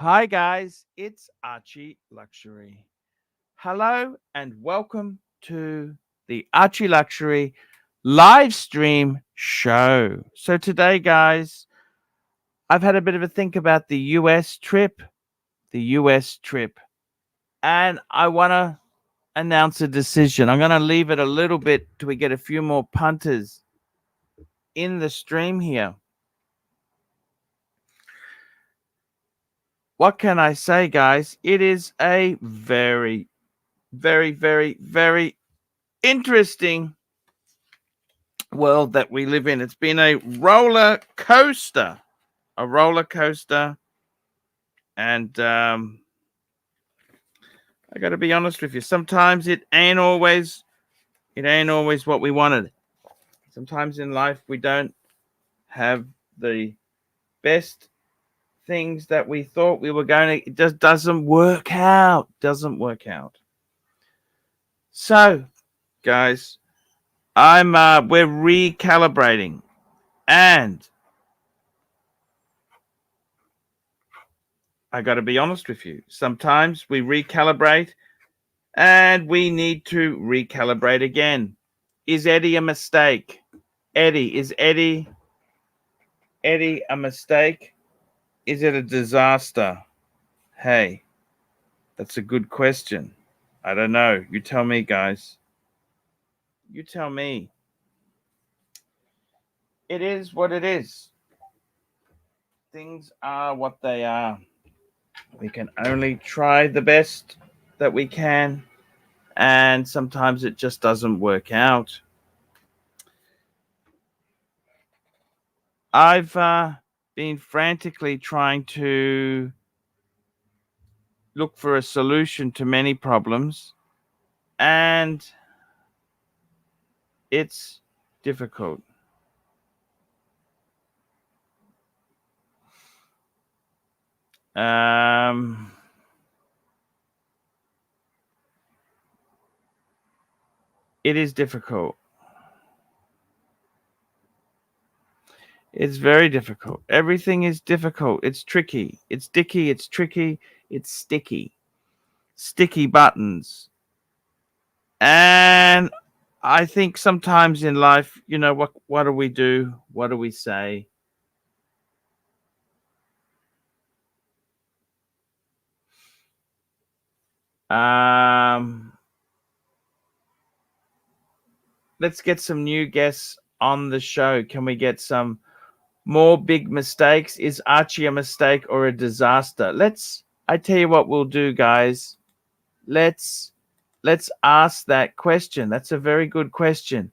Hi guys, it's Archie Luxury. Hello and welcome to the Archie Luxury live stream show. So today guys, I've had a bit of a think about the US trip, and I want to announce a decision. I'm going to leave it a little bit till we get a few more punters in the stream here. What can I say, guys? It is a very, very interesting world that we live in. It's been a roller coaster, and I got to be honest with you. Sometimes it ain't always what we wanted. Sometimes in life we don't have the best things that we thought we were going to. It just doesn't work out. So, guys, we're recalibrating, and I got to be honest with you. Sometimes we recalibrate, and we need to recalibrate again. Is Eddie a mistake? Is Eddie a mistake? Is it a disaster? Hey, that's a good question. I don't know. You tell me, guys. You tell me. It is what it is. Things are what they are. We can only try the best that we can, and sometimes it just doesn't work out. I've been frantically trying to look for a solution to many problems, and it's difficult. It is difficult. It's very difficult. Everything is difficult. It's tricky. It's dicky. It's tricky. It's sticky. Sticky buttons. And I think sometimes in life, you know, what do we do? What do we say? Let's get some new guests on the show. Can we get some more big mistakes? Is Archie a mistake or a disaster? I tell you what we'll do, guys. Let's ask that question. That's a very good question.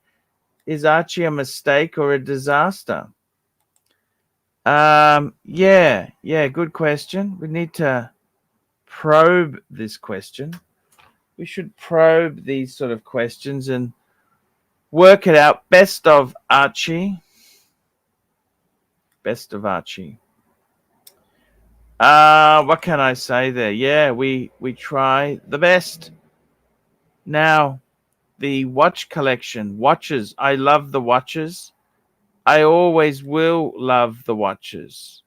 Is Archie a mistake or a disaster? Yeah, good question. We need to probe this question. We should probe these sort of questions and work it out. Best of Archie. What can I say there? Yeah, we try the best. Now, the watch collection. Watches. I love the watches. I always will love the watches.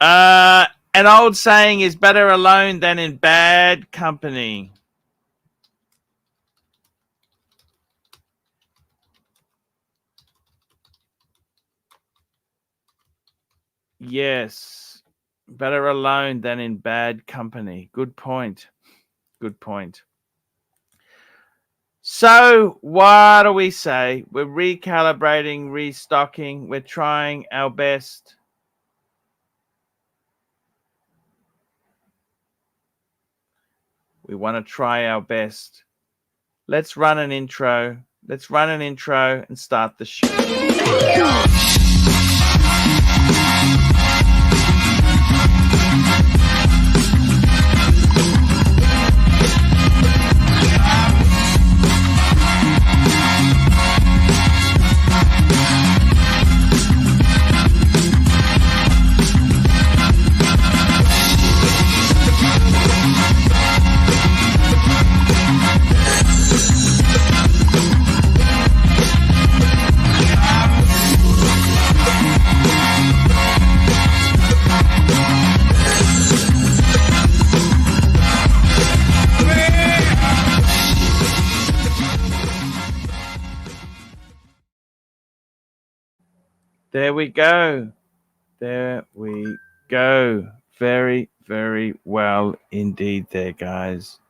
An old saying is better alone than in bad company. Yes, better alone than in bad company. Good point. So what do we say? We're recalibrating, restocking. We're trying our best. We want to try our best. Let's run an intro. And start the show. There we go. There we go. Very, very well indeed there, guys.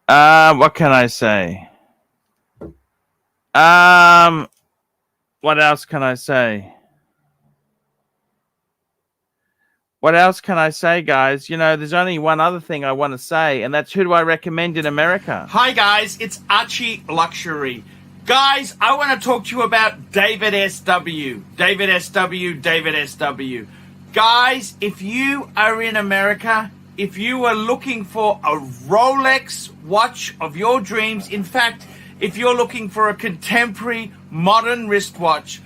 What can I say? What else can I say? What else can I say, guys? You know, there's only one other thing I want to say, and that's who do I recommend in America? Hi guys, it's ArchieLuxury. Guys, I want to talk to you about David SW. David SW, David SW. Guys, if you are in America, if you are looking for a Rolex watch of your dreams, in fact, if you're looking for a contemporary modern wristwatch,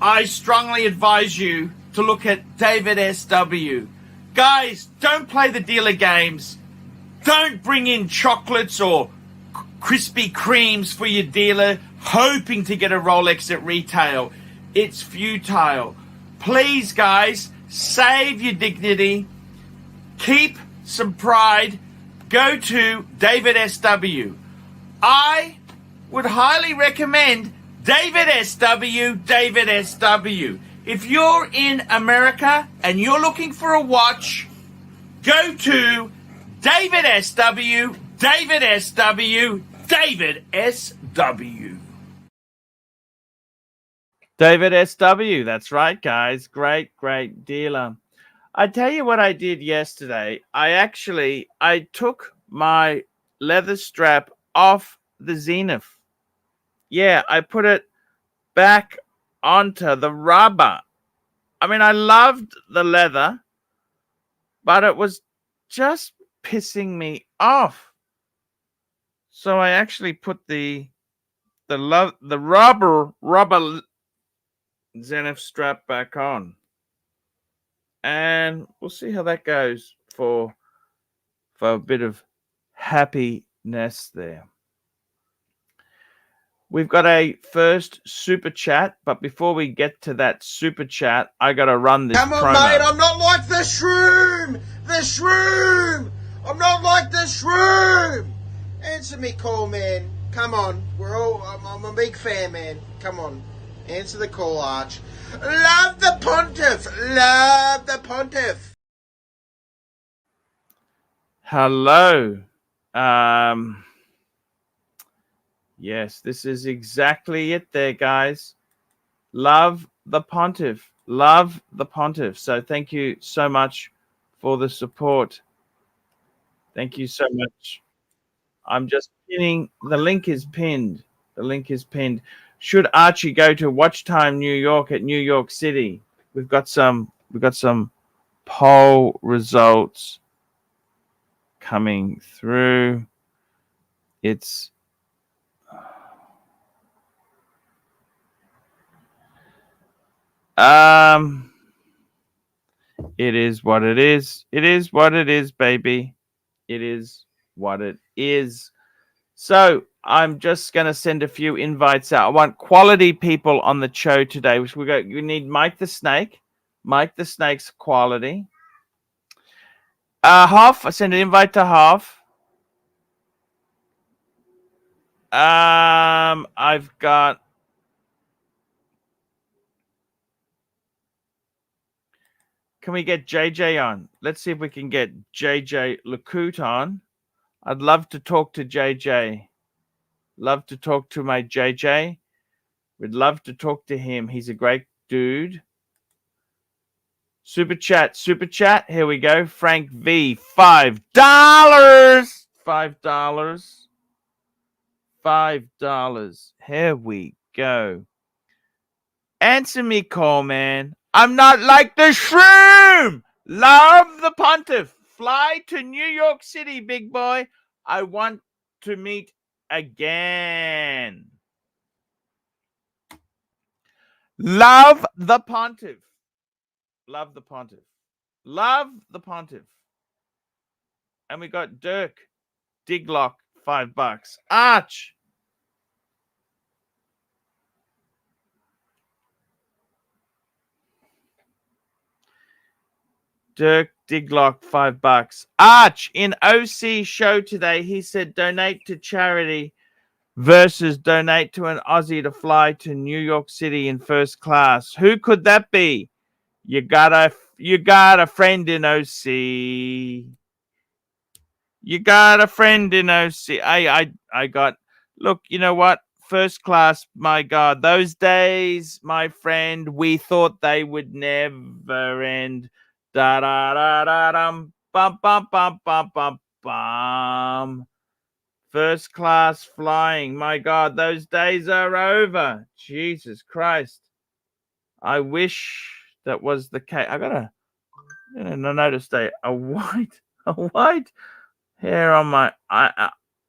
I strongly advise you to look at David SW. Guys, don't play the dealer games. Don't bring in chocolates or Krispy Kremes for your dealer hoping to get a Rolex at retail. It's futile. Please, guys, save your dignity. Keep some pride. Go to David SW. I would highly recommend David SW, David SW. If you're in America and you're looking for a watch, go to David SW, David SW, David SW. David SW. That's right, guys. Great, great dealer. I tell you what I did yesterday. I took my leather strap off the Zenith. Yeah, I put it back onto the rubber. I mean, I loved the leather, but it was just pissing me off. So I actually put the rubber Zenith strap back on, and we'll see how that goes for a bit of happiness there. We've got a first super chat, but before we get to that super chat, I got to run this Come on, promo. mate, I'm not like the shroom! The shroom! I'm not like the shroom! Answer me call, man. Come on. I'm a big fan, man. Come on. Answer the call, Arch. Love the pontiff! Love the pontiff! Hello. Yes, this is exactly it there, guys. Love the pontiff. Love the pontiff. So thank you so much for the support. Thank you so much. I'm just pinning. The link is pinned. The link is pinned. Should Archie go to Watch Time New York at New York City? We've got some poll results coming through. It is what it is. It is what it is, baby. It is what it is. So I'm just going to send a few invites out. I want quality people on the show today. We need Mike the Snake. Mike the Snake's quality. Hoff, I send an invite to Hoff. I've got Can we get JJ on? Let's see if we can get JJ Lacoute on. I'd love to talk to JJ. Love to talk to my JJ. We'd love to talk to him. He's a great dude. Super chat. Here we go. Frank V. $5. $5. $5. Here we go. Answer me, Coleman. I'm not like the shroom. Love the pontiff. Fly to New York City, big boy. I want to meet again. Love the pontiff. Love the pontiff. Love the pontiff. And we got Dirk Diglock, $5. Arch. Dirk Diglock, $5. Arch in OC show today. He said donate to charity. versus donate to an Aussie to fly to New York City in first class. Who could that be? You got a friend in OC. You got a friend in OC. I got, look, you know what? First class, my God, those days, my friend, we thought they would never end. Da da da da dum, bum bum bum bum bum bum. First class flying, my God, those days are over. Jesus Christ. I wish that was the case. I gotta notice a white hair on my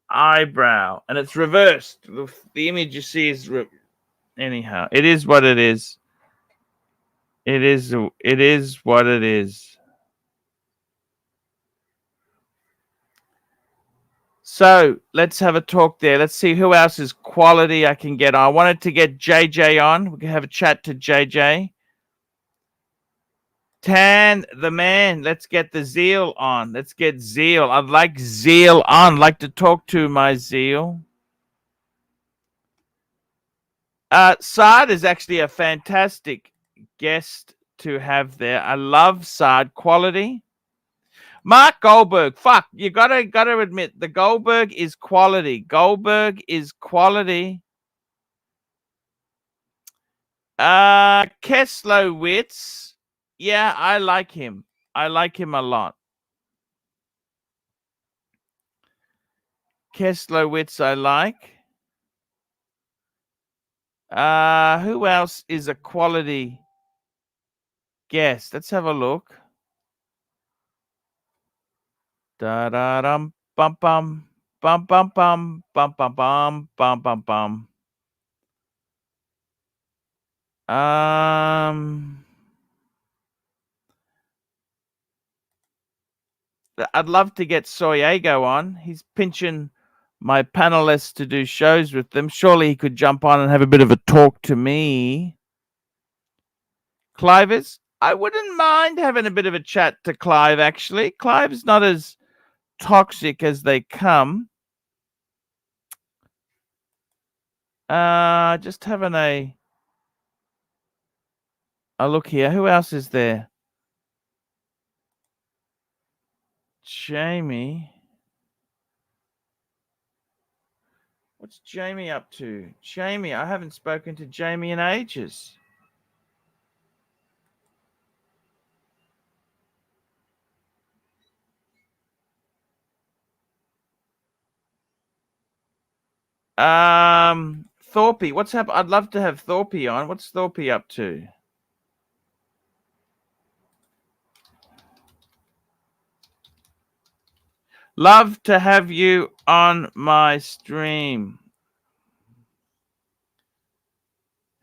eyebrow, and it's reversed. The image you see is anyhow. It is what it is. It is what it is. So let's have a talk there. Let's see who else is quality I can get on. I wanted to get JJ on. We can have a chat to JJ. Tan the man. Let's get the Zeal on. Let's get Zeal. I'd like Zeal on. I'd like to talk to my Zeal. Saad is actually a fantastic guest to have there. I love Saad quality. Mark Goldberg. Fuck, you gotta admit the Goldberg is quality. Goldberg is quality. Keslowitz. Yeah, I like him. I like him a lot. Keslowitz, I like. Who else is a quality guest? Let's have a look. Da da dum bum bum bum bum bum bum bum bum bum bum bum. I'd love to get Soyego on. He's pinching my panelists to do shows with them. Surely he could jump on and have a bit of a talk to me. Clive I wouldn't mind having a bit of a chat to Clive, actually. Clive's not as toxic as they come. Just having a look here. Who else is there? Jamie. What's Jamie up to? Jamie, I haven't spoken to Jamie in ages. Thorpe, what's happened? I'd love to have Thorpe on. What's Thorpe up to? Love to have you on my stream.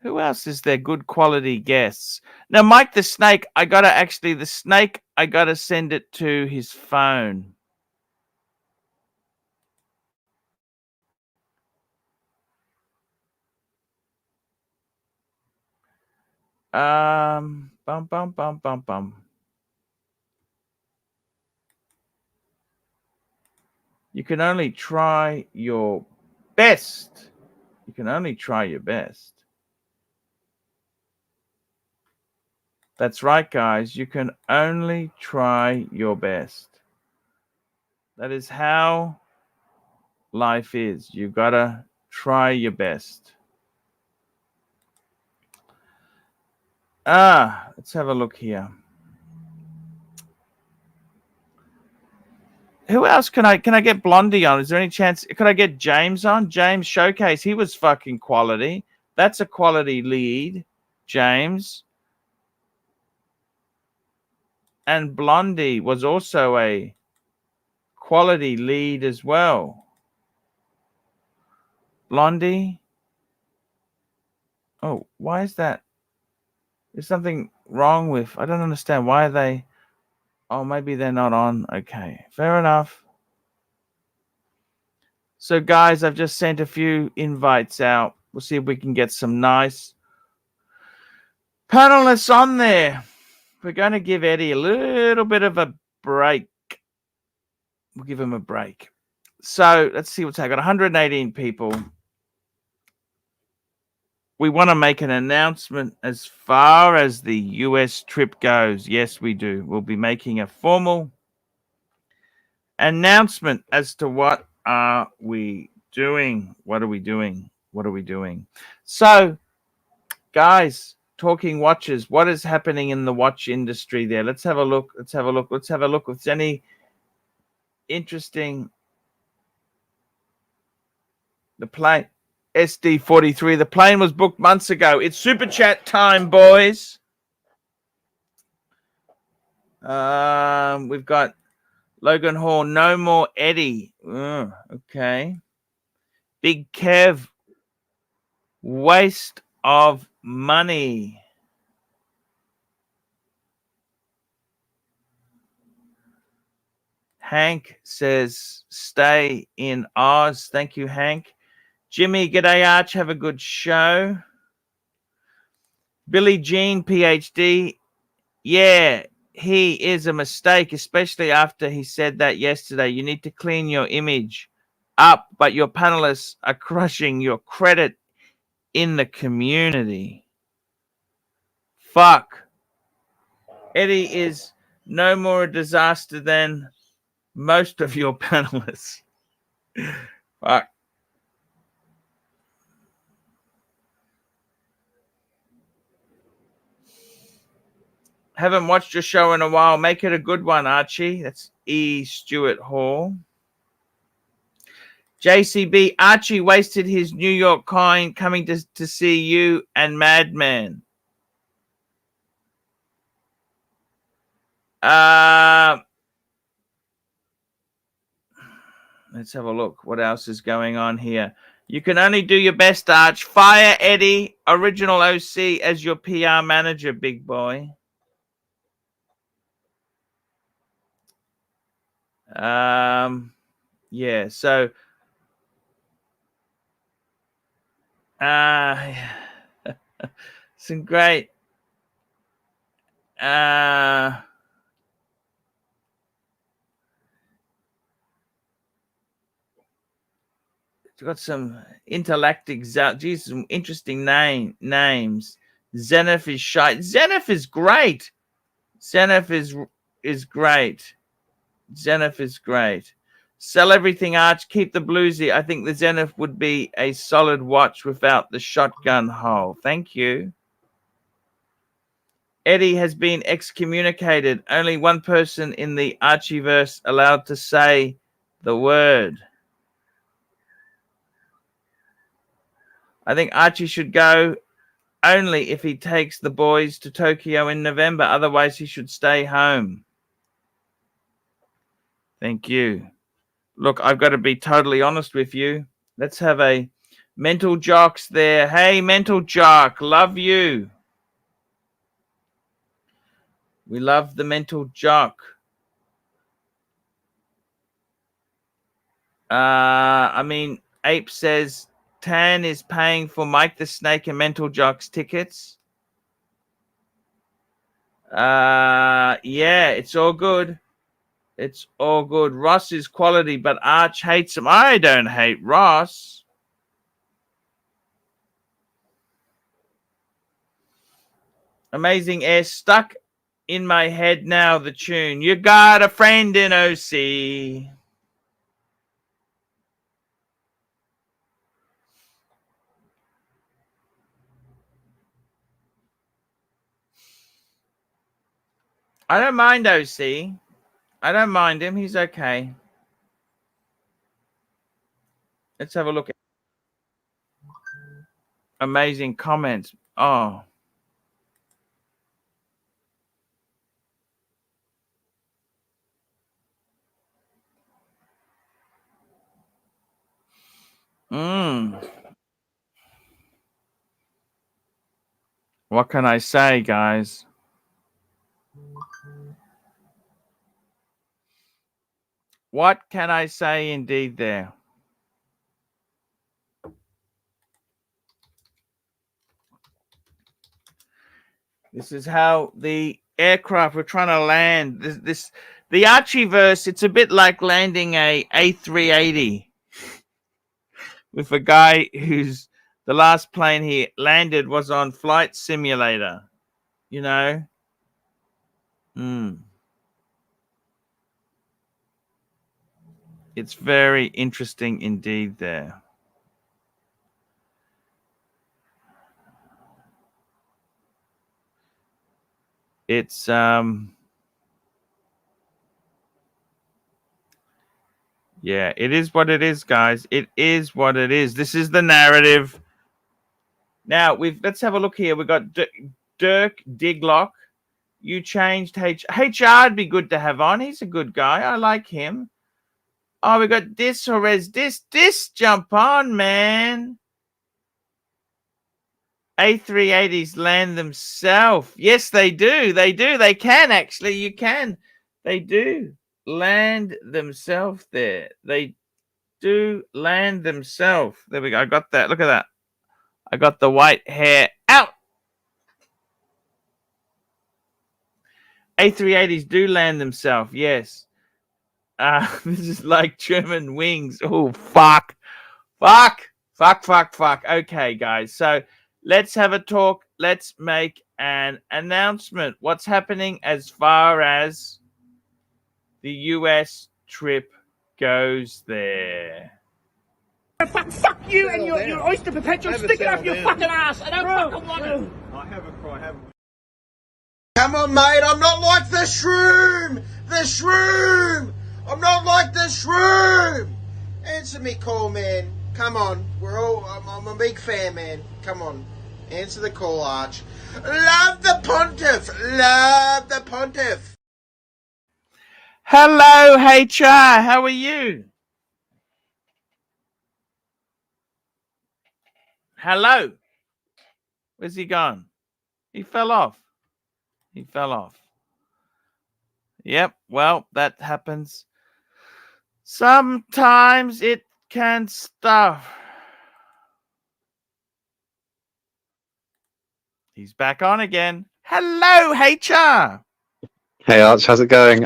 Who else is there? Good quality guests. Now, Mike the Snake, I gotta send it to his phone. Bum bum bum bum bum. You can only try your best. You can only try your best. That's right, guys. You can only try your best. That is how life is. You gotta try your best. Let's have a look here. Who else can I get Blondie on? Is there any chance? Could I get James on? James Showcase. He was fucking quality. That's a quality lead, James. And Blondie was also a quality lead as well. Blondie. Oh, why is that? There's something wrong with. I don't understand. Why are they? Oh, maybe they're not on. Okay, fair enough. So, guys, I've just sent a few invites out. We'll see if we can get some nice panelists on there. We're going to give Eddie a little bit of a break. We'll give him a break. So let's see what's happening. Got 118 people. we want to make an announcement as far as the US trip goes. Yes, we do. We'll be making a formal announcement as to what are we doing. What are we doing? What are we doing? So, guys, talking watches, what is happening in the watch industry there? Let's have a look. Let's have a look. Let's have a look. If there's any interesting... The plane, SD43. The plane was booked months ago. It's super chat time, boys. We've got Logan Hall. No more Eddie. Okay. Big Kev. Waste of money. Hank says, stay in Oz. Thank you, Hank. Jimmy, g'day, Arch. Have a good show. Billy Jean, PhD. Yeah, he is a mistake, especially after he said that yesterday. You need to clean your image up, but your panelists are crushing your credit in the community. Fuck. Eddie is no more a disaster than most of your panelists. Fuck. Haven't watched your show in a while. Make it a good one, Archie. That's E. Stewart Hall. JCB, Archie wasted his New York coin coming to see you and Madman. Let's have a look. What else is going on here? You can only do your best, Arch. Fire Eddie, original OC, as your PR manager, big boy. Yeah, so some great it's got some interlactic, geez, some interesting names. Zenith is shy. Zenith is great. Zenith is great. Zenith is great. Sell everything, Arch. Keep the bluesy. I think the Zenith would be a solid watch without the shotgun hole. Thank you. Eddie has been excommunicated. Only one person in the Archieverse allowed to say the word. I think Archie should go only if he takes the boys to Tokyo in November. Otherwise, he should stay home. Thank you. Look, I've got to be totally honest with you. Let's have a Mental Jocks there. Hey, Mental Jock, love you. We love the Mental Jock. I mean, Ape says Tan is paying for Mike the Snake and Mental Jocks tickets. Yeah, it's all good. It's all good. Ross is quality, but Arch hates him. I don't hate Ross. Amazing Air stuck in my head now, the tune. You got a friend in OC. I don't mind OC. I don't mind him. He's okay. Let's have a look. Amazing comments. Oh. What can I say, guys? What can I say indeed there? This is how the aircraft we're trying to land. The Archieverse, it's a bit like landing a A380 with a guy who's The last plane he landed was on Flight Simulator. You know? It's very interesting indeed there. It's yeah, it is what it is, guys. It is what it is. This is the narrative. Now let's have a look here. We've got Dirk Diglock. You changed HR'd be good to have on. He's a good guy. I like him. Oh, we got this jump on, man. A380s land themselves. Yes, they do. They do. They can actually. You can. They do land themselves there. They do land themselves. There we go. I got that. Look at that. I got the white hair out. A380s do land themselves. Yes. This is like German wings. Oh, fuck. Okay, guys. So let's have a talk. Let's make an announcement. What's happening as far as the US trip goes there? Fuck you and your oyster perpetual. Stick it up your fucking ass. I don't fucking want it. I have a cry. Come on, mate. I'm not like the shroom. The shroom. I'm not like the shroom. Answer me call, man. Come on. I'm a big fan, man. Come on. Answer the call, Arch. Love the pontiff. Love the pontiff. Hello, HR. How are you? Hello. Where's he gone? He fell off. Yep. Well, that happens. Sometimes it can stuff. He's back on again. Hello, HR. Hey Arch, how's it going?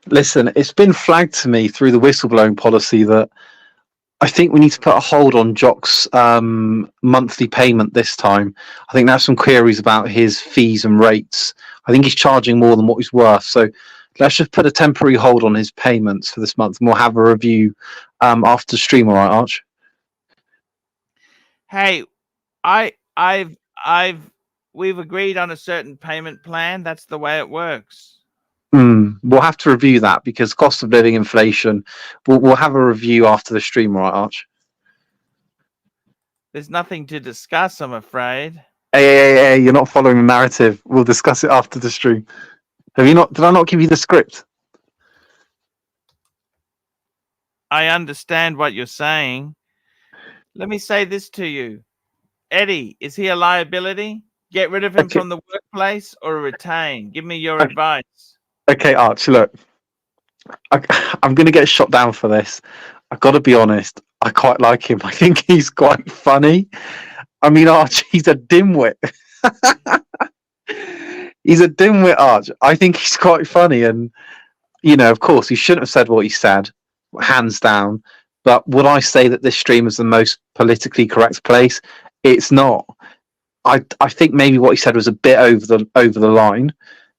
Listen, it's been flagged to me through the whistleblowing policy that I think we need to put a hold on Jock's monthly payment this time. I think there's some queries about his fees and rates. I think he's charging more than what he's worth. So let's just put a temporary hold on his payments for this month, and we'll have a review after the stream. All right, Arch? Hey, we've agreed on a certain payment plan. That's the way it works. We'll have to review that because cost of living, inflation. We'll have a review after the stream, all right, Arch? There's nothing to discuss, I'm afraid. Hey, you're not following the narrative. We'll discuss it after the stream. Have you not? Did I not give you the script? I understand what you're saying. Let me say this to you. Eddie, is he a liability? Get rid of him from the workplace or retain? Give me your advice. Okay, Arch, look. I'm going to get shot down for this. I've got to be honest. I quite like him. I think he's quite funny. I mean, Arch, he's a dimwit. He's a dimwit, Arch. I think he's quite funny. And, you know, of course, he shouldn't have said what he said, hands down. But would I say that this stream is the most politically correct place? It's not. I think maybe what he said was a bit over the line.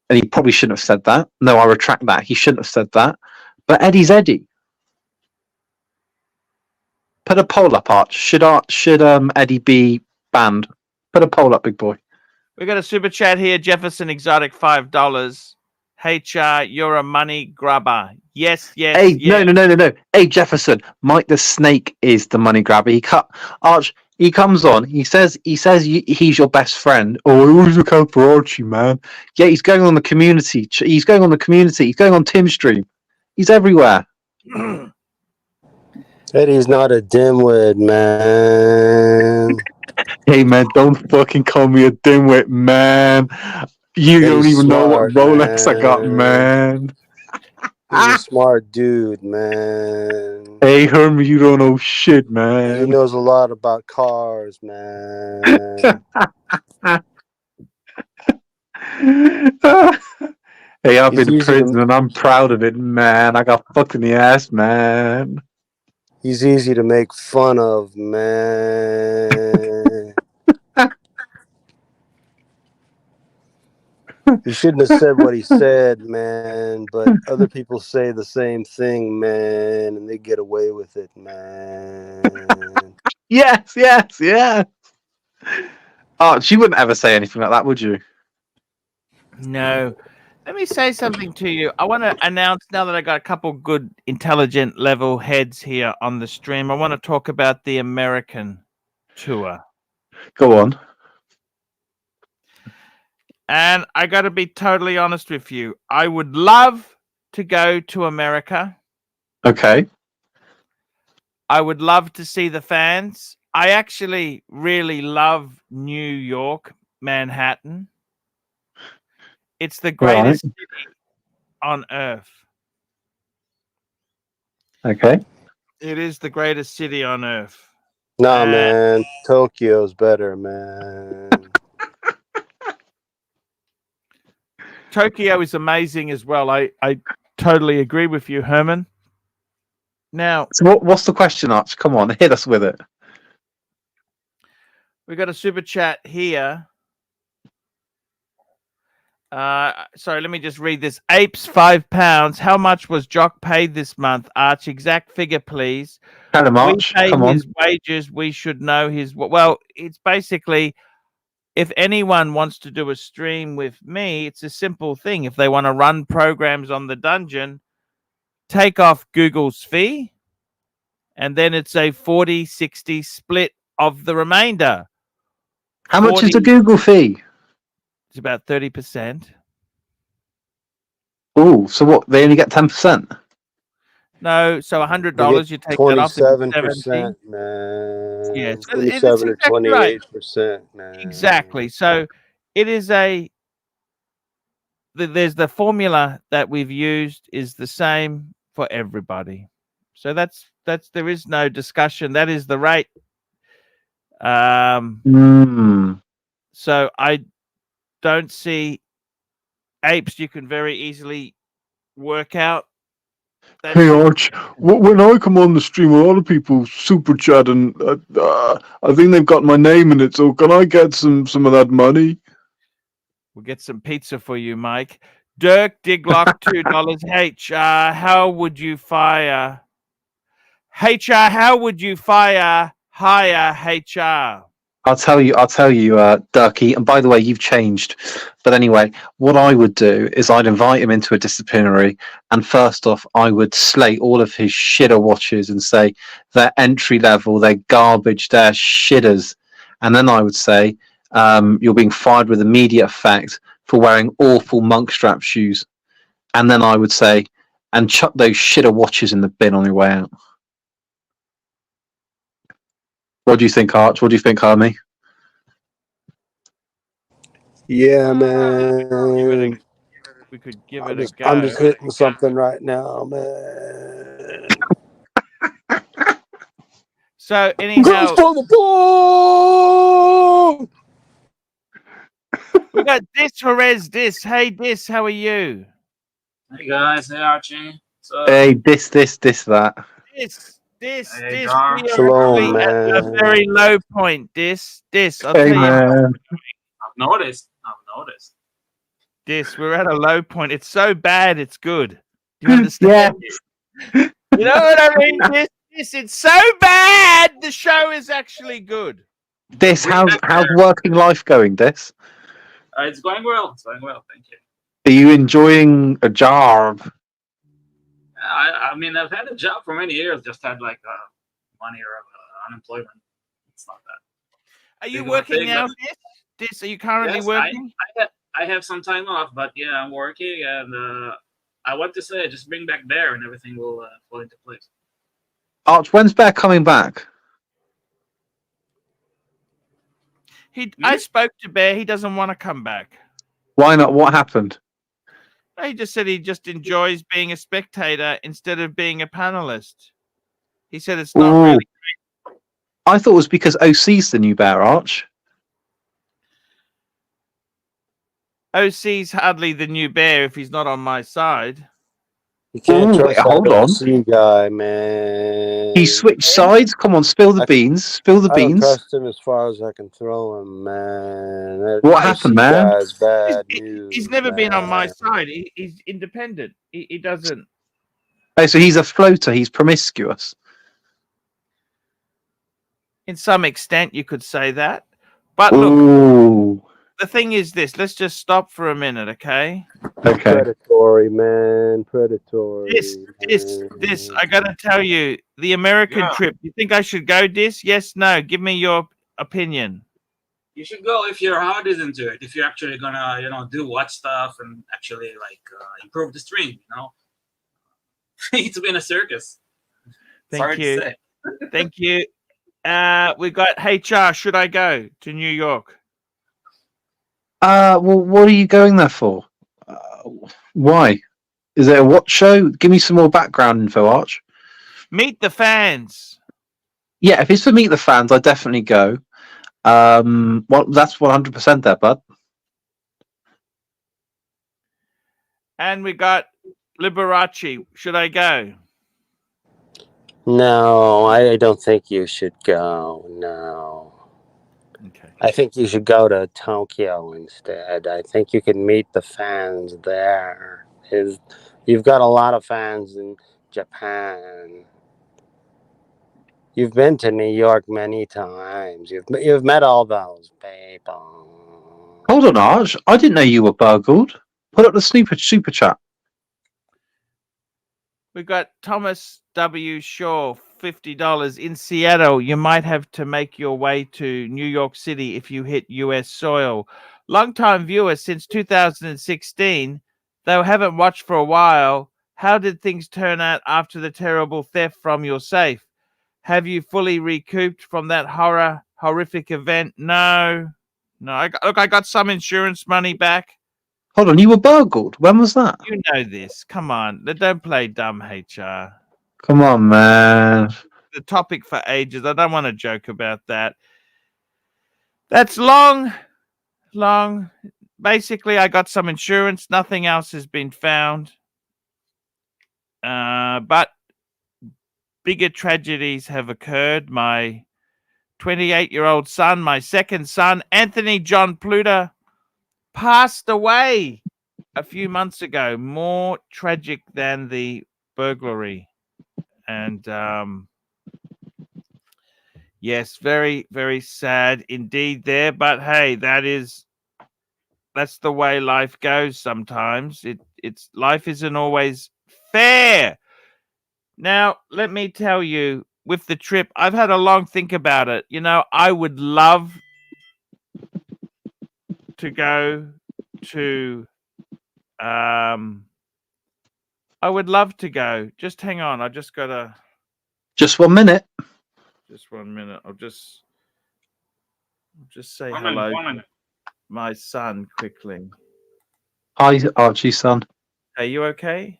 And he probably shouldn't have said that. No, I retract that. He shouldn't have said that. But Eddie's Eddie. Put a poll up, Arch. Should Eddie be banned? Put a poll up, big boy. We got a super chat here. Jefferson Exotic, $5. HR, you're a money grabber. Yes. Hey, yes. No. Hey, Jefferson, Mike the Snake is the money grabber. Arch. He comes on. He says he's your best friend. Oh, I always look out for Archie, man. Yeah, he's going on the community. He's going on Tim's stream. He's everywhere. Eddie's not a dimwit, man. Hey, man, don't fucking call me a dimwit, man. You don't even know what Rolex I got, man. He's a smart dude, man. Hey, Hermie, you don't know shit, man. He knows a lot about cars, man. Hey, I've been in prison and I'm proud of it, man. I got fucked in the ass, man. He's easy to make fun of, man. He shouldn't have said what he said, man. But other people say the same thing, man, and they get away with it, man. Yes, yes, yes. Arch, you wouldn't ever say anything like that, would you? No. Let me say something to you. I want to announce now that I got a couple good, intelligent level heads here on the stream. I want to talk about the American tour. Go on. And I got to be totally honest with you. I would love to go to America. Okay. I would love to see the fans. I actually really love New York, Manhattan. It's the greatest city on earth. Okay. It is the greatest city on earth. Nah, man. Tokyo's better, man. Tokyo is amazing as well. I totally agree with you, Herman. Now, So what's the question, Arch? Come on, hit us with it. we got a super chat here. Sorry, let me just read this. Apes, £5. How much was Jock paid this month? Arch, exact figure, please. Tell him, We Arch. pay Come on. his wages. We should know his. Well, it's basically, if anyone wants to do a stream with me, it's a simple thing. If they want to run programs on the dungeon, take off Google's fee, and then it's a 40-60 split of the remainder. How much is the Google fee? It's about 30%. Oh, so what? They only get 10%? No, so $100 you take that off. 27%, man. Yes, 27 or exactly right. 28%, man. Exactly. So it is there's the formula that we've used is the same for everybody. So that's there is no discussion. That is the rate. So I don't see apes. You can very easily work out. Hey Arch, when I come on the stream, a lot of people super chat, and I think they've got my name in it. So can I get some of that money? We'll get some pizza for you, Mike. Dirk Diglock, $2. HR, how would you fire? HR, how would you hire HR? I'll tell you, Durkee. And by the way, you've changed. But anyway, what I would do is I'd invite him into a disciplinary, and first off, I would slate all of his shitter watches and say they're entry level, they're garbage, they're shitters. And then I would say you're being fired with immediate effect for wearing awful monk strap shoes. And then I would say, and chuck those shitter watches in the bin on your way out. What do you think, Arch? What do you think, Army? Yeah, man. We could give it a go. I'm just hitting something right now, man. So anyhow, for the ball! we got Dis. Hey Dis, how are you? Hey guys, hey Archie. Hey, this, that. This. Hey, We Gar. are Shalom, actually at a man. very low point. This. I'll Hey, tell you. man. I've noticed. This. We're at a low point. It's so bad, it's good. Do you understand? Yeah. You know what I mean? This. It's so bad. The show is actually good. This, how's working life going, This? It's going well. Thank you. Are you enjoying a job? I mean, I've had a job for many years. Just had like 1 year of unemployment. It's not that. Are you Big of a working thing, now, but- This? Are you currently Yes, working? I have some time off, but yeah, I'm working, and I want to say just bring back Bear, and everything will fall into place. Arch, when's Bear coming back? I spoke to Bear. He doesn't want to come back. Why not? What happened? He just said he just enjoys being a spectator instead of being a panelist. He said it's not Ooh. really. I thought it was because OC's the new Bear, Arch. OC's hardly the new Bear if he's not on my side. You can't Ooh, trust that hold on. OC guy, man. He switched sides. Come on, spill the beans. Spill the I don't beans. trust him as far as I can throw him, man. That What OC happened, man? guy's bad news. He's never been on my man. side. He's independent. He doesn't. Oh, so he's a floater. He's promiscuous. In some extent, you could say that. But look, Ooh. the thing is this. Let's just stop for a minute, okay? Okay. Predatory, man. Predatory. This. I gotta tell you, the American trip. You think I should go? Yes, no. Give me your opinion. You should go if your heart is into it. If you're actually gonna, do watch stuff and actually improve the stream, It's been a circus. Thank you. Thank you. We got HR. Should I go to New York? Well, what are you going there for? Why? Is it a what show? Give me some more background info, Arch. Meet the fans. Yeah, if it's for Meet the Fans, I definitely go. Well, that's 100% there, bud. And we got Liberace. Should I go? No, I don't think you should go. No. Okay. I think you should go to Tokyo instead. I think you can meet the fans there. You've got a lot of fans in Japan. You've been to New York many times. You've met all those people. Hold on, Arch. I didn't know you were burgled. Put up the super chat. We got Thomas W. Shaw, $50 in Seattle. You might have to make your way to New York City if you hit U.S. soil. Longtime viewer since 2016, though haven't watched for a while. How did things turn out after the terrible theft from your safe? Have you fully recouped from that horrific event? No. I got some insurance money back. Hold on, you were burgled. When was that? You know this. Come on. Don't play dumb, HR. Come on, man. The topic for ages. I don't want to joke about that. That's long. Basically, I got some insurance. Nothing else has been found. But bigger tragedies have occurred. My 28-year-old son, my second son, Anthony John Pluter, passed away a few months ago. More tragic than the burglary. And yes, very, very sad indeed there. But hey, that's the way life goes sometimes. It's life isn't always fair. Now, let me tell you, with the trip, I've had a long think about it. I would love to go to I would love to go. Just hang on. I just gotta. Just 1 minute. Just 1 minute. I'll just say hello to my son quickly. Hi, Archie, son. Are you okay?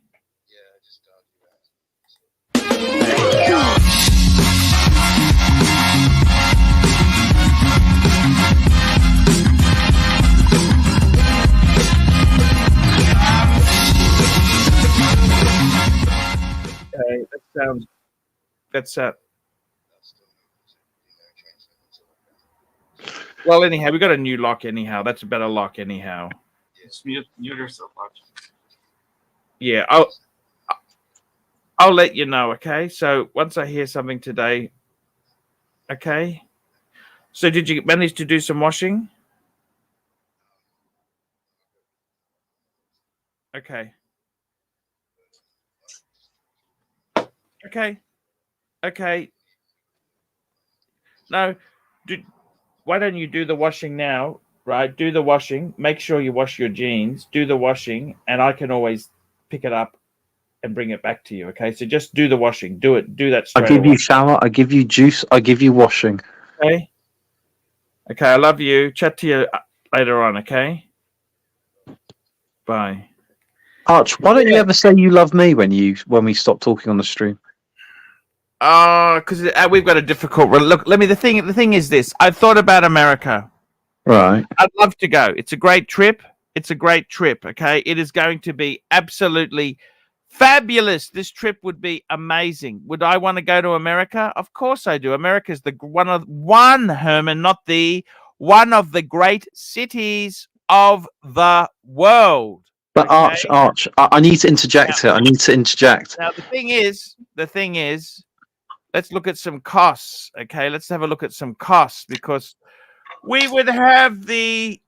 Okay, that's well, anyhow, we got a new lock anyhow. That's a better lock anyhow. Just mute yourself, Archie. Yeah, I'll let you know, okay? So once I hear something today, okay? So did you manage to do some washing? Okay. No, why don't you do the washing now, right? Do the washing. Make sure you wash your jeans. Do the washing, and I can always pick it up and bring it back to you, okay? So just do the washing. Do that straight I give away. you shower. I give you juice. I give you washing. Okay, I love you. Chat to you later on, okay? Bye. Arch, why don't you ever say you love me when we stop talking on the stream? Because we've got a difficult look. The thing is this. I've thought about America. Right. I'd love to go. It's a great trip. Okay, it is going to be absolutely Fabulous. This trip would be amazing. Would I want to go to America? Of course I do. America's the Herman, not the one of the great cities of the world. But Okay? Arch, I need to interject here. I need to interject. Now the thing is, let's look at some costs. Okay, let's have a look at some costs, because we would have the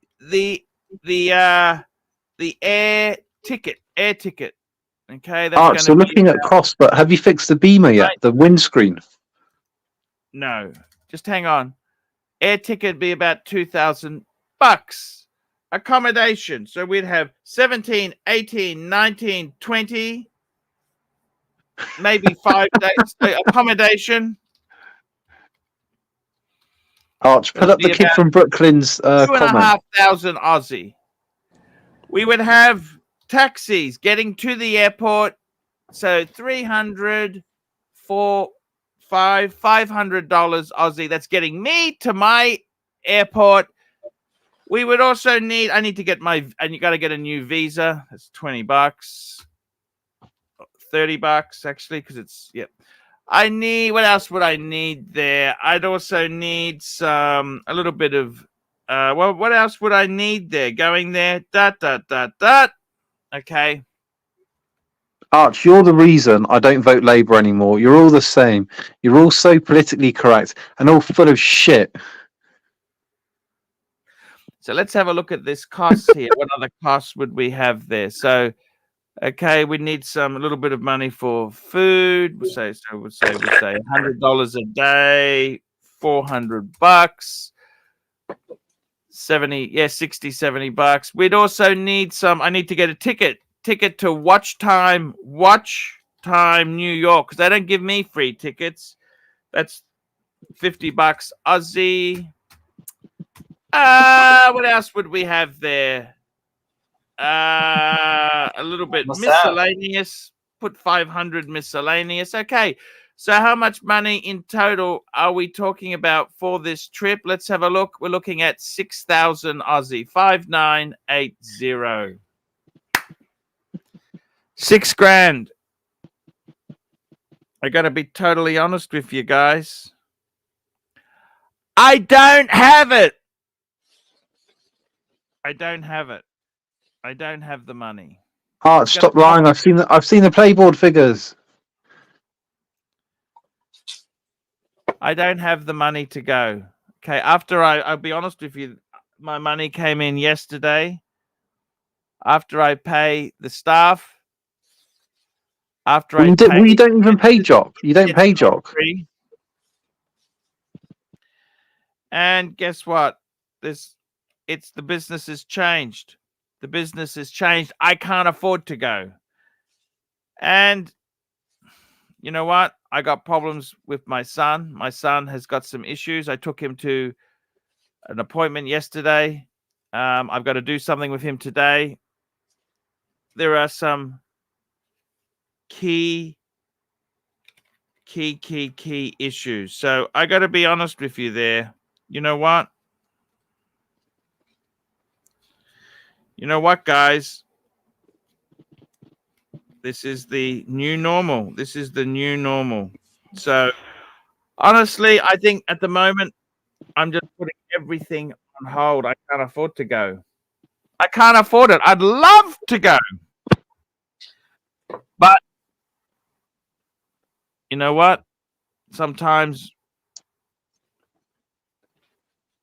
air ticket. Okay, that's Arch, so going to looking be at costs, but have you fixed the beamer yet? Right. The windscreen? No, just hang on. Air ticket would be about $2,000. Accommodation, so we'd have 17, 18, 19, 20, maybe 5 days. Accommodation. Arch, put up the kid from Brooklyn's comment. 2,500 Aussie. We would have taxis getting to the airport, so $300, $500 Aussie. That's getting me to my airport. We would also need, and you got to get a new visa. It's $20, $30 actually, because it's, yep. What else would I need there? I'd also need a little bit of, what else would I need there? Going there, okay. Arch, you're the reason I don't vote Labour anymore. You're all the same. You're all so politically correct and all full of shit. So let's have a look at this cost here. What other costs would we have there? So, okay, we need a little bit of money for food. We'll say $100 a day, $400, 60, $70. We'd also need I need to get a ticket to Watch Time New York, because they don't give me free tickets. That's $50 Aussie. What else would we have there? A little bit miscellaneous. Put 500 miscellaneous. Okay. So how much money in total are we talking about for this trip? Let's have a look. We're looking at 6,000 Aussie. 5980. $6,000. I got to be totally honest with you guys. I don't have it. I don't have the money. Arch, stop lying. I've seen the playboard figures. I don't have the money to go. Okay, I'll be honest with you, my money came in yesterday. After I pay the staff. You don't even pay Jock. You don't pay Jock. And guess what? The business has changed. The business has changed. I can't afford to go. And you know what? I got problems with my son. My son has got some issues. I took him to an appointment yesterday. I've got to do something with him today. There are some key issues. So I got to be honest with you there. You know what? Guys? This is the new normal. So honestly, I think at the moment, I'm just putting everything on hold. I can't afford to go. I can't afford it. I'd love to go. But you know what? Sometimes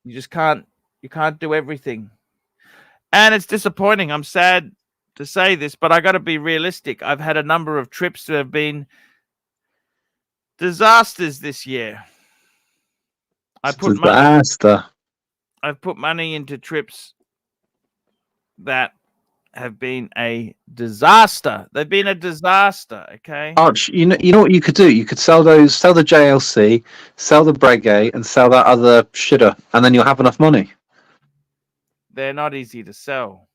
you just can't do everything. And it's disappointing. I'm sad to say this, but I got to be realistic. I've had a number of trips that have been disasters this year. I've put money into trips that have been a disaster. They've been a disaster, okay? Arch, you know what you could do? You could sell the JLC, sell the Breguet, and sell that other shitter, and then you'll have enough money. They're not easy to sell.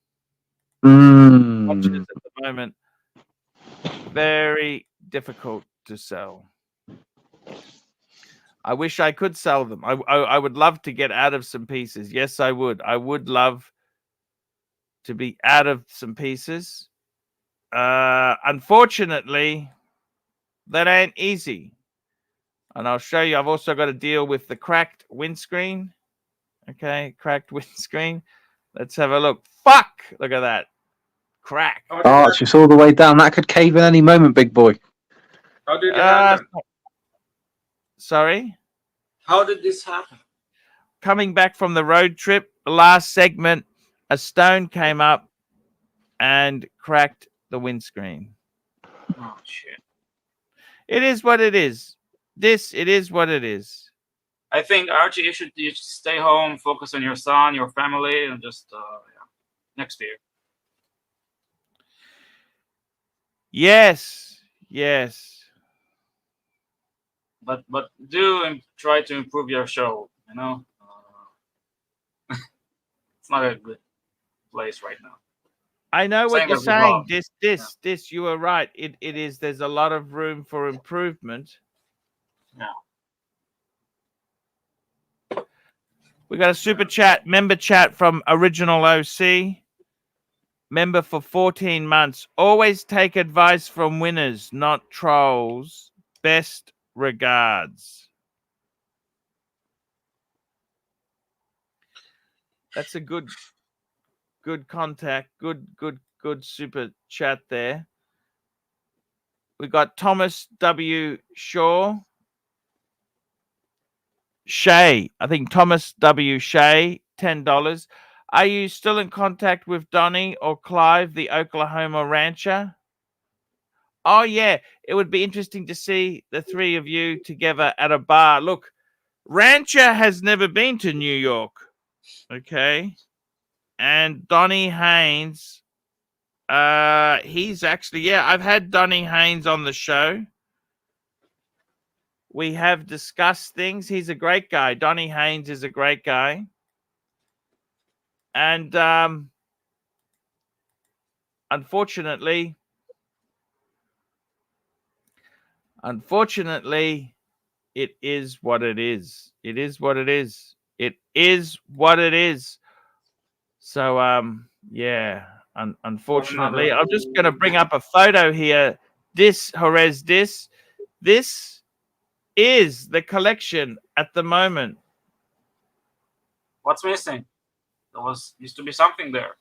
Watches at the moment, very difficult to sell. I wish I could sell them. I would love to get out of some pieces. Yes, I would. I would love to be out of some pieces. Unfortunately, that ain't easy. And I'll show you. I've also got to deal with the cracked windscreen. Okay, cracked windscreen. Let's have a look. Fuck! Look at that. Crack. Arch, it's all the way down. That could cave in any moment, big boy. How did it happen? Sorry? How did this happen? Coming back from the road trip, the last segment, a stone came up and cracked the windscreen. Oh, shit. It is what it is. It is what it is. I think, Archie, you should stay home, focus on your son, your family, and just, next year. Yes. But do try to improve your show, you know? It's not a good place right now. I know what Same you're as with saying. Rob. This, you are right. It is, there's a lot of room for improvement. Yeah. We got a super chat, member chat from Original OC. Member for 14 months. Always take advice from winners, not trolls. Best regards. That's a good contact. Good super chat there. We got Thomas W. Shea. I think Thomas W. Shea, $10. Are you still in contact with Donnie or Clive, the Oklahoma rancher? Oh, yeah. It would be interesting to see the three of you together at a bar. Look, Rancher has never been to New York. Okay. And Donnie Haynes, he's actually, I've had Donnie Haynes on the show. We have discussed things. He's a great guy. Donnie Haynes is a great guy. And unfortunately, it is what it is. It is what it is. It is what it is. So, unfortunately, I'm just going to bring up a photo here. This is the collection at the moment. What's missing? Used to be something there.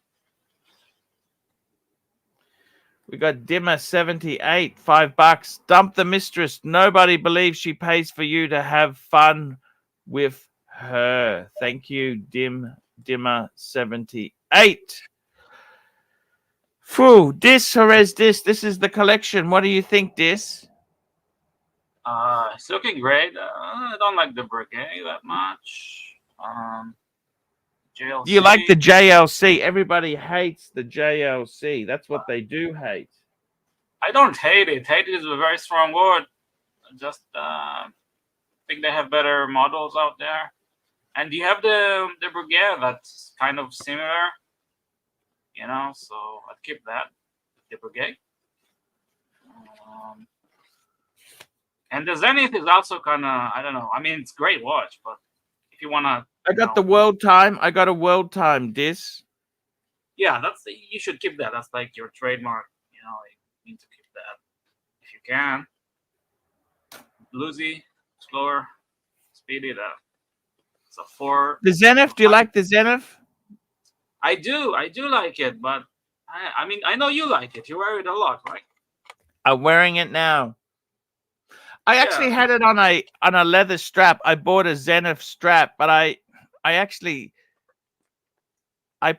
We got Dimmer 78, $5. Dump the mistress. Nobody believes she pays for you to have fun with her. Thank you, Dimmer 78. Phew, this is the collection. What do you think, this? It's looking great. I don't like the brigade that much. JLC. You like the JLC? Everybody hates the JLC. That's what they do hate. I don't hate it. Hate is a very strong word. I just think they have better models out there. And you have the brigade that's kind of similar. You know, so I'd keep that. The brigade. And the Zenith is also kind of, I don't know. I mean, it's a great watch, but if you want to... I got the world time. I got a world time disc. Yeah, you should keep that. That's like your trademark. You know, you need to keep that if you can. Bluesy, slower, speedy. It's a 4. The Zenith. Do you like the Zenith? I do like it, but I mean, I know you like it. You wear it a lot, right? I'm wearing it now. I actually had it on a leather strap. I bought a Zenith strap, but I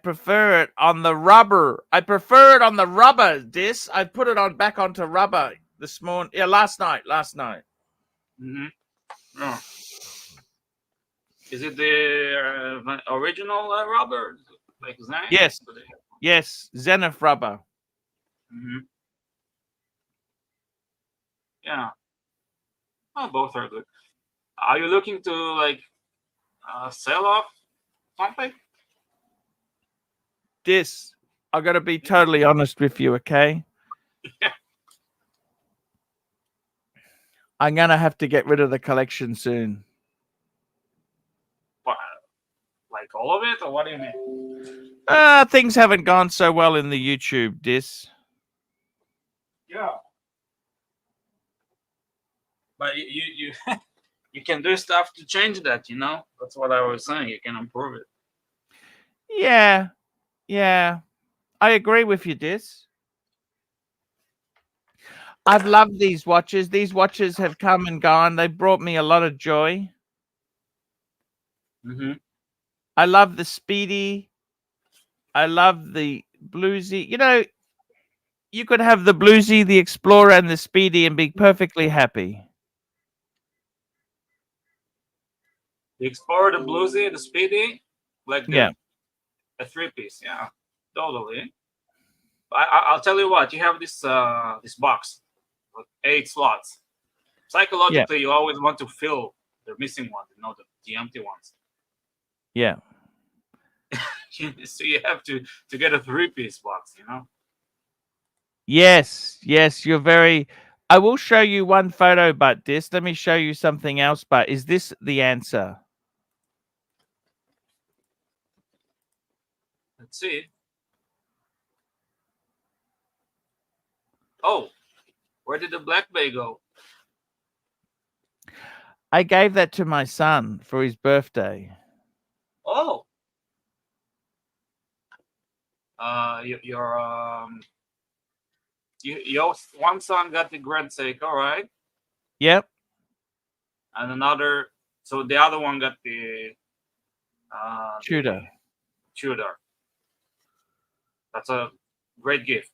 prefer it on the rubber. I prefer it on the rubber disc. I put it back onto rubber this morning. Yeah, last night. Mm-hmm. Oh. Is it the original rubber, like Zenith? Yes, Zenith rubber. Mm-hmm. Yeah. Oh, both are good. Are you looking to like sell off something? This, I got to be totally honest with you, okay? Yeah. I'm gonna have to get rid of the collection soon. What, like all of it, or what do you mean? Things haven't gone so well in the YouTube disc. Yeah. But you you can do stuff to change that, you know? That's what I was saying. You can improve it. Yeah, yeah. I agree with you, Dis. I've loved these watches. These watches have come and gone. They brought me a lot of joy. Mm-hmm. I love the Speedy. I love the Bluesy. You know, you could have the Bluesy, the Explorer, and the Speedy and be perfectly happy. The Explorer, the Bluesy, the Speedy, like Yeah. a 3-piece. Yeah, totally. I'll tell you what. You have this this box with 8 slots. Psychologically, you always want to fill the missing ones, you know, the empty ones. Yeah. So you have to get a 3-piece box, you know. Yes, yes, you're very. I will show you one photo, but Dis, let me show you something else. But is this the answer? Let's see. Oh, where did the Black Bay go? I gave that to my son for his birthday. Oh, your one son got the Grand Seiko, right? Yep. And another, so the other one got the Tudor. Tudor. That's a great gift.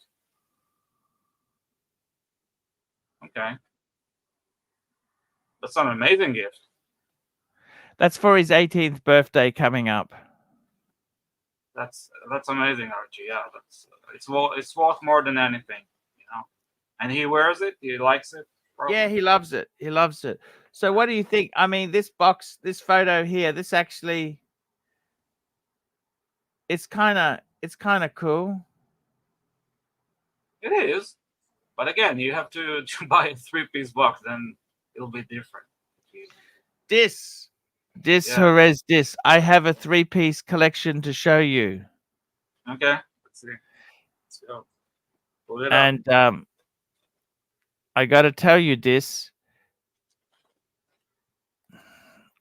Okay, that's an amazing gift. That's for his 18th birthday coming up. That's amazing, Archie. Yeah, it's worth more than anything, you know. And he wears it. He likes it. Probably. Yeah, he loves it. He loves it. So what do you think? I mean, this box, this photo here, this actually, it's kind of cool. It is, but again, you have to buy a 3-piece box, then it'll be different. Dis, Yeah. Jerez, Dis. I have a 3-piece collection to show you. Okay, let's see. Let's go. Pull it up. And I got to tell you, Dis.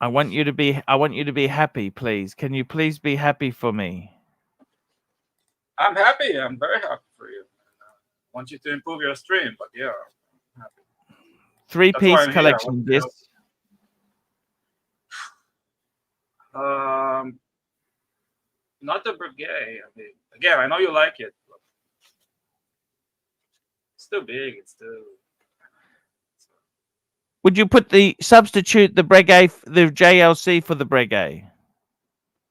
I want you to be happy, please. Can you please be happy for me? I'm happy. I'm very happy for you. I want you to improve your stream, but yeah, I'm happy. 3-piece collection, Dis. Not the Brigade. I mean, again, I know you like it, but it's too big. It's too. Would you substitute the Breguet, the JLC for the Breguet?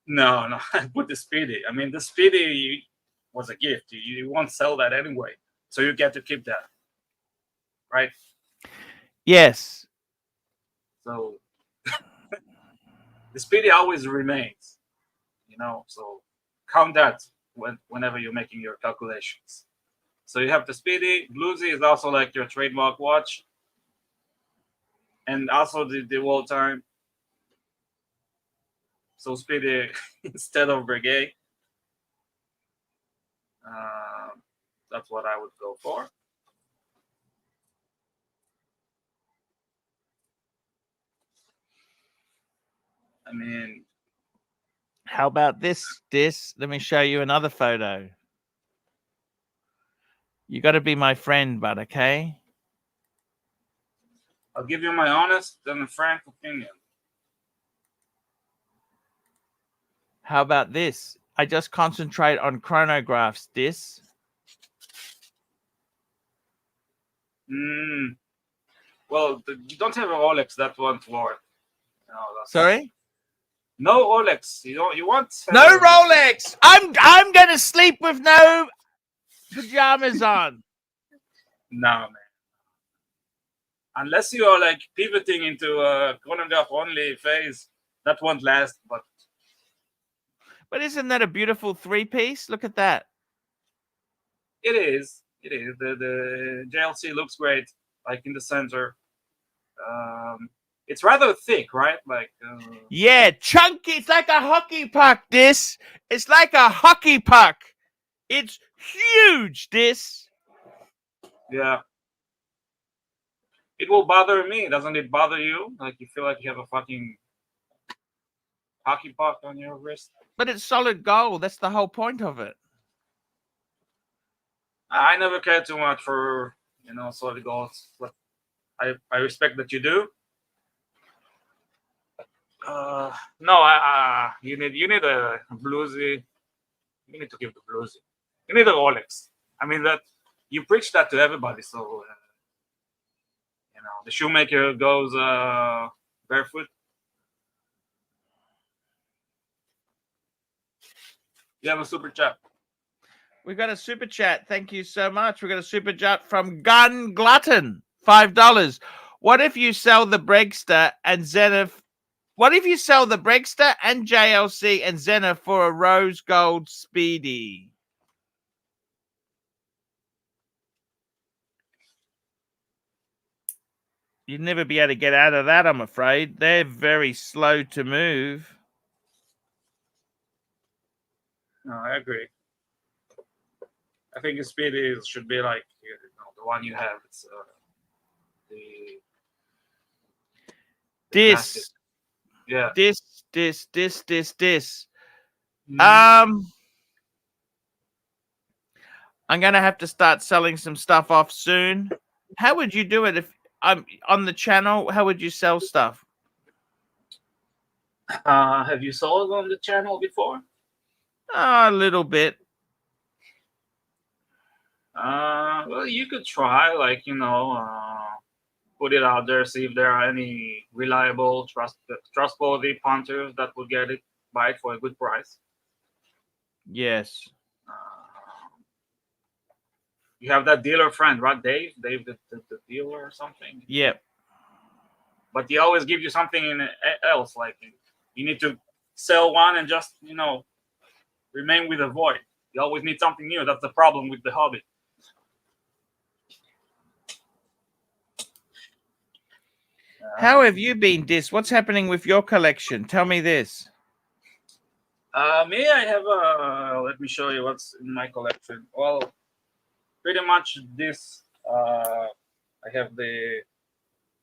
No, I put the Speedy. I mean, the Speedy was a gift. You won't sell that anyway, so you get to keep that, right? Yes. So the Speedy always remains, you know. So count that whenever you're making your calculations. So you have the Speedy. Bluesy is also like your trademark watch, and also the wall time. So Speedy instead of Brigade. That's what I would go for. I mean, how about this? Let me show you another photo. You got to be my friend, bud, okay? I'll give you my honest and frank opinion. How about this? I just concentrate on chronographs, Dis. Well, you don't have a Rolex that won't work. No, sorry? No Rolex. You want no Rolex. I'm gonna sleep with no pajamas on. No, man. Unless you are like pivoting into a chronograph only phase, that won't last. But isn't that a beautiful 3-piece? Look at that. It is. It is. The JLC looks great, like in the center. It's rather thick, right? Like yeah, chunky. It's like a hockey puck. It's like a hockey puck. It's huge. Yeah. it will bother me. Doesn't it bother you? Like you feel like you have a fucking hockey puck on your wrist? But it's solid gold. That's the whole point of it. I never cared too much for solid golds, but I respect that you do. No, you need a bluesy. You need to give the bluesy. You need a Rolex. I mean that you preach that to everybody. So the shoemaker goes barefoot. You have a super chat. We got a super chat. Thank you so much. We got a super chat from Gun Glutton, $5. What if you sell the Bregster and Zenith? What if you sell the Bregster and JLC and Zenith for a rose gold Speedy? You'd never be able to get out of that, I'm afraid. They're very slow to move. No, I agree. I think a Speedy should be like the one you have. It's This. Yeah. This. I'm gonna have to start selling some stuff off soon. How would you do it if I'm on the channel? How would you sell stuff? Have you sold on the channel before? A little bit. Well, you could try, like, put it out there, see if there are any reliable, trustworthy punters that will buy it for a good price. Yes. You have that dealer friend, right, Dave? Dave, the dealer or something? Yep. But he always gives you something else. Like, you need to sell one and just, remain with a void. You always need something new. That's the problem with the hobby. How have you been, Dis? What's happening with your collection? Tell me this. Me, I have let me show you what's in my collection. Well, pretty much this. I have the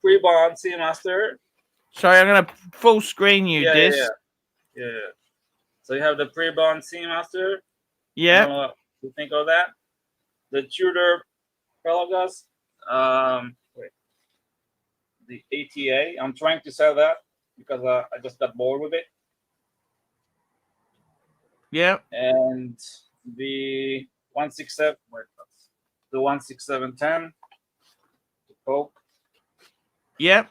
pre-bond Seamaster. Sorry, I'm gonna full screen you, Dis. Yeah. So you have the pre-bond Seamaster. Yeah. What you think of that? The Tudor Pelagas. The ATA. I'm trying to sell that because I just got bored with it. Yeah. And the 167. The 16710. The Coke. Yep.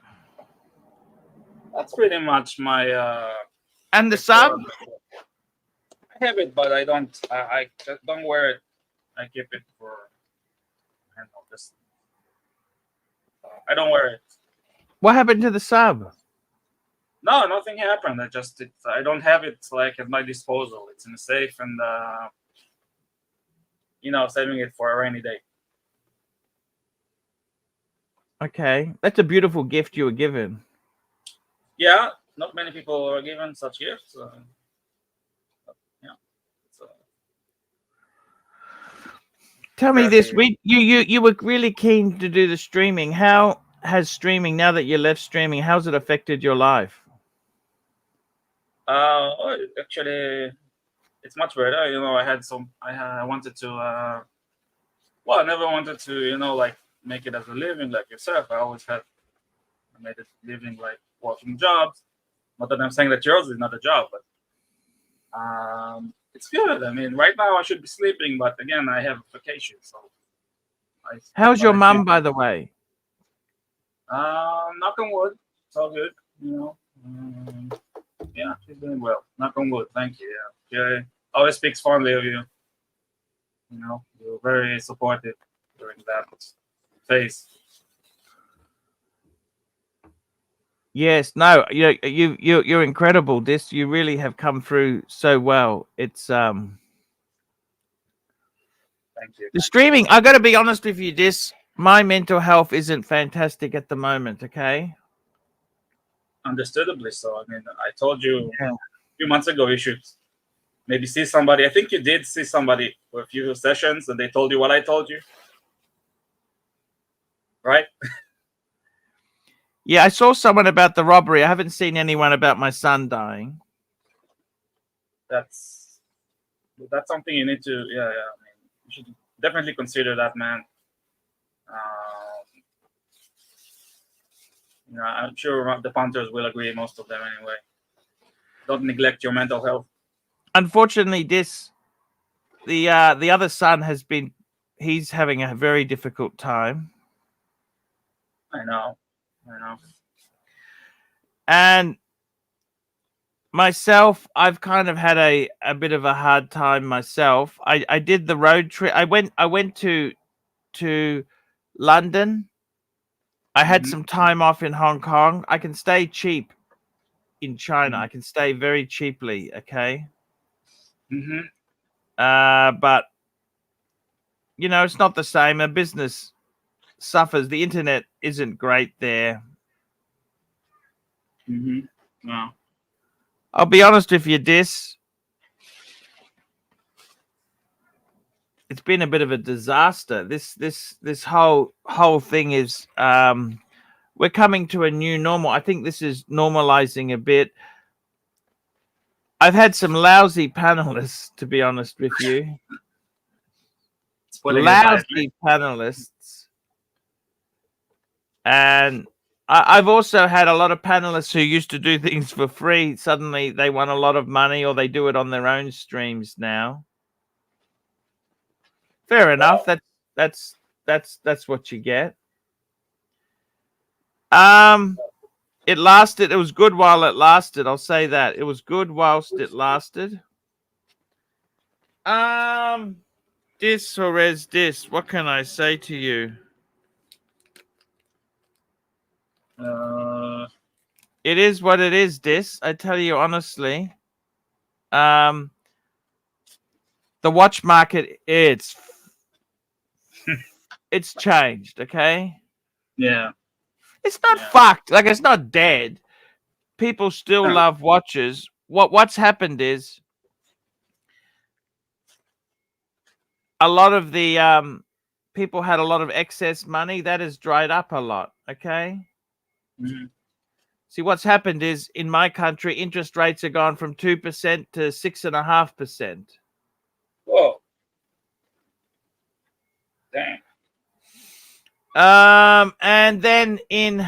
That's pretty much my. And the sub. I have it, but I don't. I just don't wear it. I keep it for. I don't know. Just. I don't wear it. What happened to the sub? No, nothing happened. I don't have it like at my disposal. It's in a safe and saving it for a rainy day. Okay, that's a beautiful gift you were given. Yeah, not many people are given such gifts. Tell me this: you were really keen to do the streaming. How has streaming, now that you left streaming, how's it affected your life? Actually, it's much better. I wanted to. I never wanted to, make it as a living like yourself. I made it living like working jobs. Not that I'm saying that yours is not a job, but it's good. I mean, right now I should be sleeping, but again, I have vacation. So, how's your mum, by the way? Knock on wood, it's all good. Yeah, she's doing well. Knock on wood. Thank you. Yeah, always speaks fondly of you. You're very supportive during that phase. Yes, no, you're incredible, Dis. You really have come through so well. It's Thank you. The streaming, I got to be honest with you, Dis. My mental health isn't fantastic at the moment, okay? Understandably so. I mean, I told you a few months ago you should maybe see somebody. I think you did see somebody for a few sessions and they told you what I told you. Right? Yeah, I saw someone about the robbery. I haven't seen anyone about my son dying. That's something you need to. Yeah. I mean, you should definitely consider that, man. I'm sure the punters will agree. Most of them, anyway. Don't neglect your mental health. Unfortunately, the other son he's having a very difficult time. I know. And myself, I've kind of had a bit of a hard time myself. I did the road trip. I went to London. I had some time off in Hong Kong. I can stay cheap in China. I can stay very cheaply, okay? But it's not the same. A business suffers. The internet isn't great there. No. I'll be honest with you, Dis. It's been a bit of a disaster. This whole thing is we're coming to a new normal. I think this is normalizing a bit. I've had some lousy panelists, to be honest with you. Lousy panelists. And I've also had a lot of panelists who used to do things for free. Suddenly they want a lot of money, or they do it on their own streams now. Fair enough. That's what you get. It lasted. It was good while it lasted. I'll say that. It was good whilst it lasted. Dis. What can I say to you? It is what it is, Dis. I tell you honestly. The watch market, it's changed, okay? Yeah. It's not fucked. Like, it's not dead. People still love watches. What's happened is a lot of the people had a lot of excess money. That has dried up a lot, okay? See, what's happened is in my country, interest rates have gone from 2% to 6.5%. Whoa. Dang. And then in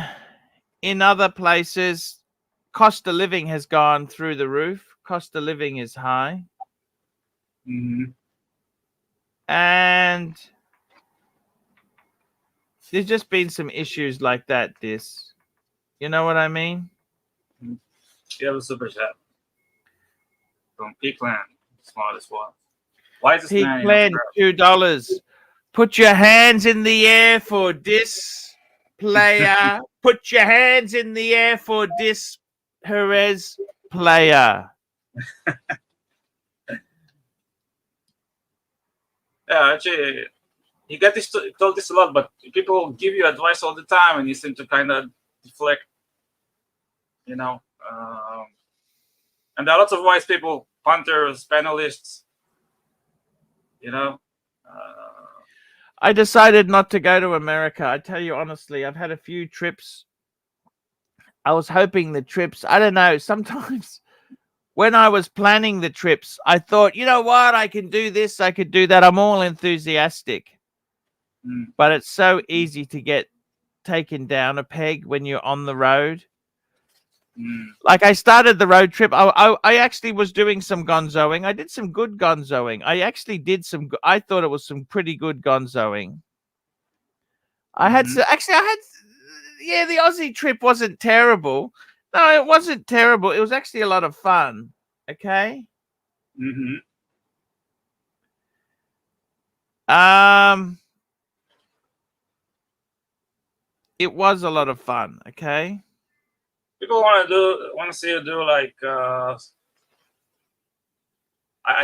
other places, cost of living has gone through the roof. Cost of living is high. And there's just been some issues like that, Dis. You know what I mean? Yeah, the super chat from Peakland, smartest one. Why is this Peakland, $2. Put your hands in the air for Dis player. Put your hands in the air for Dis Perez player. Yeah, actually, you get told this a lot, but people give you advice all the time, and you seem to kind of deflect. And there are lots of wise people, punters, panelists. I decided not to go to America. I tell you honestly, I've had a few trips. I was hoping the trips, I don't know, sometimes when I was planning the trips, I thought, you know what, I can do this, I could do that. I'm all enthusiastic. But it's so easy to get taken down a peg when you're on the road. Like, I started the road trip. I actually was doing some gonzoing. I did some good gonzoing. I actually did I thought it was some pretty good gonzoing. The Aussie trip wasn't terrible. No, it wasn't terrible. It was actually a lot of fun. Okay. It was a lot of fun. Okay. People want to see you do like I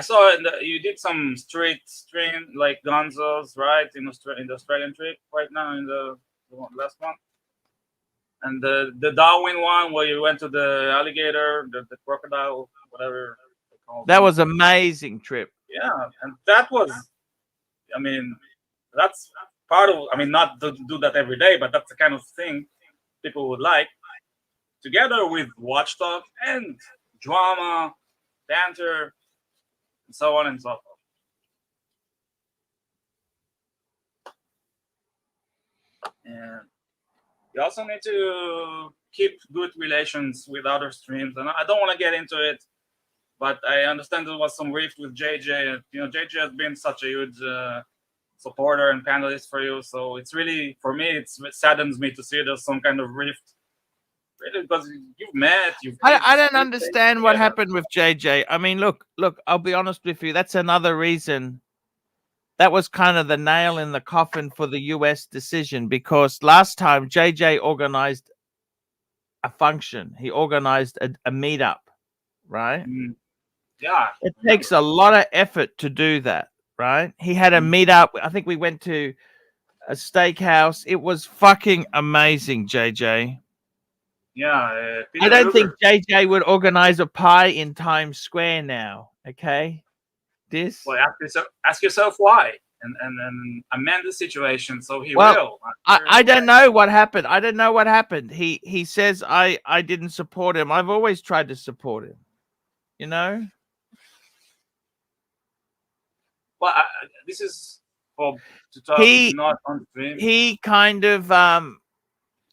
saw you did some street stream like Gonzos, right, in the Australian trip right now in the last one, and the Darwin one where you went to the alligator, the crocodile, whatever they call that was an amazing trip. Yeah, and that was, I mean, that's part of. I mean, not to do that every day, but that's the kind of thing people would like, together with watch talk and drama, banter, and so on and so forth. And you also need to keep good relations with other streams. And I don't want to get into it, but I understand there was some rift with JJ. You know, JJ has been such a huge supporter and panelist for you. So it's really, for me, it saddens me to see there's some kind of rift. Really, because you've met. I don't understand what happened with JJ. I mean, look, I'll be honest with you. That's another reason. That was kind of the nail in the coffin for the US decision, because last time JJ organized a function. He organized a meetup, right? Yeah. It takes a lot of effort to do that, right? He had a meetup. I think we went to a steakhouse. It was fucking amazing, JJ. Yeah. I don't think JJ would organize a pie in Times Square now. Okay, this. Well, ask yourself why, and amend the situation so he Well, will. I don't know what happened. I don't know what happened. He says I didn't support him. I've always tried to support him. You know. Well, this is for to talk not on stream. He kind of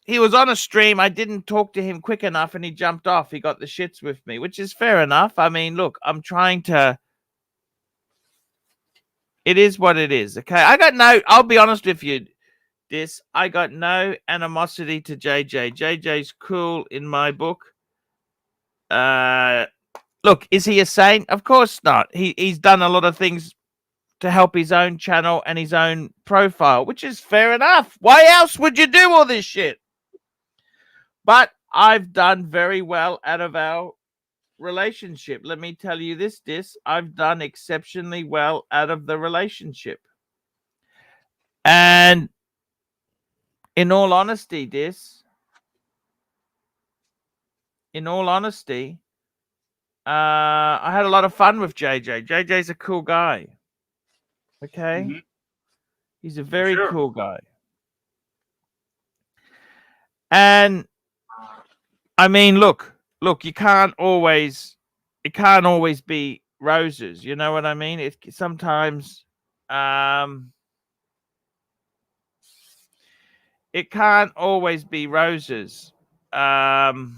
he was on a stream. I didn't talk to him quick enough, and he jumped off. He got the shits with me, which is fair enough. I mean, look, I'm trying to. It is what it is. Okay, I'll be honest with you. I got no animosity to JJ. JJ's cool in my book. Look, is he a saint? Of course not. He's done a lot of things to help his own channel and his own profile, which is fair enough. Why else would you do all this shit? But I've done very well out of our relationship. Let me tell you this, I've done exceptionally well out of the relationship. And in all honesty, I had a lot of fun with JJ. JJ's a cool guy. Okay. He's a very cool guy. And I mean, look, it can't always be roses. You know what I mean? It sometimes it can't always be roses. And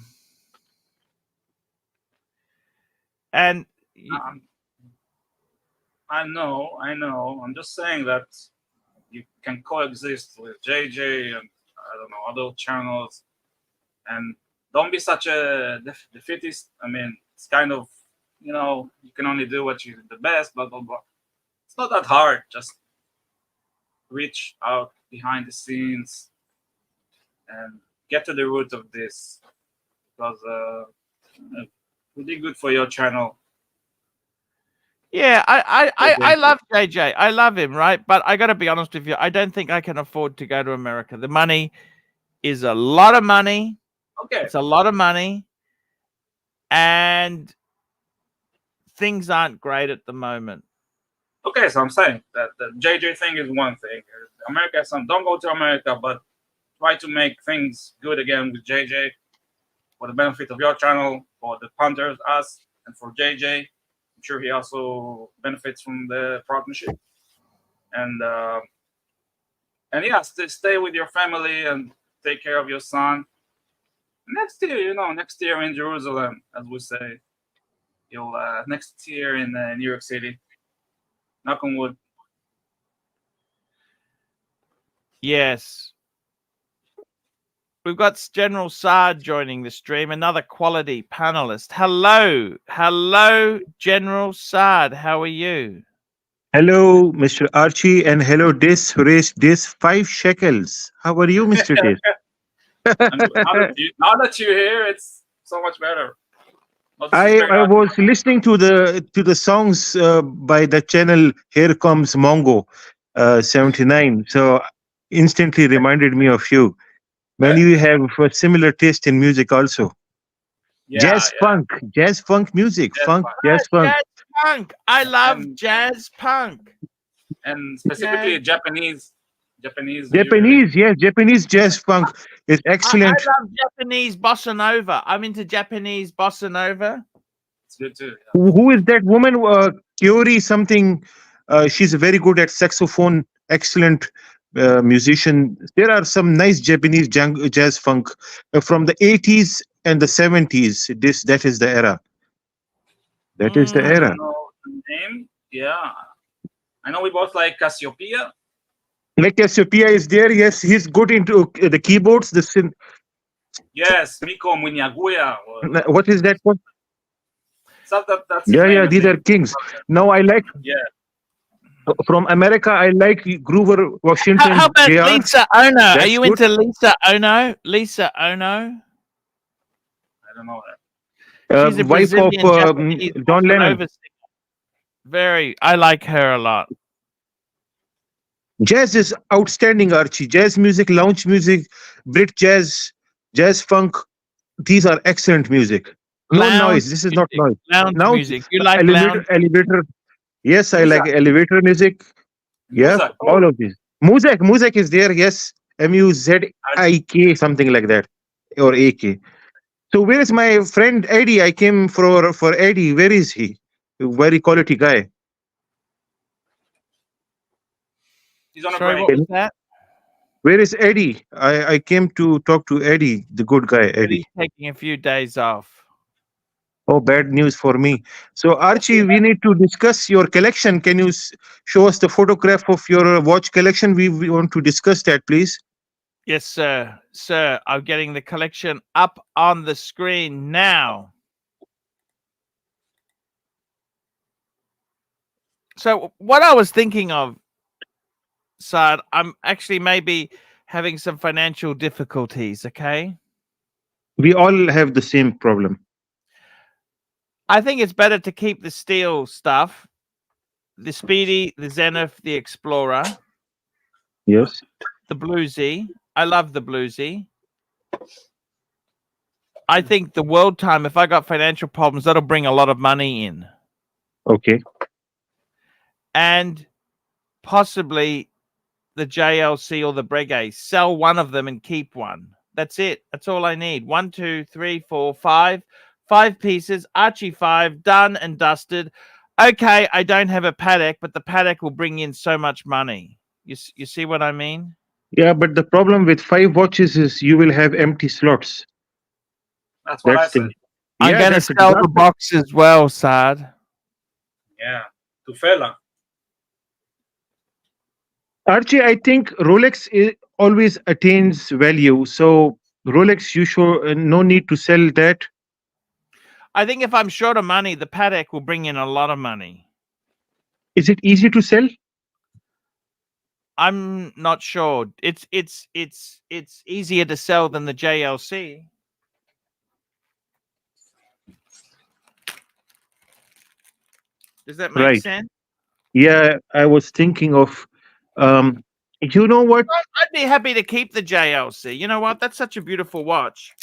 I know. I'm just saying that you can coexist with JJ and I don't know other channels, and don't be such a defeatist. I mean, it's kind of, you know, you can only do what you do the best, blah blah blah. It's not that hard. Just reach out behind the scenes and get to the root of this, because it's really good for your channel. Yeah, I love JJ. I love him, right? But I got to be honest with you. I don't think I can afford to go to America. The money is a lot of money. Okay. It's a lot of money. And things aren't great at the moment. Okay, so I'm saying that the JJ thing is one thing. America, don't go to America, but try to make things good again with JJ for the benefit of your channel, for the punters, us, and for JJ. I'm sure he also benefits from the partnership. And yeah, stay with your family and take care of your son. Next year in Jerusalem, as we say, next year in New York City. Knock on wood. Yes. We've got General Saad joining the stream, another quality panelist. Hello, General Saad. How are you? Hello, Mr. Archie, and hello, Race 5 shekels. How are you, Mr. Dis? Now that you're here, it's so much better. I was listening to the songs by the channel Here Comes Mongo 79, so instantly reminded me of you. When you have a similar taste in music also. Jazz funk music. Jazz funk. I love jazz punk. And specifically Japanese Japanese. Japanese, yes, Japanese jazz funk is I excellent. love Japanese bossa nova. I'm into Japanese bossa nova. It's good too. Yeah. Who is that woman? Kyori something. She's very good at saxophone. Excellent musician. There are some nice Japanese jazz funk from the 80s and the 70s. That is the era. That is the I era. don't know the name. Yeah, I know we both like Cassiopeia. Like Cassiopeia is there. Yes, he's good into the keyboards. The synth. Yes, Miko Munyaguya. What is that one? That's his Yeah, name, yeah, I these think. are kings. Now I like Yeah. from America. I like Groover Washington. How about JR. Lisa Ono? Are That's you good. into Lisa Ono? Lisa Ono? I don't know that. She's a Wife of Brazilian Japanese John bossa Lennon. nova singer. I like her a lot. Jazz is outstanding, Archie. Jazz music, lounge music, Brit jazz, jazz funk. These are excellent music. No Lounge noise. This is not music. noise. Lounge Now, music. You like elevator, lounge? elevator. Yes, I like Muzak. elevator music. Yeah, Muzak. all of these. Muzak is there. Yes, Muzik something like that, or AK. So where is my friend Eddie? I came for Eddie. Where is he? Very quality guy. He's on a Sorry, break. what was that? Where is Eddie? I came to talk to Eddie, the good guy, But Eddie. he's taking a few days off. Oh, bad news for me. So, Archie, we need to discuss your collection. Can you show us the photograph of your watch collection? We want to discuss that, please. Yes, sir. Sir, I'm getting the collection up on the screen now. So, what I was thinking of, Saad, I'm actually maybe having some financial difficulties, okay? We all have the same problem. I think it's better to keep the steel stuff, the Speedy, the Zenith, the Explorer, Yes. the Bluesy. I love the Bluesy. I think the World Time, if I got financial problems, that'll bring a lot of money in. Okay. And possibly the JLC or the Breguet. Sell one of them and keep one. That's it. That's all I need. 1, 2, 3, 4, 5. 5 pieces. Archie 5. Done and dusted. Okay, I don't have a paddock, but the paddock will bring in so much money. You see what I mean? Yeah, but the problem with 5 watches is you will have empty slots. That's what That's I the said. I'm yeah, going to that's a sell the disaster. box as well, Saad. Yeah. Tufela. Archie, I think Rolex always attains value. So Rolex, you show no need to sell that. I think if I'm short of money, the paddock will bring in a lot of money. Is it easy to sell? I'm not sure. It's easier to sell than the JLC. Does that make Right. sense? Yeah, I was thinking of, you know what? I'd be happy to keep the JLC. You know what? That's such a beautiful watch.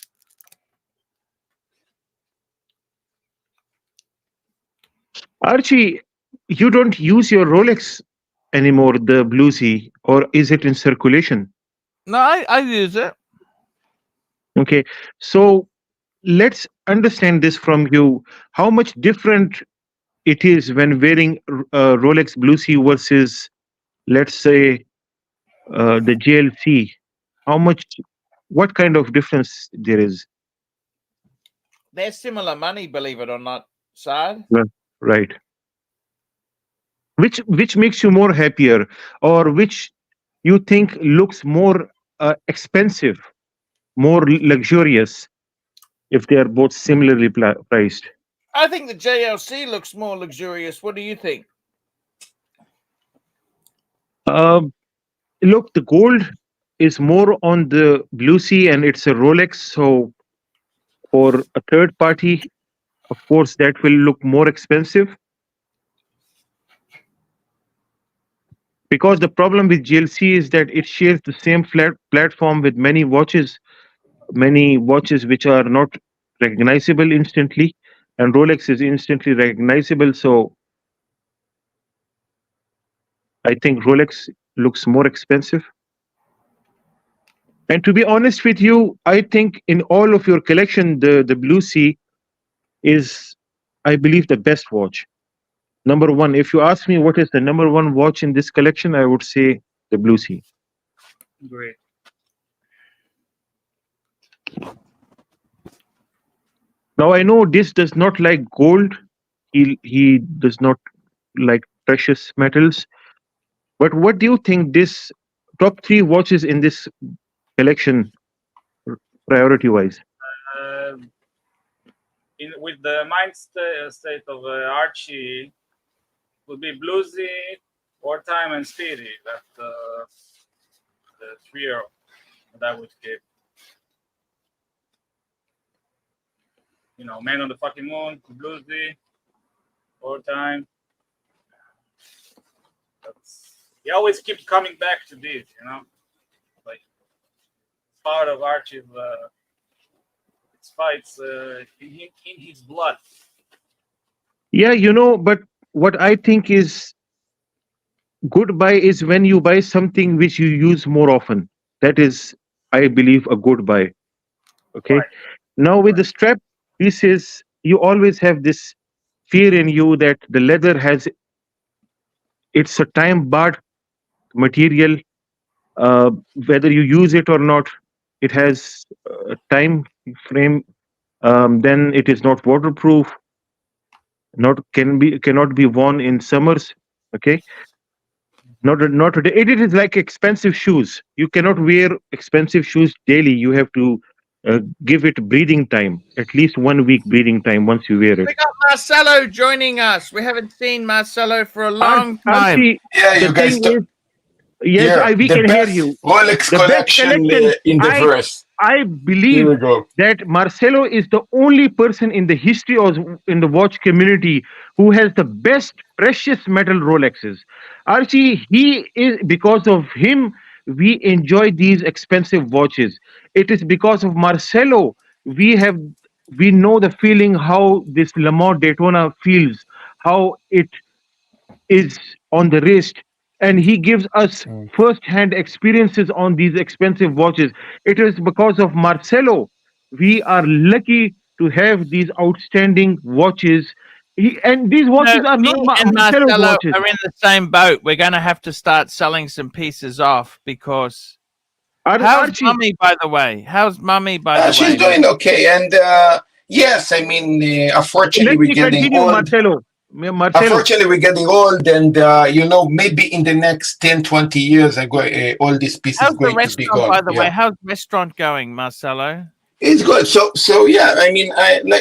Archie, you don't use your Rolex anymore, the Bluesy, or is it in circulation? No, I use it. Okay, so let's understand this from you. How much different it is when wearing Rolex Bluesy versus, let's say, the GLC? How much? What kind of difference there is? They're similar money, believe it or not, Saad. Right. Which makes you more happier, or which you think looks more expensive, more luxurious, if they are both similarly priced? I think the JLC looks more luxurious. What do you think? Look, the gold is more on the Bluesy, and it's a Rolex. So for a third party, of course, that will look more expensive. Because the problem with GLC is that it shares the same platform with many watches which are not recognizable instantly, and Rolex is instantly recognizable. So I think Rolex looks more expensive. And to be honest with you, I think in all of your collection, the Blue Sea is, I believe, the best watch. Number one. If you ask me what is the number one watch in this collection, I would say the Blue Sea. Great. Now I know this does not like gold. He does not like precious metals. But what do you think this top three watches in this collection priority wise? With the state of Archie, would be bluesy, wartime, and speedy. That's the trio that I would keep. You know, Man on the Fucking Moon, bluesy, wartime. He always keeps coming back to this, you know, like part of Archie's fights in his blood. Yeah, you know, but what I think is good buy is when you buy something which you use more often. That is, I believe, a good buy. Okay. Right. Now with the strap pieces, you always have this fear in you that the leather has, it's a time barred material. Whether you use it or not, it has a time frame. Then it is not waterproof. Cannot be worn in summers. Okay. Not today. It is like expensive shoes. You cannot wear expensive shoes daily. You have to give it breathing time, at least 1 week breathing time once you wear it. We got Marcelo joining us. We haven't seen Marcelo for a long time. Archie, Yeah, you guys. Yes, we the can best hear you. Rolex The best collection collection, in the verse. I Here believe we go. that Marcelo is the only person in the history of in the watch community who has the best precious metal Rolexes. Archie, he is, because of him, we enjoy these expensive watches. It is because of Marcelo we know the feeling how this Le Mans Daytona feels, how it is on the wrist, and he gives us first-hand experiences on these expensive watches. It is because of Marcelo we are lucky to have these outstanding watches. And these watches are Me not and Marcelo's Marcelo watches. are in the same boat. We're going to have to start selling some pieces off because. How's Archie, Mummy, by the way? How's Mummy, by the way? She's doing okay, and yes, I mean, unfortunately, let we're me getting continue, old. Marcelo. Unfortunately, we're getting old, and you know, maybe in the next 10, 20 years, all these pieces How's the going to be restaurant, gone. by the way? Yeah. How's the restaurant going, Marcelo? It's good. So yeah, I mean,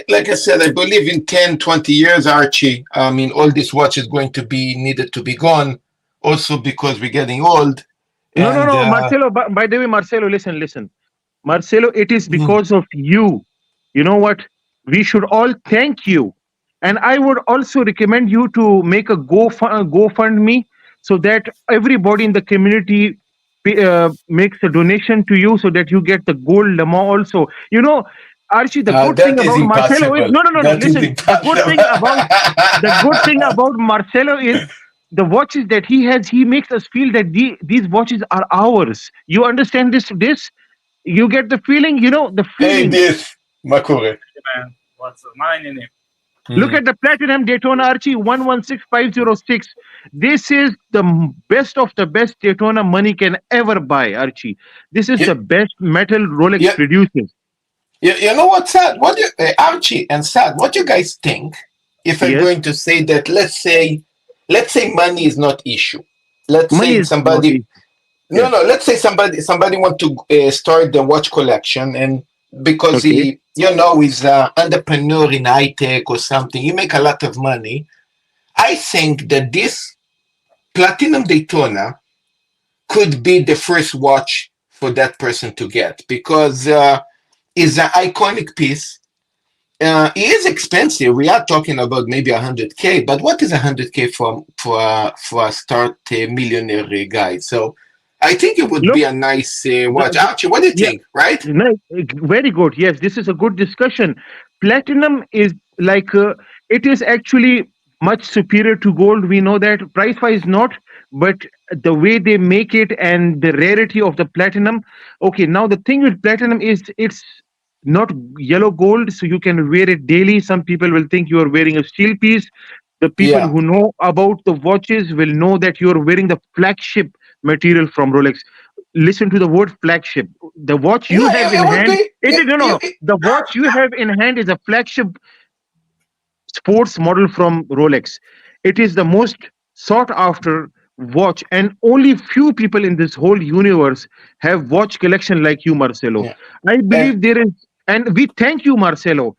like I said, I believe in 10, 20 years, Archie. I mean, all this watch is going to be needed to be gone, also because we're getting old. No, Marcelo. By the way, Marcelo, listen. Marcelo, it is because of you. You know what? We should all thank you. And I would also recommend you to make a GoFundMe so that everybody in the community makes a donation to you so that you get the gold Le Mans also. You know, Archie, the good thing that is about Marcelo is impossible. no. That is Listen, the good thing about Marcelo is the watches that he has. He makes us feel that these watches are ours. You understand this? You get the feeling. You know the Hey, feeling. this Makure. Man, what's mine in it? Look at the Platinum Daytona Archie 116506. This is the best of the best Daytona money can ever buy, Archie. This is the best metal Rolex produces. You know what's sad? Archie and Sad, what you guys think if I'm going to say that, let's say money is not issue. Let's say somebody let's say somebody want to start the watch collection, and because he is an entrepreneur in high tech or something, he make a lot of money. I think that this Platinum Daytona could be the first watch for that person to get, because it's an iconic piece. It is expensive. We are talking about maybe 100K, but what is 100K for a start millionaire guy? So I think it would be a nice watch. Archie, what do you think? Right? No, very good. Yes, this is a good discussion. Platinum is like it is actually much superior to gold. We know that price-wise not, but the way they make it and the rarity of the platinum. Okay, now the thing with platinum is it's not yellow gold, so you can wear it daily. Some people will think you are wearing a steel piece. The people Yeah. who know about the watches will know that you are wearing the flagship material from Rolex. Listen to the word flagship. The watch you No, have in it would hand, be. it is no, no, no. The watch you have in hand is a flagship sports model from Rolex. It is the most sought after watch, and only few people in this whole universe have watch collection like you, Marcelo. Yeah. I believe there is, and we thank you, Marcelo.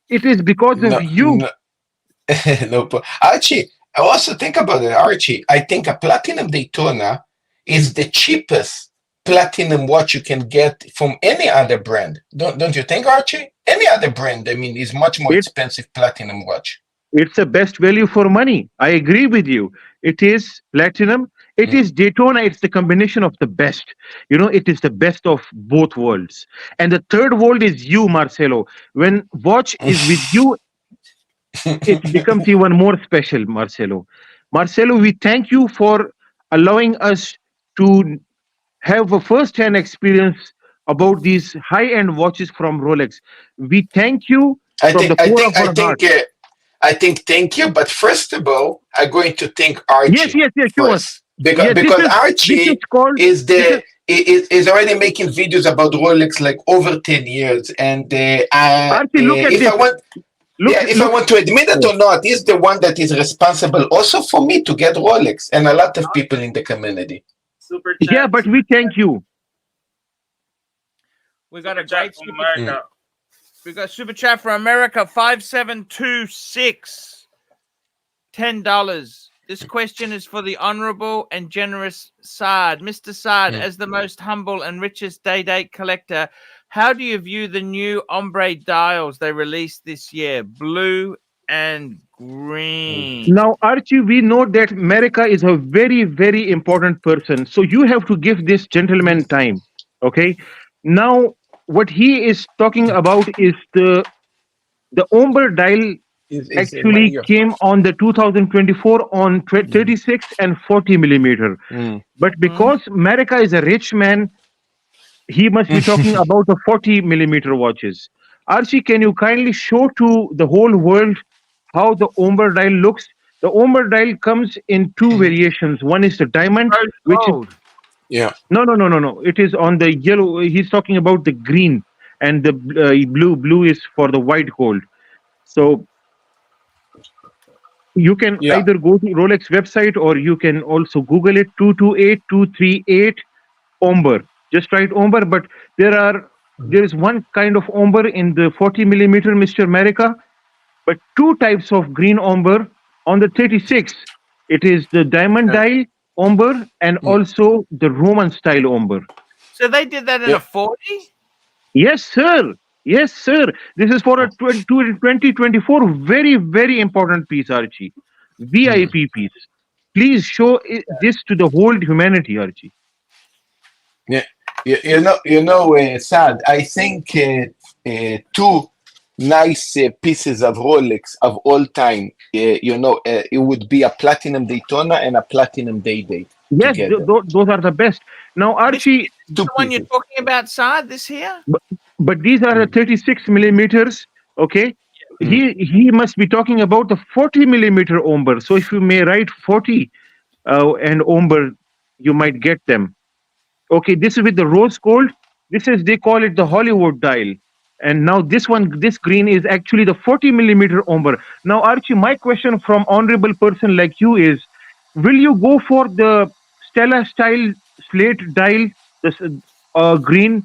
It is because of No, you. no, no. Archie, I also think about it, Archie. I think a platinum Daytona is the cheapest platinum watch you can get from any other brand. Don't you think, Archie? Any other brand, I mean, is much more expensive platinum watch. It's the best value for money. I agree with you. It is platinum. It is Daytona. It's the combination of the best. You know, it is the best of both worlds. And the third world is you, Marcelo. When watch is with you, it becomes even more special, Marcelo. Marcelo, we thank you for allowing us to have a first-hand experience about these high-end watches from Rolex. We thank you from the core of our heart. I think thank you, but first of all, I'm going to thank Archie. Yes, sure. First. Because Archie is already making videos about Rolex like over 10 years. And Archie, look at if this. I want I want to admit it or not, he's the one that is responsible also for me to get Rolex and a lot of people in the community. Super chat. Yeah, but we thank you. We got a great super chat. We got super chat for America 5726. $10. This question is for the honorable and generous Saad. Mr. Saad, as the most humble and richest day-date collector, how do you view the new Ombre dials they released this year, blue and green? Now, Archie, we know that America is a very, very important person. So you have to give this gentleman time. Okay. Now, what he is talking about is the Ombre dial actually came on the 2024 on 36 and 40 millimeter. But because America is a rich man, he must be talking about the 40 millimeter watches. Archie, can you kindly show to the whole world how the Ombre dial looks? The Ombre dial comes in two variations. One is the diamond, which is, no. It is on the yellow. He's talking about the green, and the blue. Blue is for the white gold. So you can either go to Rolex website or you can also Google it. 228238 Ombre. Just write Ombre, but there is one kind of Ombre in the 40 millimeter, Mr. America, but two types of green Ombre on the 36. It is the diamond dial Ombre and also the Roman style Ombre. So they did that in a 40? Yes, sir. Yes, sir. This is for a 2024 very, very important piece, Archie. VIP piece. Please show this to the whole humanity, Archie. Yeah, Saad, I think two nice pieces of Rolex of all time, it would be a platinum Daytona and a platinum Day-Date. Yes, those are the best. Now, Archie, the one you're talking about, Saad, this here? But these are 36 millimeters, okay? He must be talking about the 40 millimeter Ombre. So if you may write 40 and Ombre, you might get them. Okay, this is with the rose gold. This is, they call it the Hollywood dial. And now this green is actually the 40 millimeter Ombre. Now, Archie, my question from honorable person like you is, will you go for the Stella style slate dial, this green,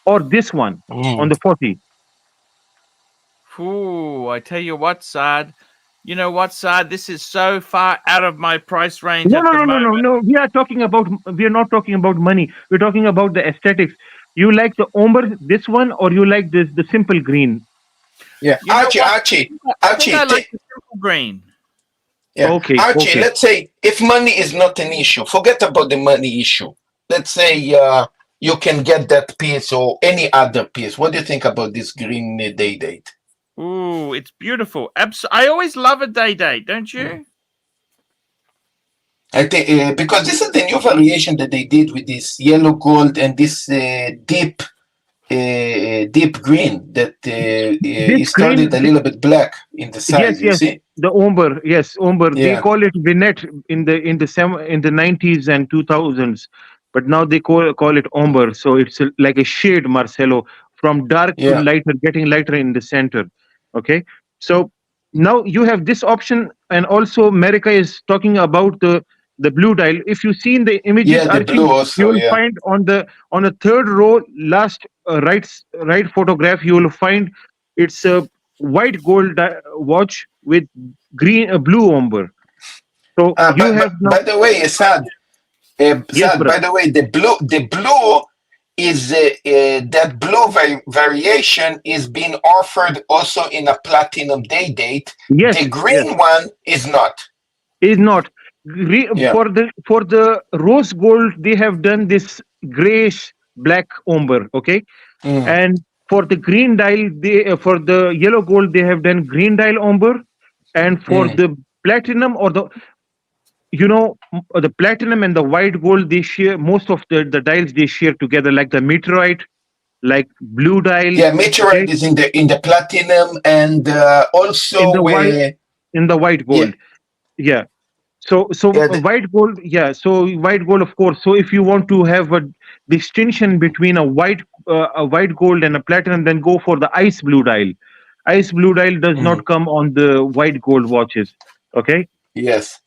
or this one on the 40? Ooh, I tell you what, Saad. You know what, Saad? This is so far out of my price range. No. We are not talking about money. We're talking about the aesthetics. You like the Ombre, this one, or you like the simple green? Yeah, Archie, I think I like the simple green. Yeah. Okay. Archie, let's say if money is not an issue, forget about the money issue. Let's say you can get that piece or any other piece. What do you think about this green Day-Date? Ooh, it's beautiful. I always love a Day-Date, don't you? I think because this is the new variation that they did with this yellow gold and this deep green that This it started a little bit black in the side. yes, You yes, see? the Ombre, yes, Ombre. They Yeah. call it vignette in the 90s and 2000s, but now they call it Ombre. So it's like a shade, Marcelo, from dark to Yeah. lighter, getting lighter in the center. Okay, so now you have this option, and also America is talking about the blue dial. If you see in the images, Yeah, the Archie, blue also, you will yeah. find on the third row, last right photograph, you will find it's a white gold watch with blue Ombre. So you have now. By the way, Sad, Yes, Sad, by brother. the way, the blue is that blue variation is being offered also in a platinum day date. Yes, The green one is not. Is not Yeah. for the rose gold. They have done this grayish black Ombre. Okay, and for the green dial, for the yellow gold they have done green dial Ombre, and for the platinum or the the platinum and the white gold, they share most of the dials, they share together, like the meteorite, like blue dial. Yeah, meteorite is in the platinum and also in the white gold. Yeah. So white gold, so white gold, of course. So if you want to have a distinction between a white gold and a platinum, then go for the ice blue dial. Ice blue dial does not come on the white gold watches. Okay. Yes.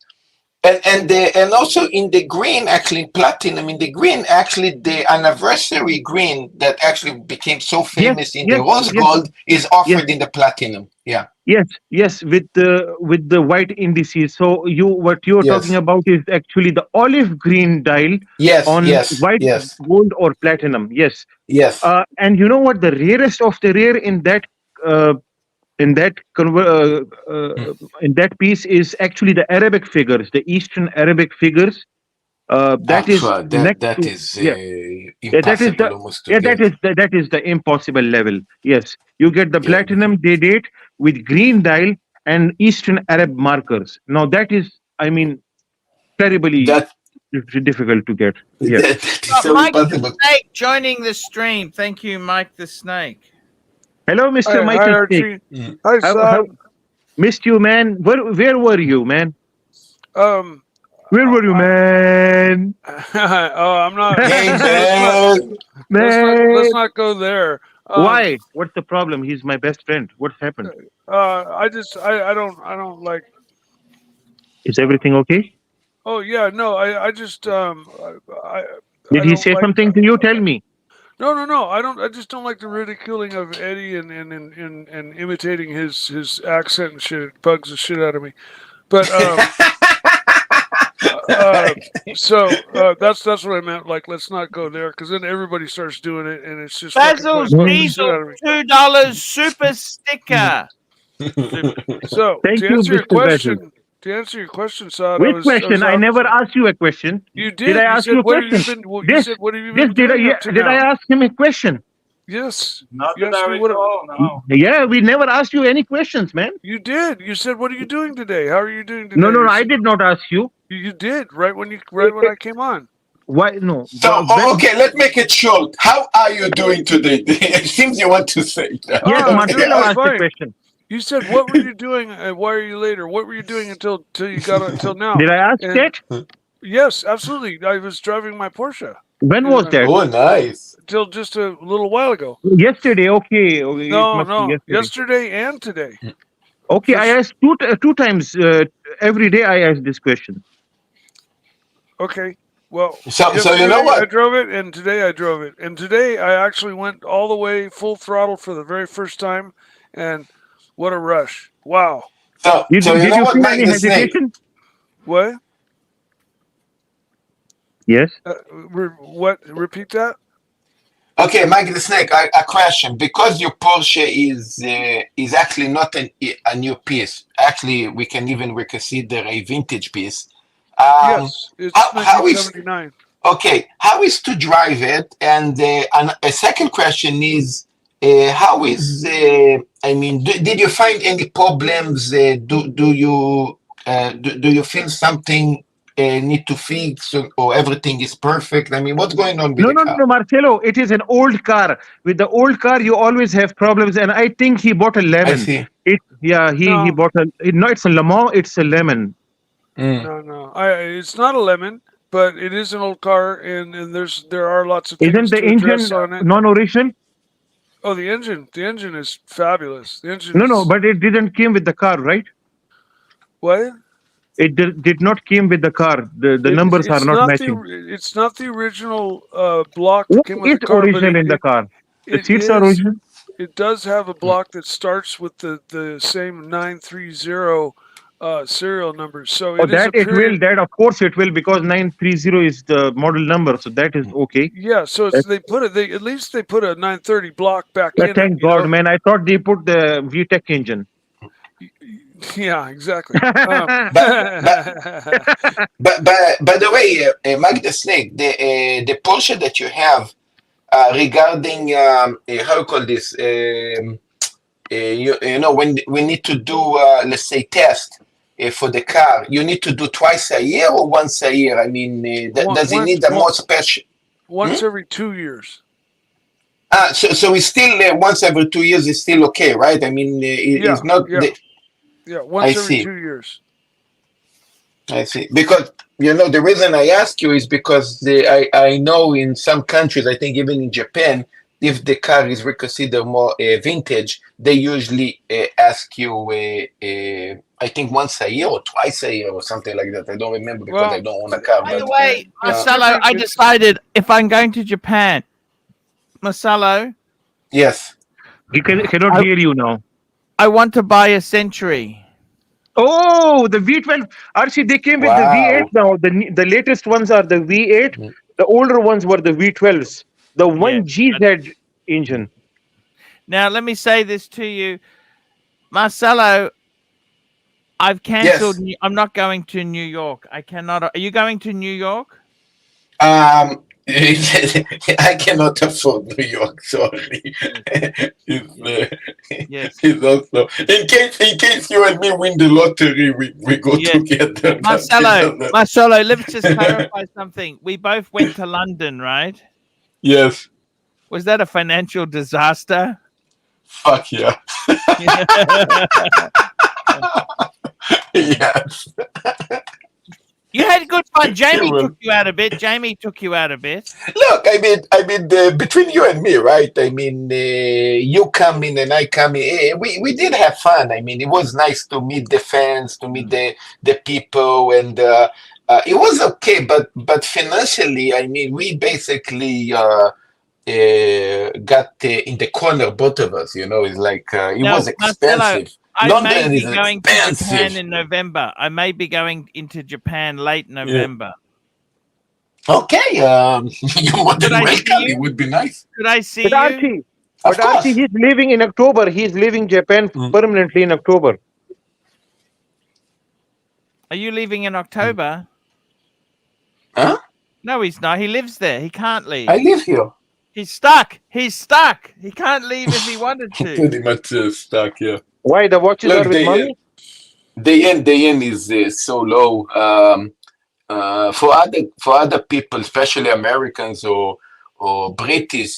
And also in the green, actually platinum, in the green, actually the anniversary green that actually became so famous in the rose gold is offered in the platinum. Yeah. Yes, with the white indices. So what you're talking about is actually the olive green dial on white gold or platinum. Yes. And you know what? The rarest of the rare in that in that piece is actually the Arabic figures, the Eastern Arabic figures. That is the impossible level. Yes, you get the platinum day date with green dial and Eastern Arab markers. Now that is, I mean, terribly difficult to get. Yes. Mike the Snake joining the stream. Thank you, Mike the Snake. Hello, Mr. Hi, Michael. Archie. Hi, Sad. Missed you, man. Where were you, man? Where were you, man? I'm not. Man. Let's not go there. Why? What's the problem? He's my best friend. What happened? I don't like. Is everything okay? Oh yeah, no. I just Did he say something to you? Tell me. No. I just don't like the ridiculing of Eddie and imitating his accent and shit. It bugs the shit out of me. But so that's what I meant. Like, let's not go there, because then everybody starts doing it, and it's just Basil's Diesel $2 super sticker. So Thank to you, answer your Mr. question, Basil. to answer your question, Saad, Which question? I never asked you a question. You did. Did I ask you a question? You said, what have you been doing up to Did I now? ask him a question? Yes. Not You that asked I me what- recall, no. Yeah, we never asked you any questions, man. You did. You said, "What are you doing today? How are you doing today?" No, You I said- did not ask you. You did right when I came on. Why? No. So, okay, let's make it short. How are you doing today? It seems you want to say that. Yes, Oh, Marcelo yeah, asked the fine. question. You said, "What were you doing? And why are you later? What were you doing until you got until now?" Did I ask And- that? Yes, absolutely. I was driving my Porsche. When was that? Oh, nice. Till just a little while ago. Yesterday. Okay. It No, must be yesterday and today. Okay, I asked two times every day. I asked this question. Okay. Well, So you know yesterday what? I drove it, and today I drove it. And today I actually went all the way full throttle for the very first time, and what a rush! Wow. So Did you know you what, feel Mike any the Snake? hesitation? What? Yes. What? Repeat that. Okay, Mike the Snake, a question. Because your Porsche is actually not a new piece. Actually, we can even consider a vintage piece. Yes, it's how is 1979. okay? How is to drive it? And a second question is, how is? I mean, did you find any problems? Do you feel something need to fix, or everything is perfect? I mean, what's going on with No, the no, car? no, Marcelo. It is an old car. With the old car, you always have problems. And I think he bought a I lemon. see. He bought a. No, it's a lemon. It's a lemon. No. It's not a lemon, but it is an old car, and there are lots of Isn't things the to address engine on it. non-original? Oh, the engine is fabulous. The engine. No, is, but it didn't came with the car, right? What? It did not came with the car. The numbers are It's not not matching. it's not the original block that What came with is the car, but original in the car? The it seats are is. original. It does have a block that starts with the same 930 serial numbers. So Oh, it is a that it will. period. That of course it will, because 930 is the model number, so that is okay. Yeah, so it's they put it. At least they put a 930 block back in it. Thank God, man. I thought they put the VTEC engine. Yeah, exactly. But by the way, Magda Snake, the Porsche that you have regarding how you call this, you know, when we need to do let's say test for the car, you need to do twice a year or once a year? I mean, does it need a more special? Once every 2 years. So it's still once every 2 years is still okay, right? I mean, it's not. Yeah, once I every see. 2 years. I see. Because, you know, the reason I ask you is because I know in some countries, I think even in Japan, if the car is considered more vintage, they usually ask you, I think once a year or twice a year or something like that. I don't remember because I don't own a car. By the way, Marcelo, I decided if I'm going to Japan, Marcelo. Yes. He cannot hear you now. I want to buy a Century. Oh, the V12. Archie, they came with the V8 now. The latest ones are the V8. The older ones were the V12s. The 1GZ engine. Now, let me say this to you, Marcelo. I've cancelled. Yes. I'm not going to New York. I cannot. Are you going to New York? I cannot afford New York. Sorry. Yes. It's also in case you and me win the lottery, we go together. Marcelo, let's just clarify something. We both went to London, right? Yes. Was that a financial disaster? Fuck yeah. Yes. You had good fun. Jamie took you out a bit. Look, I mean, between you and me, right? I mean, you come in and I come in. We did have fun. I mean, it was nice to meet the fans, to meet the people, and it was okay. But financially, I mean, we basically got in the corner, both of us. You know, it's like it was expensive. Marcelo, London I may is be going expensive. to Japan in November. I may be going into Japan late November. Okay, you're more than welcome. It would be nice. Could I see But you? Archie, Archie, he's leaving in October. He's leaving Japan permanently in October. Are you leaving in October? Huh? No, he's not. He lives there. He can't leave. I live here. He's stuck. He can't leave if he wanted to. Pretty much stuck, yeah. Why? The watches are with money? The yen is so low. For other people, especially Americans or British,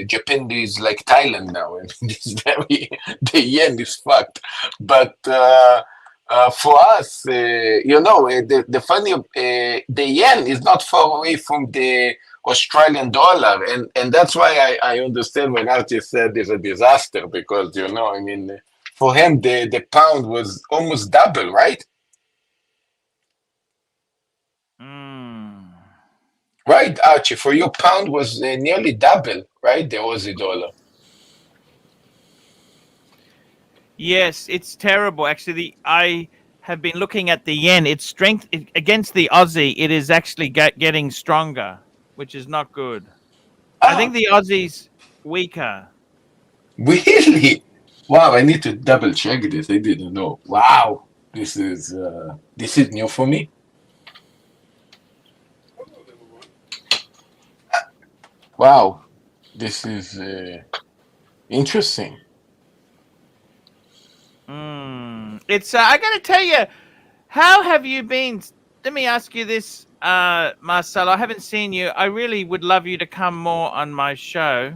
Japan is like Thailand now. I mean, the yen is fucked. But for us, you know, the funny, the yen is not far away from the Australian dollar, and that's why I understand when Archie said it's a disaster, because, you know, I mean, for him the pound was almost double, right? Right, Archie, for you pound was nearly double, right? The Aussie dollar. Yes, it's terrible. Actually, I have been looking at the yen. Its strength against the Aussie, it is actually getting stronger, which is not good. I think the Aussie's weaker. Really? Wow, I need to double check this. I didn't know. Wow, this is new for me. Wow, this is interesting. It's I gotta tell you, how have you been let me ask you this, Marcel. I haven't seen you. I really would love you to come more on my show.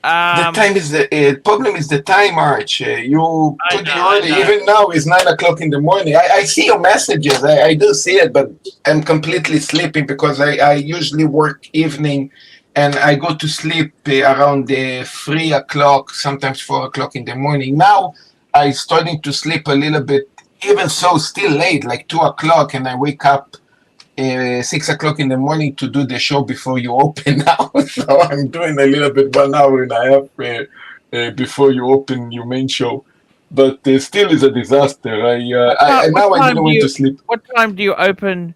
The time is the problem is the time, Arch. You I put know, it I early. know. Even now it's 9 o'clock in the morning. I see your messages. I do see it, but I'm completely sleeping because I usually work evening, and I go to sleep around 3 o'clock, sometimes 4 o'clock in the morning. Now I'm starting to sleep a little bit. Even so, still late, like 2 o'clock, and I wake up 6 o'clock in the morning to do the show before you open now. So I'm doing a little bit 1 hour and a half before you open your main show. But still is a disaster. Now I didn't want to sleep. What time do you open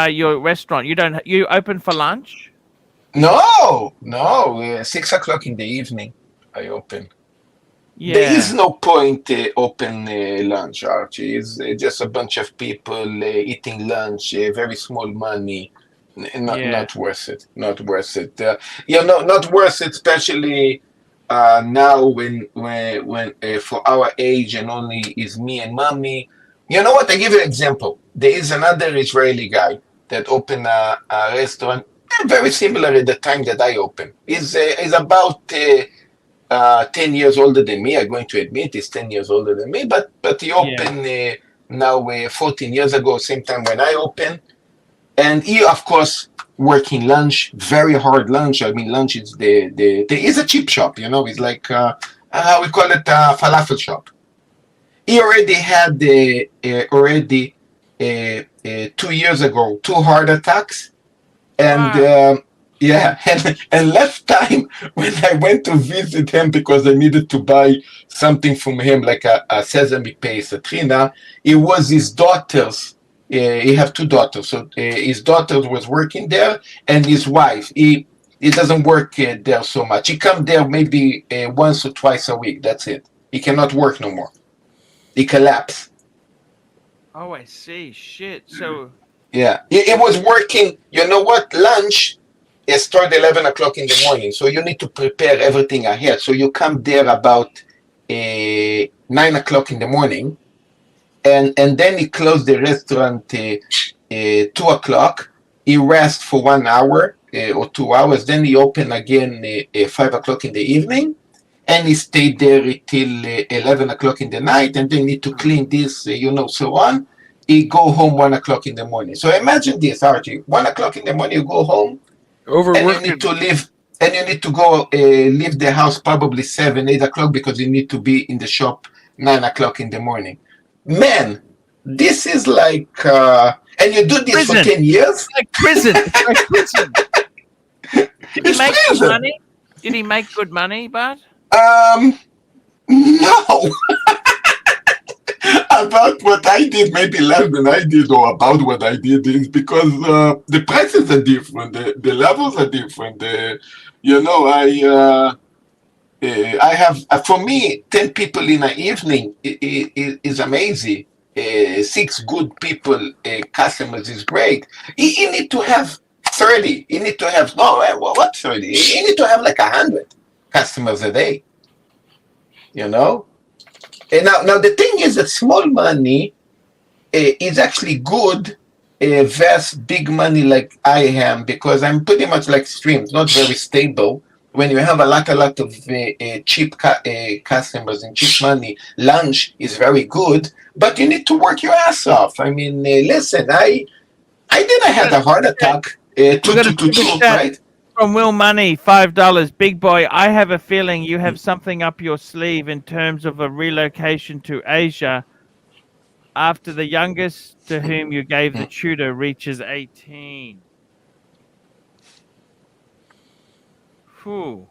your restaurant? You open for lunch? No, 6 o'clock in the evening I open. Yeah. There is no point open lunch, Archie. It's just a bunch of people eating lunch, very small money. Not worth it. Not worth it. Not worth it, especially now when for our age and only is me and mommy. You know what? I give you an example. There is another Israeli guy that opened a restaurant very similar at the time that I opened. He's about 10 years older than me. I'm going to admit he's 10 years older than me, but he opened now 14 years ago, same time when I opened. And he, of course, working lunch, very hard lunch. I mean, lunch is there is a cheap shop, it's like, how we call it, a falafel shop. He already had 2 years ago, 2 heart attacks. And and last time when I went to visit him because I needed to buy something from him, like a sesame paste, a trina, it was his daughters. He have 2 daughters, so his daughter was working there, and his wife. He doesn't work there so much. He come there maybe once or twice a week. That's it. He cannot work no more. He collapsed. Oh, I see. Shit. So. Yeah, it was working. You know what? Lunch is started 11 o'clock in the morning, so you need to prepare everything ahead. So you come there about 9 o'clock in the morning, and then he closed the restaurant 2 o'clock. He rest for 1 hour or 2 hours. Then he open again 5 o'clock in the evening, and he stayed there till 11 o'clock in the night, and then need to clean this, so on. He go home 1 o'clock in the morning. So imagine this, Archie. 1 o'clock in the morning, you go home, and you need to leave, and you need to go leave the house probably 7, 8 o'clock because you need to be in the shop 9 o'clock in the morning. Man, this is like, and you do this prison. for 10 years? It's like prison. It's like prison. Did he make good money? Did he make good money, Bart? No. About what I did, maybe less than I did, or about what I did, is because the prices are different, the levels are different. I have, for me, 10 people in an evening is amazing. 6 good people, customers is great. You need to have 30. You need to have, what 30? You need to have like 100 customers a day, And now the thing is that small money is actually good versus big money like I am, because I'm pretty much like streams, not very stable. When you have a lot of cheap customers and cheap money, lunch is very good, but you need to work your ass off. I mean, listen, I didn't have a heart attack. Right? From Will Money, $5. Big boy, I have a feeling you have something up your sleeve in terms of a relocation to Asia after the youngest to whom you gave the tutor reaches 18. Whew.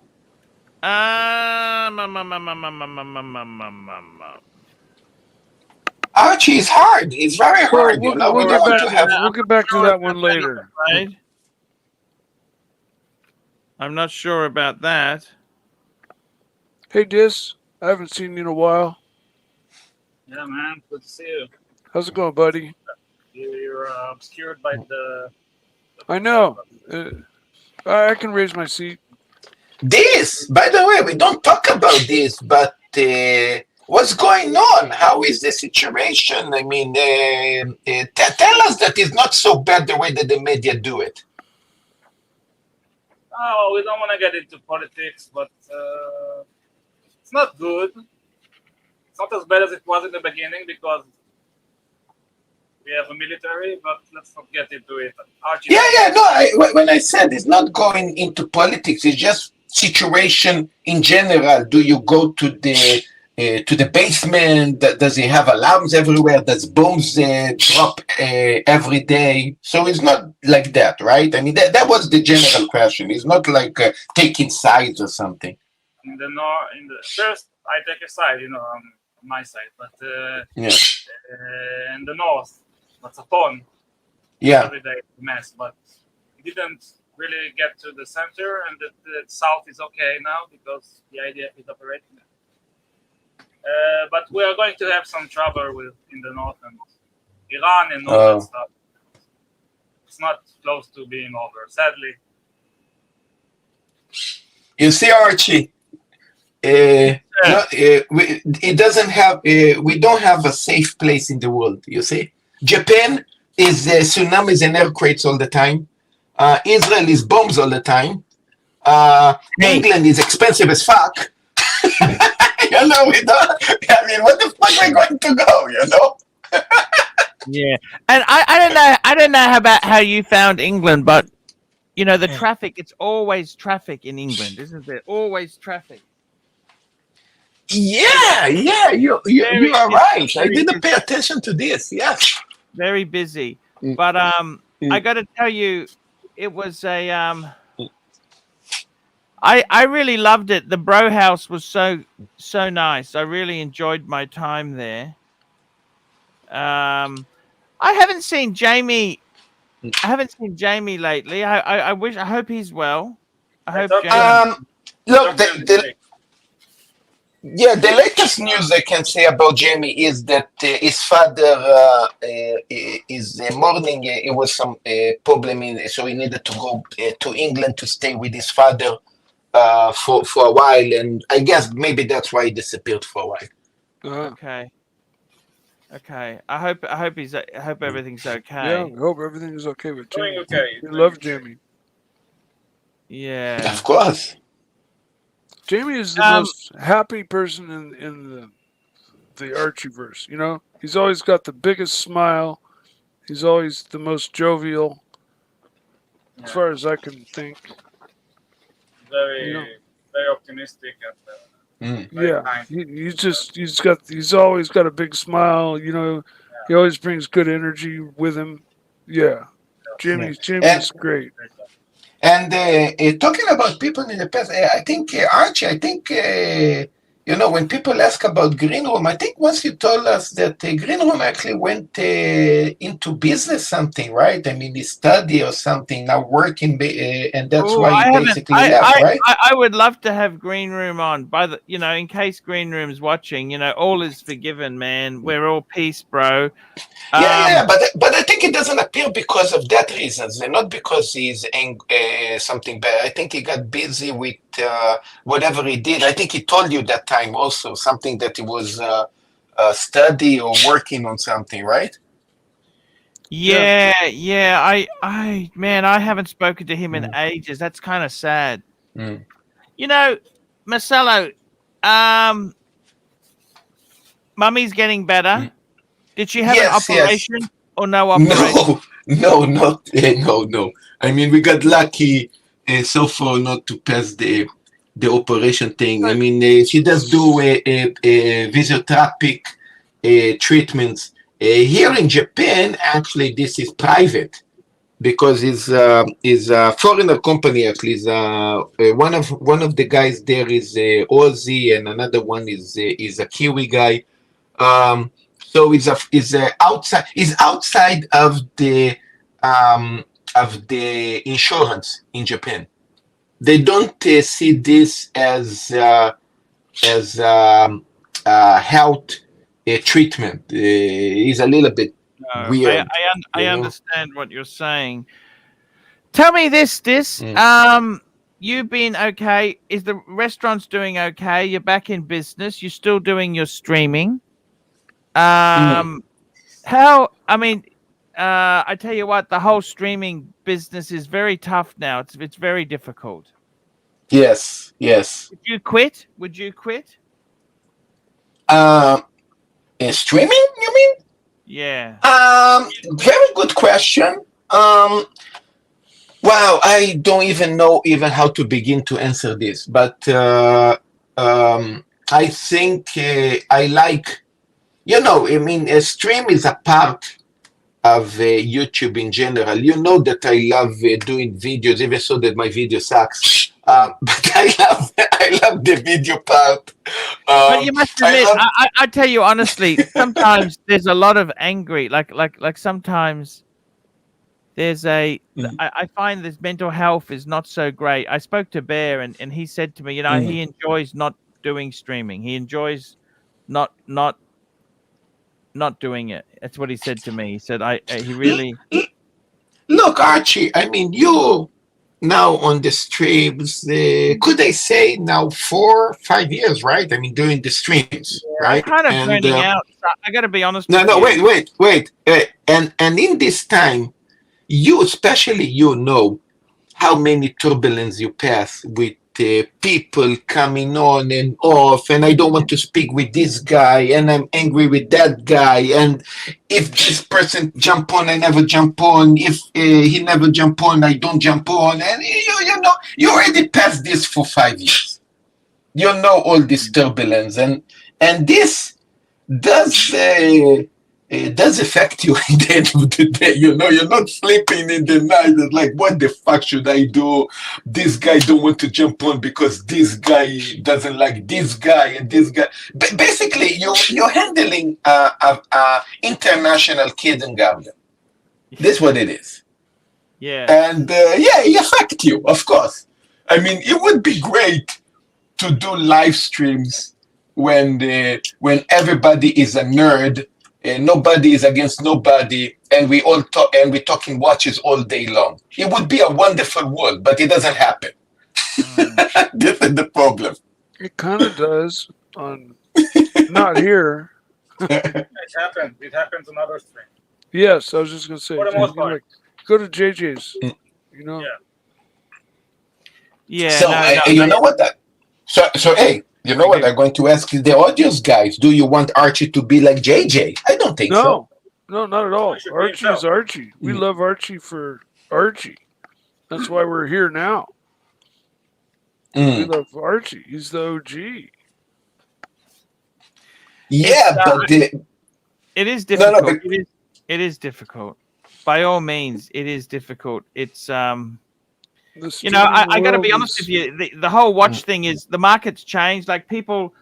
Archie is hard. It's very hard. We'll get back to that one later. Right? I'm not sure about that. Hey, Dis, I haven't seen you in a while. Yeah, man. Good to see you. How's it going, buddy? You're obscured by the I know. I can raise my seat. This, by the way, we don't talk about this, but What's going on? How is the situation? I mean, tell us that it's not so bad the way that the media do it. Oh, we don't want to get into politics, but it's not good. It's not as bad as it was in the beginning because we have a military, but let's not get into it. Archie, No. When I said it's not going into politics, it's just situation in general. Do you go to the basement? Does he have alarms everywhere? Does bombs drop every day? So it's not like that, right? I mean, that was the general question. It's not like taking sides or something. In the north, first I take a side, on my side, but in the north, that's a ton. Yeah. Every day mess, but it didn't really get to the center, and the south is okay now because the IDF is operating there. But we are going to have some trouble in the north and Iran and all that stuff. It's not close to being over, sadly. You see, Archie, it doesn't have. We don't have a safe place in the world. You see, Japan is tsunamis and earthquakes all the time. Israel is bombs all the time. England is expensive as fuck. We don't. I mean, what the fuck are we going to go? Yeah, and I don't know about how you found England, but the traffic. It's always traffic in England, isn't there? Always traffic. Yeah. You are right. I didn't pay attention to this. Yes. Very busy, but I got to tell you, it was a I really loved it. The Bro House was so nice. I really enjoyed my time there. I haven't seen Jamie. I haven't seen Jamie lately. I hope he's well. I hope Jamie. Look, the latest news I can say about Jamie is that his father is mourning. It was some problem, so he needed to go to England to stay with his father for a while, and I guess maybe that's why he disappeared for a while. Okay. I hope everything's okay. Yeah, I hope everything's okay with Jamie. Okay. We love Jamie. Yeah. Of course. Jamie is the most happy person in the Archieverse. He's always got the biggest smile. He's always the most jovial, as far as I can think. Very optimistic and kind. He's always got a big smile. He always brings good energy with him. Yeah, Jamie's great. And talking about people in the past, I think, Archie, when people ask about Green Room, I think once you told us that Green Room actually went into business something, right? I mean, he studied or something, now working, and that's why he basically left, right? I would love to have Green Room on, in case Green Room's watching, all is forgiven, man. We're all peace, bro. But I think it doesn't appear because of that reasons, and not because he's something bad. I think he got busy with whatever he did. I think he told you that time also something that he was study or working on something, right? Yeah. I haven't spoken to him in ages. That's kind of sad. Marcelo, Mummy's getting better. Did she have an operation or no operation? No. I mean, we got lucky so far not to pass the operation thing. I mean, she does do physiotherapeutic treatments. Here in Japan, actually, this is private because it's a foreigner company. Actually, one of the guys there is Aussie, and another one is a Kiwi guy. So is outside of the insurance in Japan. They don't see this as health treatment. It's a little bit weird. I understand what you're saying. Tell me this. you've been okay. Is the restaurants doing okay? You're back in business. You're still doing your streaming. How? I mean, I tell you what, the whole streaming business is very tough now. It's very difficult. Yes, yes. Would you quit? Would you quit? Streaming, you mean? Yeah. Very good question. Wow, I don't even know how to begin to answer this, but I think I like, I mean, a stream is a part of YouTube in general. You know that I love doing videos, even so that my video sucks. But I love the video part. But you must admit, I tell you honestly, sometimes there's a lot of angry, like sometimes there's I find this mental health is not so great. I spoke to Bear and he said to me, he enjoys not doing streaming. He enjoys not doing it. That's what he said to me. He said he really Look, Archie, I mean, you now on the streams, could I say now 4 or 5 years, right? I mean, doing the streams, right? I'm kind of burning out. So I got to be honest. No, with you. wait. And in this time, you especially, know how many turbulence you pass with people coming on and off, and I don't want to speak with this guy, and I'm angry with that guy, and if this person jump on, I never jump on. If he never jump on, I don't jump on. And you already passed this for 5 years. You know all this turbulence, and this does affect you at the end of the day. You're not sleeping in the night. It's like, what the fuck should I do? This guy don't want to jump on because this guy doesn't like this guy and this guy. Basically, you're handling a international kindergarten. That's what it is. Yeah. And it affects you, of course. I mean, it would be great to do live streams when everybody is a nerd. Nobody is against nobody, and we all talk, and we're talking watches all day long. It would be a wonderful world, but it doesn't happen. This is the problem. It kind of does not here. It happens. It happens on other streams. Yes, I was just gonna say. For the most part. Like, go to JJ's. Yeah. So you know what? So hey. You know what? I'm going to ask the audience guys. Do you want Archie to be like JJ? I don't think so. No, not at all. Archie is Archie. We love Archie for Archie. That's why we're here now. We love Archie. He's the OG. Yeah, but it is difficult. It is difficult. By all means, it is difficult. It's I got to be honest with you. The whole watch thing is the market's changed. Like people,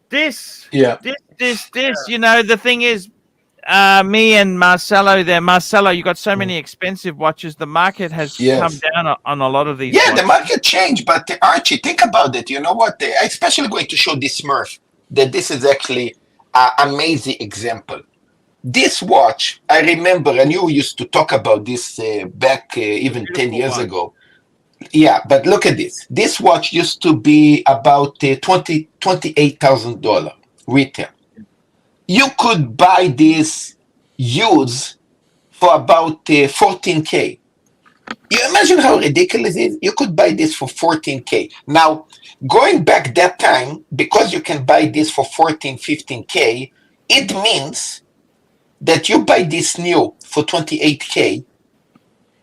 this. The thing is, me and Marcelo there. Marcelo, you got so many expensive watches. The market has come down on a lot of these. Yeah, watches. the market changed. But Archie, think about it. You know what? I'm especially going to show this Smurf that this is actually an amazing example. This watch, I remember, and you used to talk about this back even 10 years ago. Yeah, but look at this. This watch used to be about $28,000 retail. You could buy this used for about $14K. You imagine how ridiculous it is? You could buy this for $14K. Now, going back that time, because you can buy this for $14, $15K, it means that you buy this new for $28K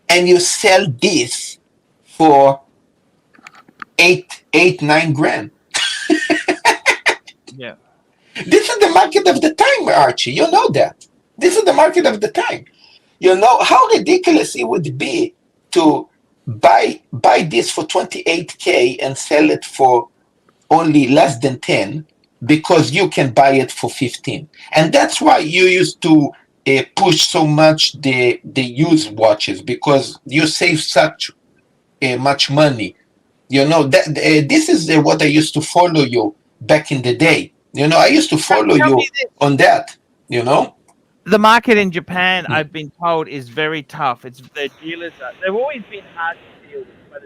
and you sell this for $9 grand. Yeah. This is the market of the time, Archie. You know that. This is the market of the time. You know how ridiculous it would be to buy this for $28K and sell it for only less than 10 because you can buy it for 15. And that's why you used to push so much the used watches, because you save such much money. You know, that this is what I used to follow you back in the day. You know, I used to follow you on that, you know. The market in Japan, I've been told, is very tough. It's the dealers. They've always been hard to deal with, but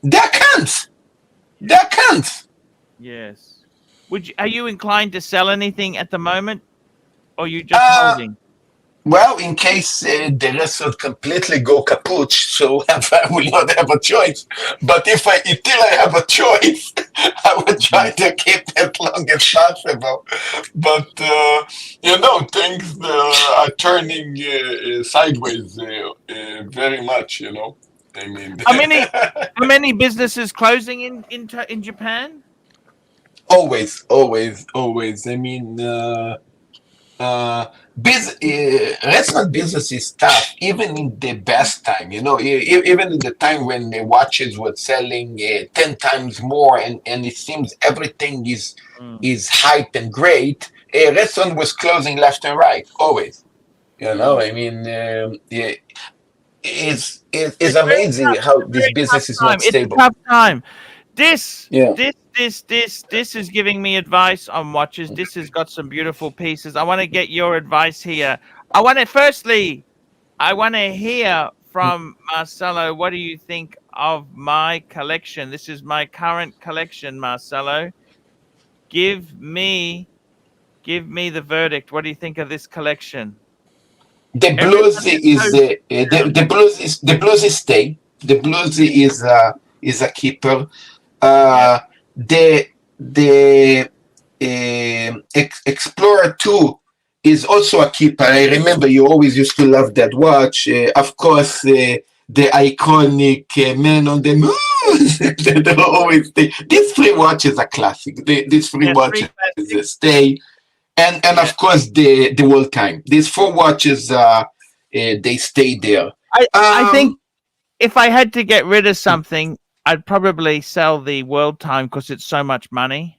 They're cunts. They're cunts. Yes. Are you inclined to sell anything at the moment, or you just holding? Well, in case the rest would completely go kaput, so I will not have a choice. But until I have a choice, I would try to keep it long as possible. But things are turning sideways very much. I mean, how many businesses closing in Japan? always. I mean. Restaurant business is tough, even in the best time. Even in the time when the watches were selling 10 times more, and it seems everything is hype and great. A restaurant was closing left and right, always. I mean, it's amazing how this business is not stable. It's a tough time. This is giving me advice on watches. This has got some beautiful pieces. I want to get your advice here. I want to hear from Marcelo. What do you think of my collection? This is my current collection, Marcelo. Give me the verdict. What do you think of this collection? The blues is stay. The blues is a keeper. The Explorer 2 is also a keeper. I remember you always used to love that watch. Of course, the iconic Man on the Moon. They always stay. These three watches are classic. These three watches stay. And of course, the world time. These four watches, they stay there. I think if I had to get rid of something, I'd probably sell the world time because it's so much money.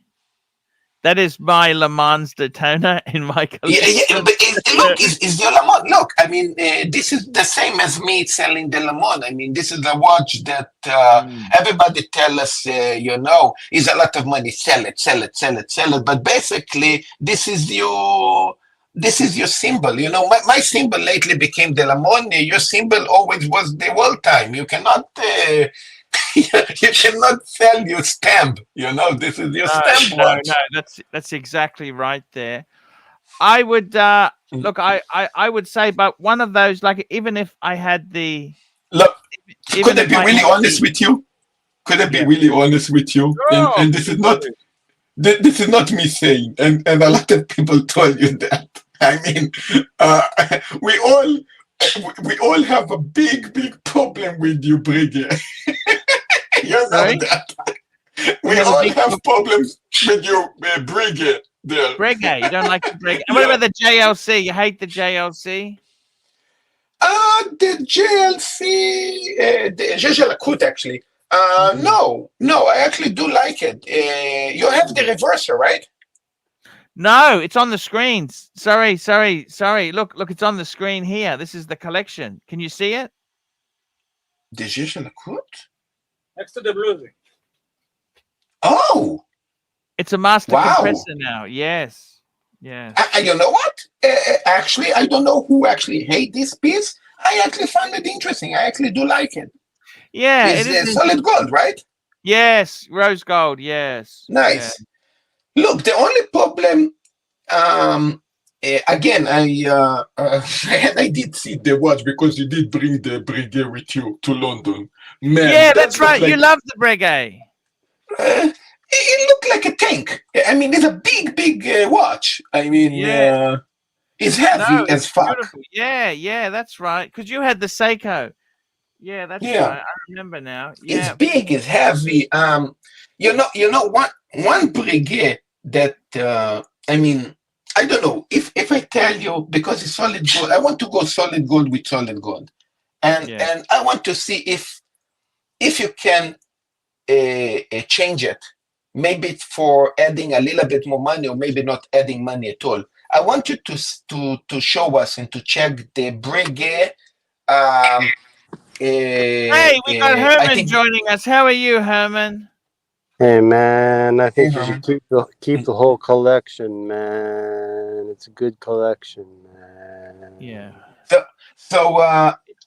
That is my Le Mans Daytona in my collection. Yeah, but is your Le Mans? Look, I mean, this is the same as me selling the Le Mans. I mean, this is a watch that everybody tell us, is a lot of money. Sell it. But basically, this is your symbol. My symbol lately became the Le Mans. Your symbol always was the world time. You cannot. You cannot sell your stamp. This is your stamp watch. No, that's exactly right there. I would look. I would say, but one of those, like, even if I had the look, could I be really honest with you? And this is not me saying, and a lot of people told you that. I mean, we all have a big problem with you, Brigade. You know that. We all have problems with your Brigade there. Brigade, you don't like the Brigade. And what about the JLC? You hate the JLC? The JLC, the JLC actually. No, I actually do like it. You have the reverser, right? No, it's on the screen. Sorry. Look, it's on the screen here. This is the collection. Can you see it? The JLC? Next to the bluesy. Oh, it's a master compressor now. Yes. You know what? Actually, I don't know who actually hate this piece. I actually find it interesting. I actually do like it. Yeah, it is solid gold, right? Yes, rose gold. Yes. Nice. Yeah. Look, the only problem. Again, I did see the watch because you did bring the Breguet with you to London. Man, yeah, that's right. You love the Breguet. It looked like a tank. I mean, it's a big watch. I mean, it's heavy as fuck. Beautiful. Yeah, that's right. Because you had the Seiko. Yeah, that's right. I remember now. Yeah. It's big. It's heavy. You know what? One Breguet that I mean. I don't know if I tell you, because it's solid gold. I want to go solid gold with solid gold, and I want to see if you can change it, maybe for adding a little bit more money, or maybe not adding money at all. I want you to show us and to check the Breguet. Hey, we got Herman joining us. How are you, Herman? Hey man, I think you should keep the whole collection, man. It's a good collection, man. Yeah. So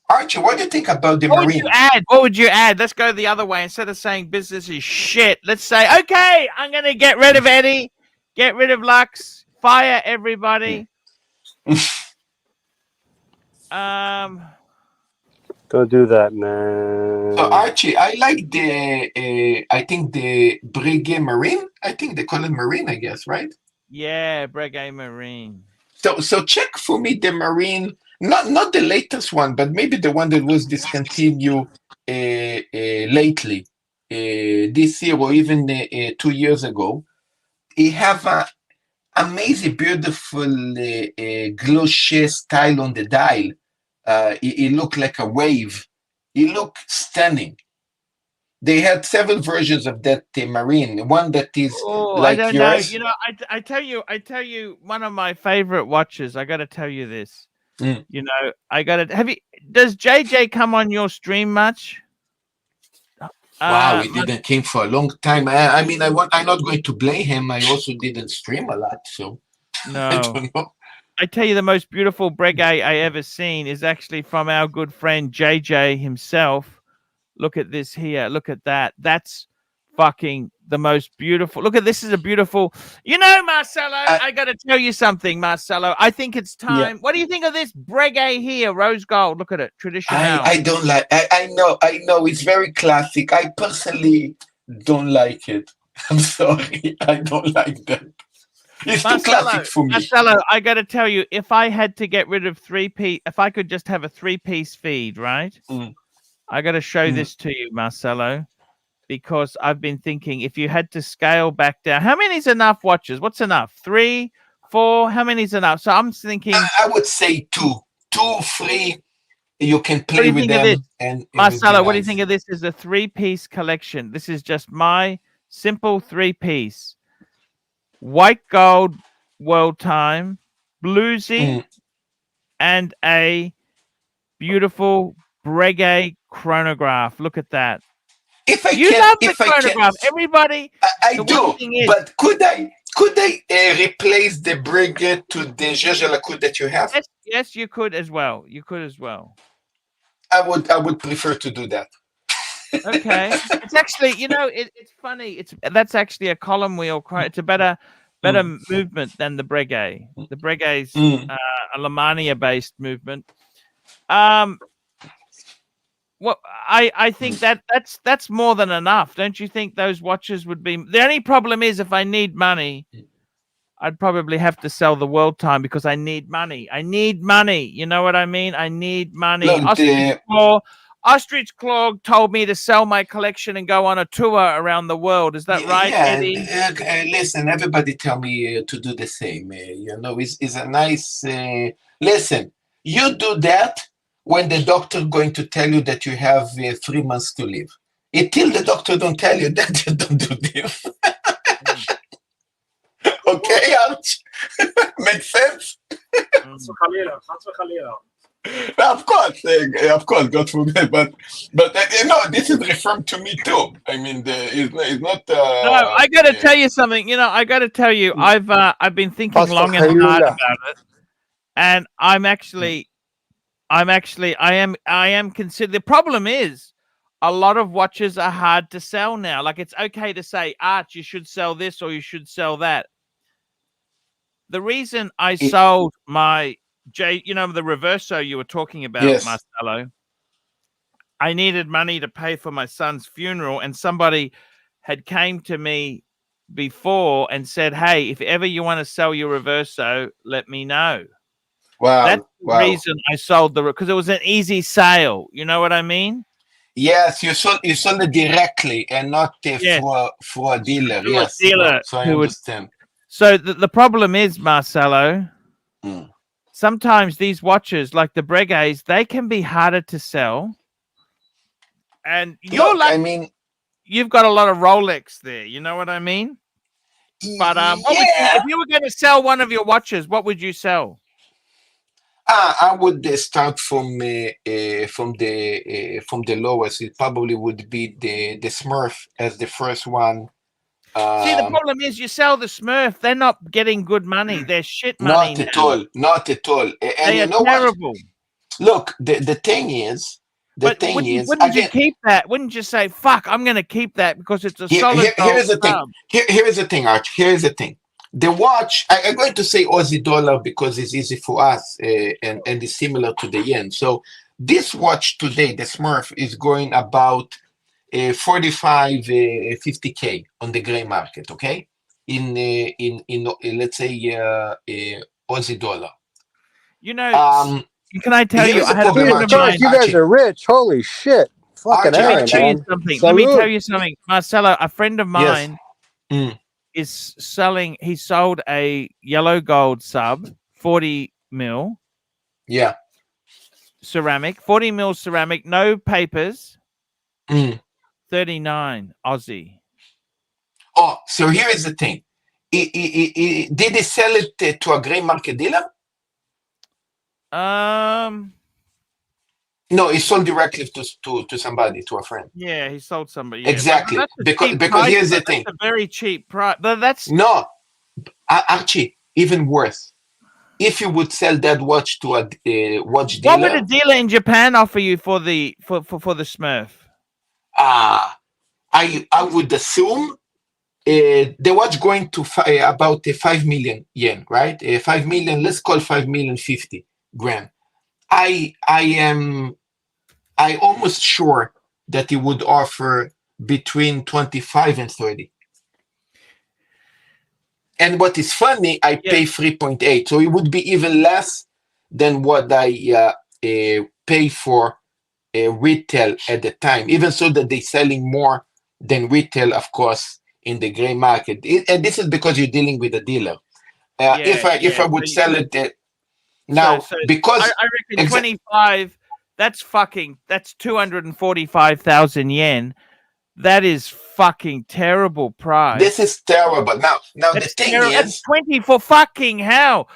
Archie, what do you think about the What would you Marine? add? What would you add? Let's go the other way. Instead of saying business is shit, let's say, okay, I'm going to get rid of Eddie, get rid of Lux, fire everybody. Don't do that, man. So Archie, I like I think the Brigade Marine. I think they call it Marine, I guess, right? Yeah, Brigade Marine. So check for me the Marine, not the latest one, but maybe the one that was discontinued lately, this year or even 2 years ago. It have a amazing, beautiful gloche style on the dial. It looked like a wave. It looked stunning. They had several versions of that Marine. One that is like I don't yours. know. You know, I tell you, one of my favorite watches. I got to tell you this. You know, I got to. Does JJ come on your stream much? Wow, he didn't came for a long time. I mean, I'm not going to blame him. I also didn't stream a lot, so no. I don't know. I tell you, the most beautiful Brigade I ever seen is actually from our good friend JJ himself. Look at this here. Look at that. That's fucking the most beautiful. Look at this. Is a beautiful. You know, Marcelo, I got to tell you something, Marcelo. I think it's time. Yeah. What do you think of this Brigade here? Rose gold. Look at it. Traditional. I don't like. I know. It's very classic. I personally don't like it. I'm sorry. I don't like that. It's too classic for me. Marcelo, I got to tell you, if I had to get rid of if I could just have a 3-piece feed, right? I got to show this to you, Marcelo, because I've been thinking if you had to scale back down, how many is enough watches? What's enough? 3, 4? How many is enough? So I'm thinking. I would say 2, 3. You can play with them. And Marcelo, what do you think of this? Is a 3-piece collection. This is just my simple 3-piece. White gold world time, bluesy, and a beautiful Brigade chronograph. Look at that. If I you can, love if the chronograph, I can, everybody. I do. But could I replace the Brigade to the Jaja that you have? Yes, you could as well. You could as well. I would prefer to do that. Okay, it's actually, you know, it's funny. That's actually a column wheel. It's a better movement than the Brigade. The Brigade's a Lamania based movement. Well, I think that's more than enough. Don't you think those watches would be? The only problem is if I need money, I'd probably have to sell the world time because I need money. I need money. You know what I mean? I need money. Ostrich Claw told me to sell my collection and go on a tour around the world. Is that right, Eddie? Listen, everybody tell me to do the same. You know, it's a nice... listen, you do that when the doctor going to tell you that you have 3 months to live. Until the doctor don't tell you that, you don't do this. Okay, Arch? Makes sense? Of course, God forbid, but you know, this is referred to me too. I mean, it's not. No, I got to tell you something. You know, I got to tell you, I've been thinking long and hard about it, and I am considered. The problem is, a lot of watches are hard to sell now. Like it's okay to say, Arch, you should sell this or you should sell that. The reason I sold my you know, the Reverso you were talking about, yes, Marcelo, I needed money to pay for my son's funeral, and somebody had came to me before and said, hey, if ever you want to sell your Reverso, let me know. Wow. That's the reason I sold because it was an easy sale. You know what I mean? Yes, you sold it directly and not for a dealer. Yes, a dealer so I understand. So the problem is, Marcelo, sometimes these watches, like the Brigades, they can be harder to sell. And you've got a lot of Rolex there. You know what I mean? But if you were going to sell one of your watches, what would you sell? I would start from the lowest. It probably would be the Smurf as the first one. See, the problem is you sell the Smurf, they're not getting good money. They're shit money. Not at all. And they are terrible. look, the thing is, wouldn't you again, keep that? Wouldn't you say, "Fuck, I'm going to keep that because it's a here solid here is gold the thing. sub." Here is the thing, Arch. Here is the thing. The watch, I'm going to say Aussie dollar because it's easy for us and it's similar to the yen. So this watch today, the Smurf, is going about 45, 50K on the gray market, okay? In let's say Aussie dollar. You know, can I tell you? Here's I the had a problem, friend of Archie. mine. You guys are rich. Holy shit. Fucking Archie, A, Let me tell you man. something. Let me Salute. tell you something, Marcelo. A friend of Yes. mine is selling. He sold a yellow gold sub, 40 mil. Yeah. Ceramic, 40 mil ceramic, no papers. Mm. 39 Aussie. Oh, so here is the thing. Did they sell it to a gray market dealer? No, he sold directly to somebody, to a friend. Yeah, he sold somebody. Yeah. Exactly. That's a Because cheap because price, here's the though. thing. That's a very cheap price. But that's No, Archie, even worse. If you would sell that watch to a watch what would dealer, a dealer in Japan offer you for the for the Smurf? I would assume the watch going to about 5 million yen, right? 5 million, let's call 5 million 50 grand. I am almost sure that he would offer between 25 and 30. And what is funny, I pay 3.8, so it would be even less than what I pay for retail at the time. Even so, that they're selling more than retail, of course, in the gray market. And this is because you're dealing with a dealer. If I would sell it now, because I reckon 25. That's 245,000 yen. That is fucking terrible price. This is terrible. Now the thing is, that's 20 for fucking hell.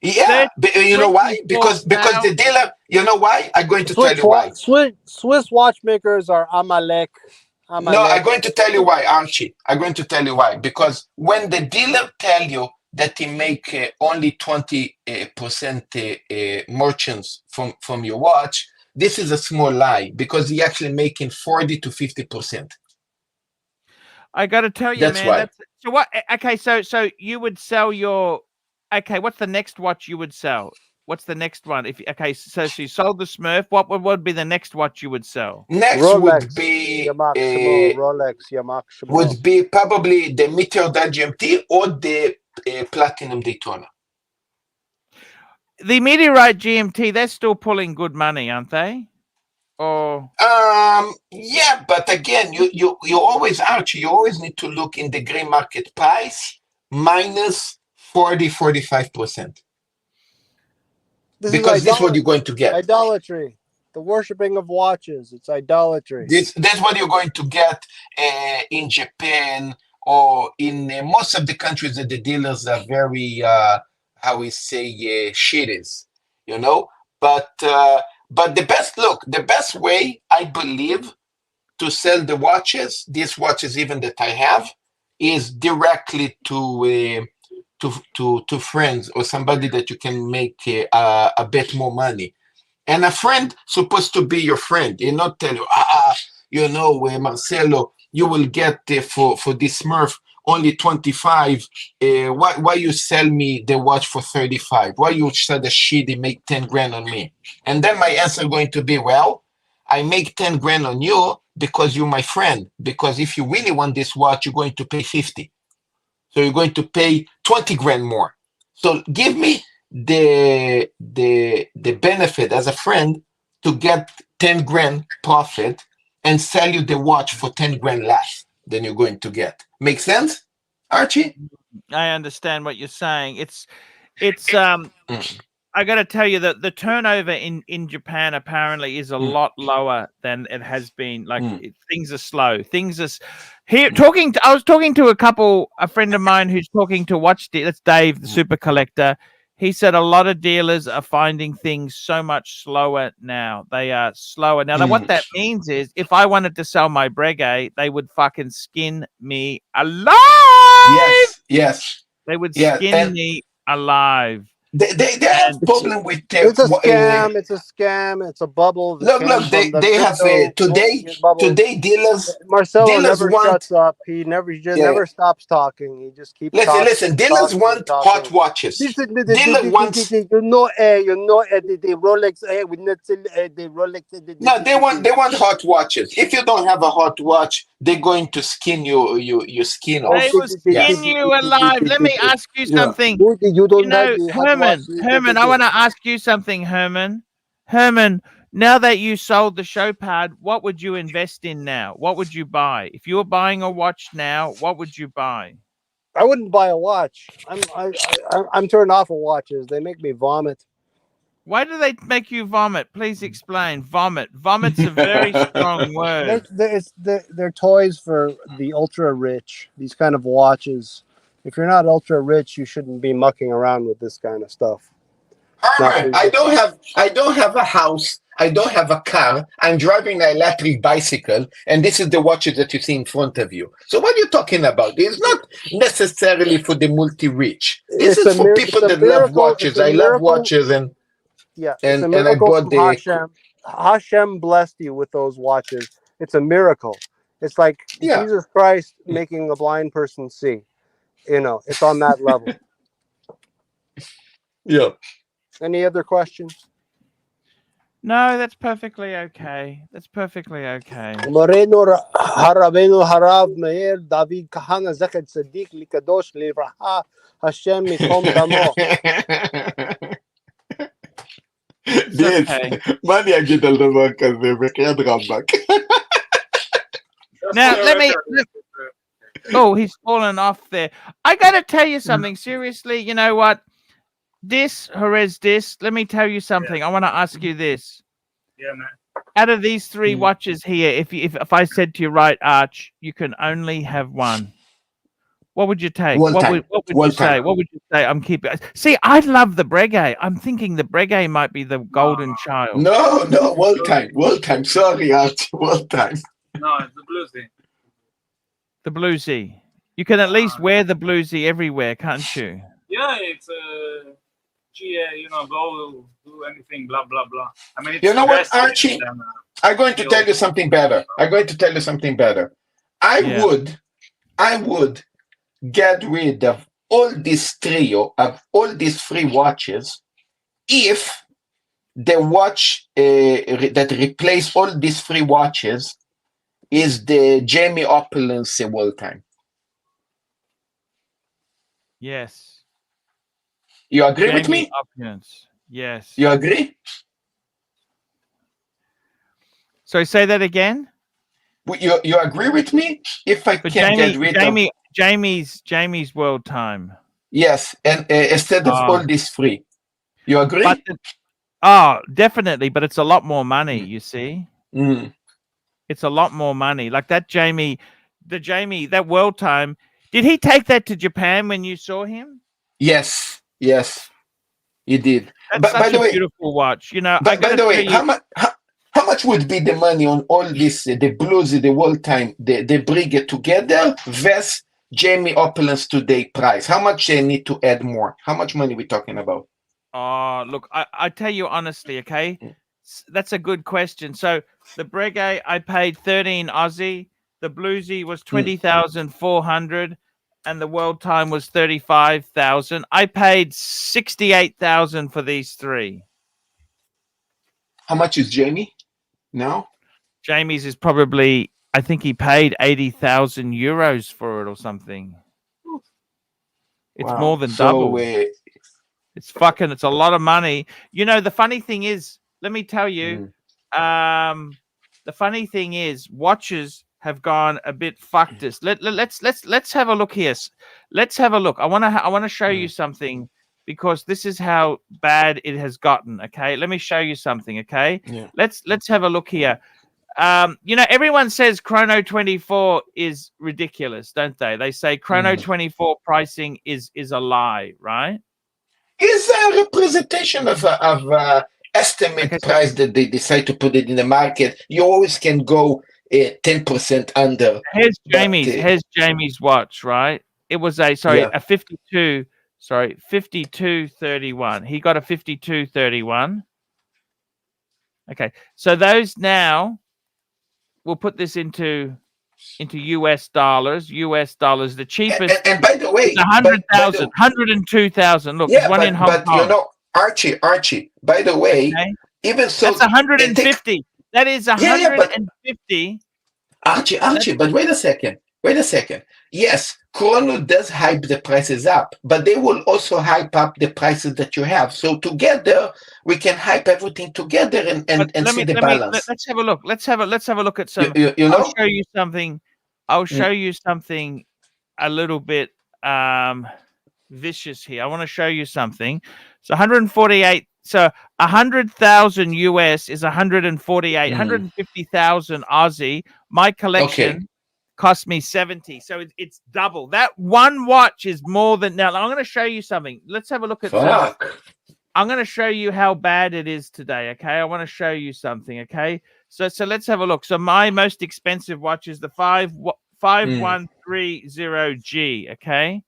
Yeah, but you know why? Because the dealer. You know why? I'm going to tell you why. Swiss watchmakers are Amalek. No, I'm going to tell you why, Archie. I'm going to tell you why. Because when the dealer tell you that he make only 20% merchants from your watch, this is a small lie, because he actually making 40 to 50%. I got to tell you, that's man. Why. So what? Okay, so you would sell your. Okay, what's the next watch you would sell? What's the next one? So you sold the Smurf. What would be the next watch you would sell? Next Rolex, would be Rolex Yamaha. Would be probably the Meteor GMT or the Platinum Daytona. The Meteorite GMT, they're still pulling good money, aren't they? Or yeah, but again, you always, Archie, you always need to look in the gray market price minus 40-45%. Because this is what you're going to get. Idolatry. The worshipping of watches. It's idolatry. That's what you're going to get in Japan, or in most of the countries that the dealers are very, how we say, shitties, you know? But the best way, I believe, to sell the watches, these watches even that I have, is directly to friends or somebody that you can make a bit more money. And a friend supposed to be your friend, and not tell you, Marcelo, you will get for this Smurf only 25. Why you sell me the watch for 35? Why you sell the shit and make 10 grand on me? And then my answer going to be, well, I make 10 grand on you because you're my friend. Because if you really want this watch, you're going to pay 50. So you're going to pay 20 grand more. So give me the benefit as a friend to get 10 grand profit and sell you the watch for 10 grand less than you're going to get. Make sense, Archie? I understand what you're saying. It's I got to tell you that the turnover in Japan apparently is a lot lower than it has been. Like things are slow. Things are here. I was talking to a friend of mine who's talking to that's Dave, the super collector. He said a lot of dealers are finding things so much slower now. They are slower now. What that means is, if I wanted to sell my Breguet, they would fucking skin me alive. Yes. They would skin me alive. They have problem with it's a scam. It's a scam. It's a bubble. Look, they have today Marcelo never want. shuts up. He just never stops talking. He just keeps talking. Listen. Dealers want hot watches. Dealer wants. The Rolex. The Rolex. No, they want hot watches. If you don't have a hot watch, they're going to skin your skin off. They will skin you alive. Let me ask you something. You don't know, Herman, I want to ask you something, Herman. Herman, now that you sold the show pad, what would you invest in now? What would you buy? If you were buying a watch now, what would you buy? I wouldn't buy a watch. I'm turned off of watches. They make me vomit. Why do they make you vomit? Please explain. Vomit. Vomit's a very strong word. They're toys for the ultra rich. These kind of watches. If you're not ultra rich, you shouldn't be mucking around with this kind of stuff. I don't have a house. I don't have a car. I'm driving an electric bicycle, and this is the watches that you see in front of you. So what are you talking about? It's not necessarily for the multi-rich. This is for people that love watches. I love watches, and it's a miracle I bought from Hashem blessed you with those watches. It's a miracle. It's like Jesus Christ making a blind person see. You know, it's on that level. Yeah. Any other questions? No, that's perfectly okay. That's perfectly okay. Moreno Harabeno Harav Meir David Kahana Zakad Sadiq Likadosh Livraha Hashem Mikom Damo. Now let me. Oh, he's fallen off there. I got to tell you something. Seriously, you know what? Let me tell you something. I want to ask you this. Yeah, man. Out of these three watches here, if I said to you, right, Arch, you can only have one, what would you take? What would you say? What would you say? I'm keeping. See, I love the Breguet. I'm thinking the Breguet might be the golden child. No, world time. Sorry, Arch, world time. No, it's the bluesy. The bluesy. You can at least wear the bluesy everywhere, can't you? Yeah, it's GA, go do anything, blah, blah, blah. I mean, it's you know what, Archie? I'm going to tell you something better. I would get rid of all this trio of all these free watches if the watch that replace all these free watches is the Jamie Opulence World Time. Yes. You agree with me? Opulence. Yes. You agree? So say that again. You agree with me? If I can get rid of Jamie's World Time. Yes, and instead of all this free. You agree? Definitely, but it's a lot more money, you see. It's a lot more money. Like that that World Time. Did he take that to Japan when you saw him? Yes, he did. That's such a beautiful watch. By the way, how much would be the money on all this, the bluesy, the World Time, the Breguet together versus Jamie Opulence today price? How much they need to add more? How much money we talking about? Look, I tell you honestly, okay? That's a good question. So the Breguet, I paid 13 Aussie. The bluesy was 20,400. And the World Time was 35,000. I paid 68,000 for these three. How much is Jamie now? Jamie's is probably, I think he paid 80,000 euros for it or something. It's more than double. It's a lot of money. The funny thing is, let me tell you, the funny thing is, watches have gone a bit fucked us. Let's have a look here. Let's have a look. I want to show you something because this is how bad it has gotten. Okay, let me show you something. Okay, let's have a look here. Everyone says Chrono 24 is ridiculous, don't they? They say Chrono 24 pricing is a lie, right? Is a representation of estimate price that they decide to put it in the market. You always can go 10% under. Here's Jamie's watch, right? It was a 52 Sorry, 52.31. He got a 52.31. Okay, so those now, we'll put this into US dollars. US dollars, the cheapest. And by the way, 100,000, 102,000. Look, there's one in Hong Kong. You know, Archie. By the way, okay. Even so, that's 150. That is 150. Archie, but wait a second. Yes, Chrono does hype the prices up, but they will also hype up the prices that you have. So together, we can hype everything together and see the balance. Let's have a look. Let's have a look at some. You know? I'll show you something. I'll show you something a little bit vicious here. I want to show you something. So 148. So 100,000 US is 148. 150,000 Aussie. My collection cost me 70. So it's double. That one watch is more than. Now I'm going to show you something. Let's have a look at. I'm going to show you how bad it is today. Okay, I want to show you something. Okay, so let's have a look. So my most expensive watch is the 5130G. Okay,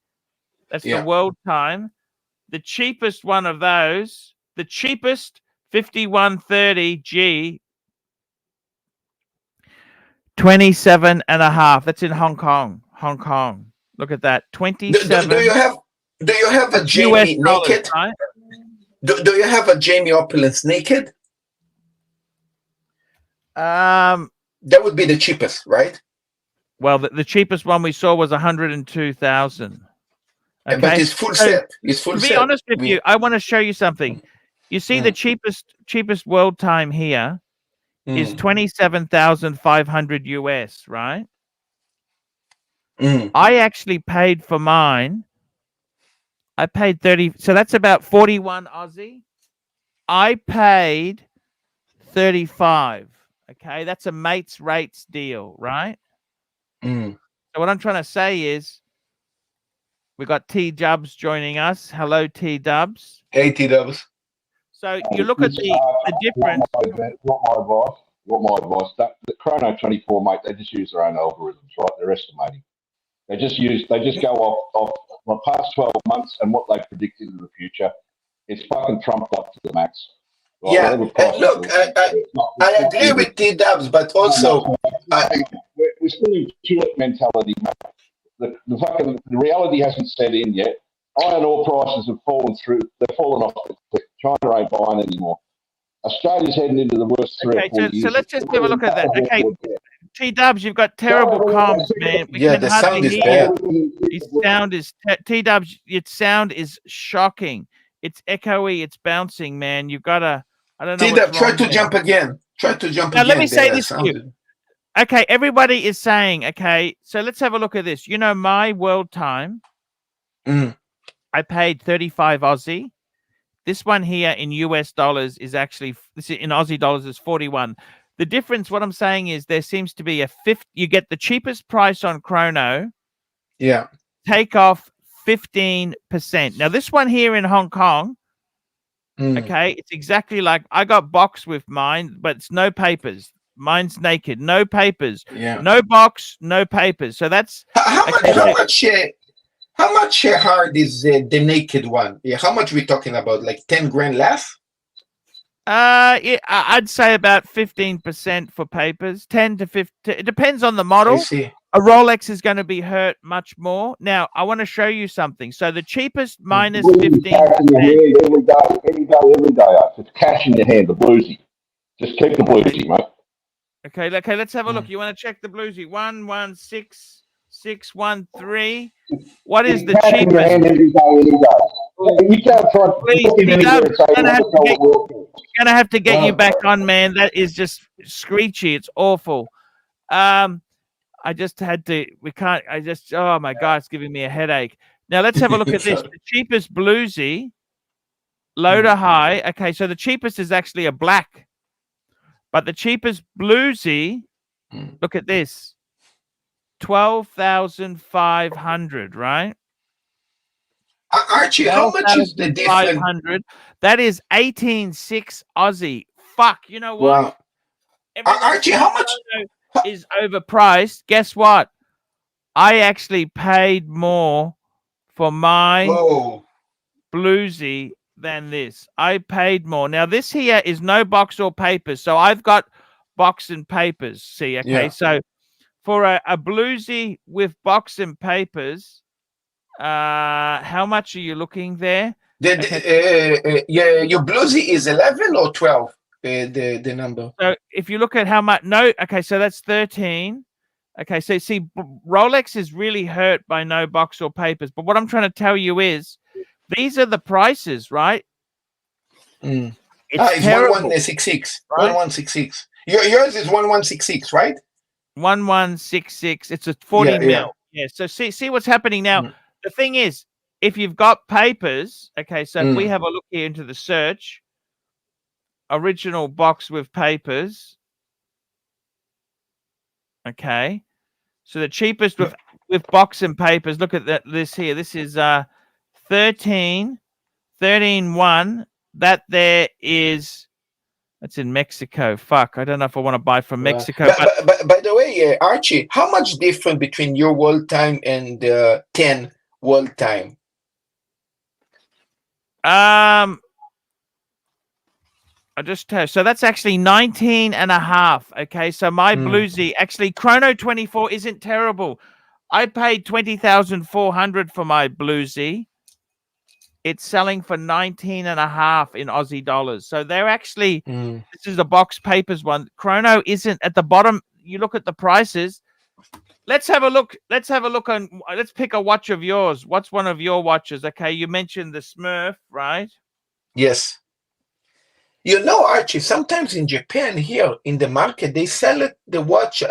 that's the world time. The cheapest one of those, the cheapest 5130G, 27.5. That's in Hong Kong. Look at that. 27. Do you have a Jamie naked? Right? Do you have a Jamie Opulence naked? That would be the cheapest, right? Well, the cheapest one we saw was 102,000. Okay? But it's full set. It's full set. To be honest with you, I want to show you something. You see, the cheapest world time here is 27,500 US, right? I actually paid for mine. I paid 30, so that's about 41 Aussie. I paid 35. Okay, that's a mates rates deal, right? So what I'm trying to say is, we got T Dubs joining us. Hello, T Dubs. Hey, T Dubs. So you look at the difference. What my advice? The Chrono 24, mate, they just use their own algorithms, right? They're estimating. They just go off the past 12 months and what they predicted in the future. It's fucking trumped up to the max. Right? Yeah, look, I agree with T Dubs, but also we're still in tulip mentality, mate. The reality hasn't set in yet. Iron ore prices have fallen through. They've fallen off the cliff. China ain't buying anymore. Australia's heading into the worst 3 or 4 years. So let's just have a look at that. Okay, T Dubs, you've got terrible comms, man. We can the hardly sound is hear bad. you. Your sound is T Dubs. Your sound is shocking. It's echoey. It's bouncing, man. You've got to. I don't know. T Dubs, try to jump again. Now let me say this to you. Okay, everybody is saying. Okay, so let's have a look at this. You know, my world time. I paid 35 Aussie. This one here in US dollars is actually, this in Aussie dollars is 41. The difference, what I'm saying is there seems to be a you get the cheapest price on Chrono. Yeah. Take off 15%. Now, this one here in Hong Kong, okay, it's exactly like, I got box with mine, but it's no papers. Mine's naked, no papers. Yeah. No box, no papers. So that's... How much hard is the naked one? Yeah, how much we talking about? Like 10 grand less? Yeah, I'd say about 15% for papers, 10 to 15. It depends on the model. I see. A Rolex is going to be hurt much more. Now, I want to show you something. So the cheapest minus 15%. Every day. It's cash in your hand, the bluesy. Just keep the bluesy, mate. Okay, let's have a look. You want to check the bluesy? 116613. What is the cheapest? You're gonna have to get you back on, man. That is just screechy. It's awful. I just had to. We can't. Oh my god, it's giving me a headache. Now let's have a look at this. The cheapest bluesy, low to high. Okay, so the cheapest is actually a black, but the cheapest bluesy. Look at this. 12,500, right? Archie, how much is the difference? 500. That is 18.6 Aussie. Fuck, you know what? Wow. Archie, how much is overpriced? Guess what? I actually paid more for my bluesy than this. I paid more. Now this here is no box or papers, so I've got box and papers. See, okay, Yeah. so for a bluesy with box and papers, how much are you looking there? Yeah, your bluesy is 11 or 12. The number. So if you look at how much, no, okay, so that's 13. Okay, so see, Rolex is really hurt by no box or papers. But what I'm trying to tell you is, these are the prices, right? It's terrible, 1166. right? 1166. Yours is 1166, right? 1166. It's a 40 mil. Yeah. So see what's happening now. The thing is, if you've got papers, okay, so if we have a look here into the search, original box with papers. Okay. So the cheapest with box and papers, look at this here. This is 13.1. That there is, that's in Mexico. Fuck, I don't know if I want to buy from Mexico. But by the way, Archie, how much difference between your world time and 10 world time? I just tell you, so that's actually 19 and a half. Okay, so my bluesy, actually Chrono 24 isn't terrible. I paid 20,400 for my bluesy. It's selling for 19 and a half in Aussie dollars. So they're actually, this is a box papers one. Chrono isn't at the bottom. You look at the prices. Let's have a look. Let's pick a watch of yours. What's one of your watches? Okay, you mentioned the Smurf, right? Yes. You know, Archie, sometimes in Japan here in the market, they sell it, the watch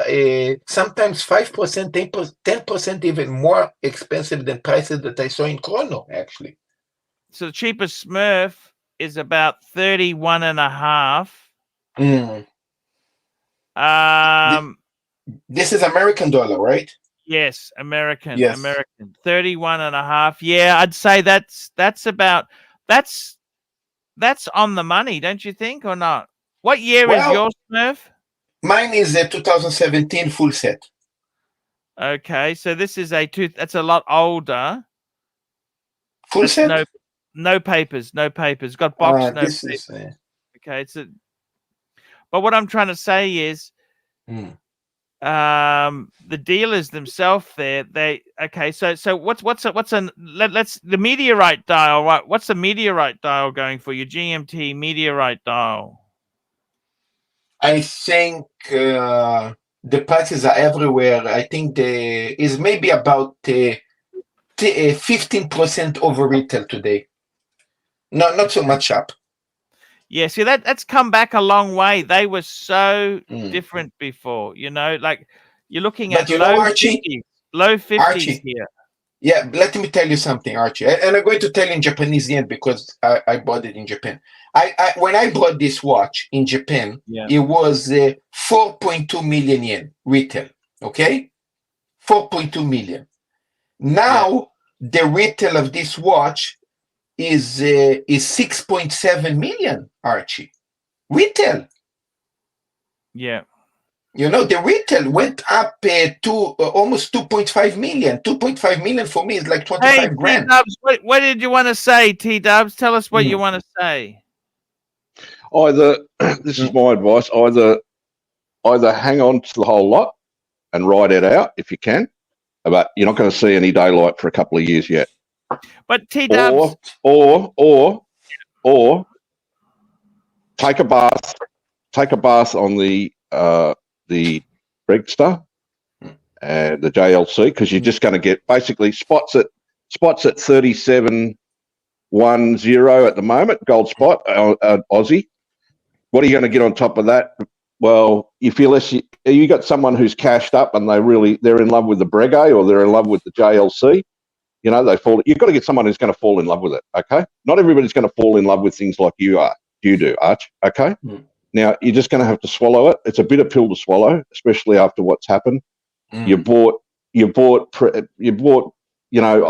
sometimes 5%, 10% even more expensive than prices that I saw in Chrono, actually. So the cheapest Smurf is about 31 and a half. This is American dollar, right? Yes, American. Yes. American. 31 and a half. Yeah, I'd say that's on the money, don't you think, or not? What year is your Smurf? Mine is a 2017 full set. Okay, so this is that's a lot older. Full set? No papers, no papers. Got box, no papers. Okay, but what I'm trying to say is, the dealers themselves there, so what's the meteorite dial, right? What's the meteorite dial going for, your GMT meteorite dial? I think the prices are everywhere. I think is maybe about 15% over retail today. Not so much up. Yeah, see, that's come back a long way. They were so different before, like you're looking at low 50s here. Yeah, let me tell you something, Archie. And I'm going to tell you in Japanese yen because I bought it in Japan. When I bought this watch in Japan, it was 4.2 million yen retail. Okay? 4.2 million. Now, the retail of this watch is 6.7 million, Archie. Retail. Yeah. The retail went up to almost 2.5 million. 2.5 million for me is like 25 grand. T-Dubs, what did you want to say, T-Dubs? Tell us what you want to say. This is my advice, either hang on to the whole lot and ride it out if you can, but you're not going to see any daylight for a couple of years yet. But T-Dubs, or take a bath on the Regster and the JLC, because you're just going to get basically spots at 37.10 at the moment, gold spot, Aussie. What are you going to get on top of that? Well, if you got someone who's cashed up and they're in love with the Breguet or they're in love with the JLC, you've got to get someone who's going to fall in love with it. Okay, not everybody's going to fall in love with things like you do, Arch. Okay. Now you're just going to have to swallow it. It's a bitter pill to swallow, especially after what's happened. You bought. I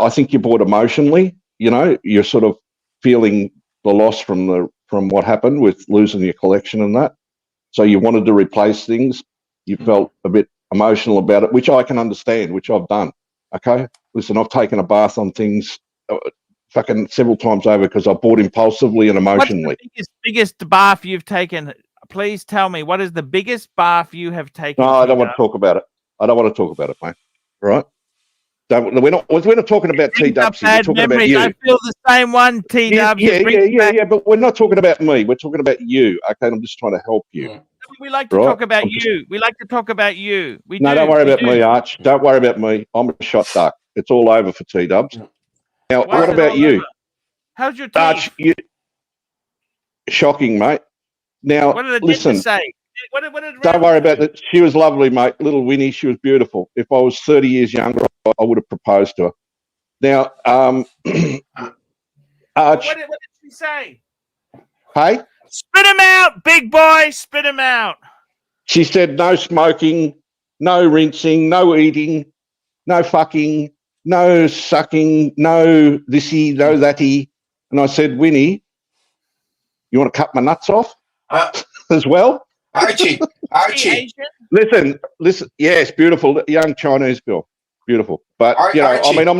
think you bought emotionally. You're sort of feeling the loss from what happened with losing your collection and that. So you wanted to replace things. You felt a bit emotional about it, which I can understand, which I've done. Okay, listen, I've taken a bath on things fucking several times over because I bought impulsively and emotionally. What's the biggest bath you've taken? Please tell me, what is the biggest bath you have taken? No, I don't want to talk about it. I don't want to talk about it, mate. Right? We're not talking about T-Dubs here. We're talking about you. I feel the same one, T-Dubs. Yeah, but we're not talking about me. We're talking about you. Okay, I'm just trying to help you. We like to talk about you. We like to talk about you. Don't worry about me, Arch. Don't worry about me. I'm a shot duck. It's all over for T-Dubs. Now, what about you? How's your teeth? Arch, shocking, mate. Now, what did the listen. dentist say? Don't worry about it. She was lovely, mate. Little Winnie, she was beautiful. If I was 30 years younger, I would have proposed to her. Now, Arch. What did she say? Hey? Spit him out, big boy. Spit him out. She said no smoking, no rinsing, no eating, no fucking, no sucking, no thisy, no thatty. And I said, Winnie, you want to cut my nuts off as well? Archie. Listen. Yes, beautiful young Chinese girl, beautiful. But Archie, I mean, I don't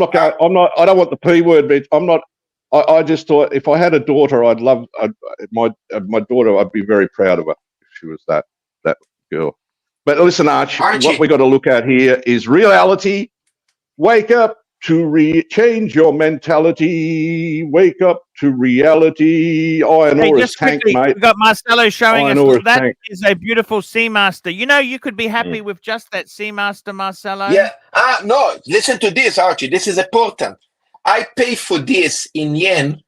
want the P word, but I'm not. I just thought if I had a daughter, my daughter. I'd be very proud of her if she was that girl. But listen, Archie, what we got to look at here is reality. Wake up to change your mentality. Wake up to reality. Iron ore is tank, mate. We've got Marcelo showing Iron us ore that tank. is a beautiful Seamaster. You know, you could be happy with just that Seamaster, Marcelo. Yeah. No, listen to this, Archie. This is important. I pay for this in yen.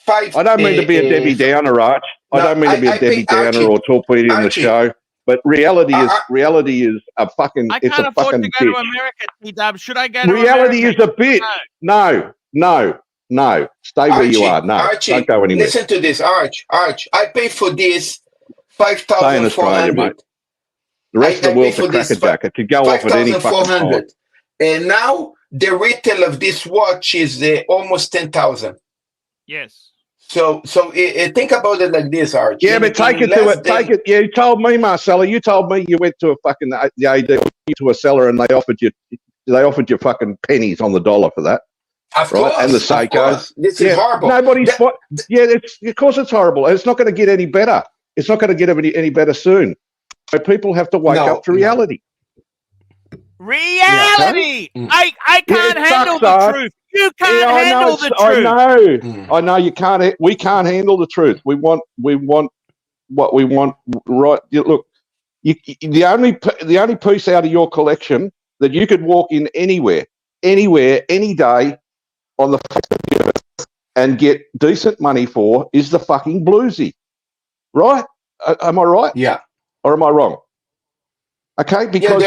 I don't mean to be a Debbie Downer, Arch. I don't mean to be a Debbie Downer or torpedoing the show. But reality is a fucking. I It's can't a afford fucking to go to bitch. America, T-Dub. Should I go to Reality America? is a bitch. No. Stay where you are. No, Archie, don't go anywhere. listen to this, Arch. I pay for this Stay in Australia, 5,400. mate. The rest of the world's a crackerjack. You go off at any fucking time. And now the retail of this watch is almost 10,000. Yes. So think about it like this, Arch. Yeah, but take it to it. Take it. Yeah, you told me, Marcella. You told me you went to a fucking the AD to a seller and they offered you fucking pennies on the dollar for that. Of right? course, And the Seiko. This is horrible. Nobody's. Of course it's horrible. And it's not going to get any better. It's not going to get any better soon. So people have to wake up to reality. Reality. Yeah. I can't handle the truth. You can't handle the truth. I know you can't. We can't handle the truth. We want what we want. Right? Look, the only piece out of your collection that you could walk in anywhere, any day on the face of the earth and get decent money for is the fucking bluesy, right? Am I right? Yeah. Or am I wrong? Okay, because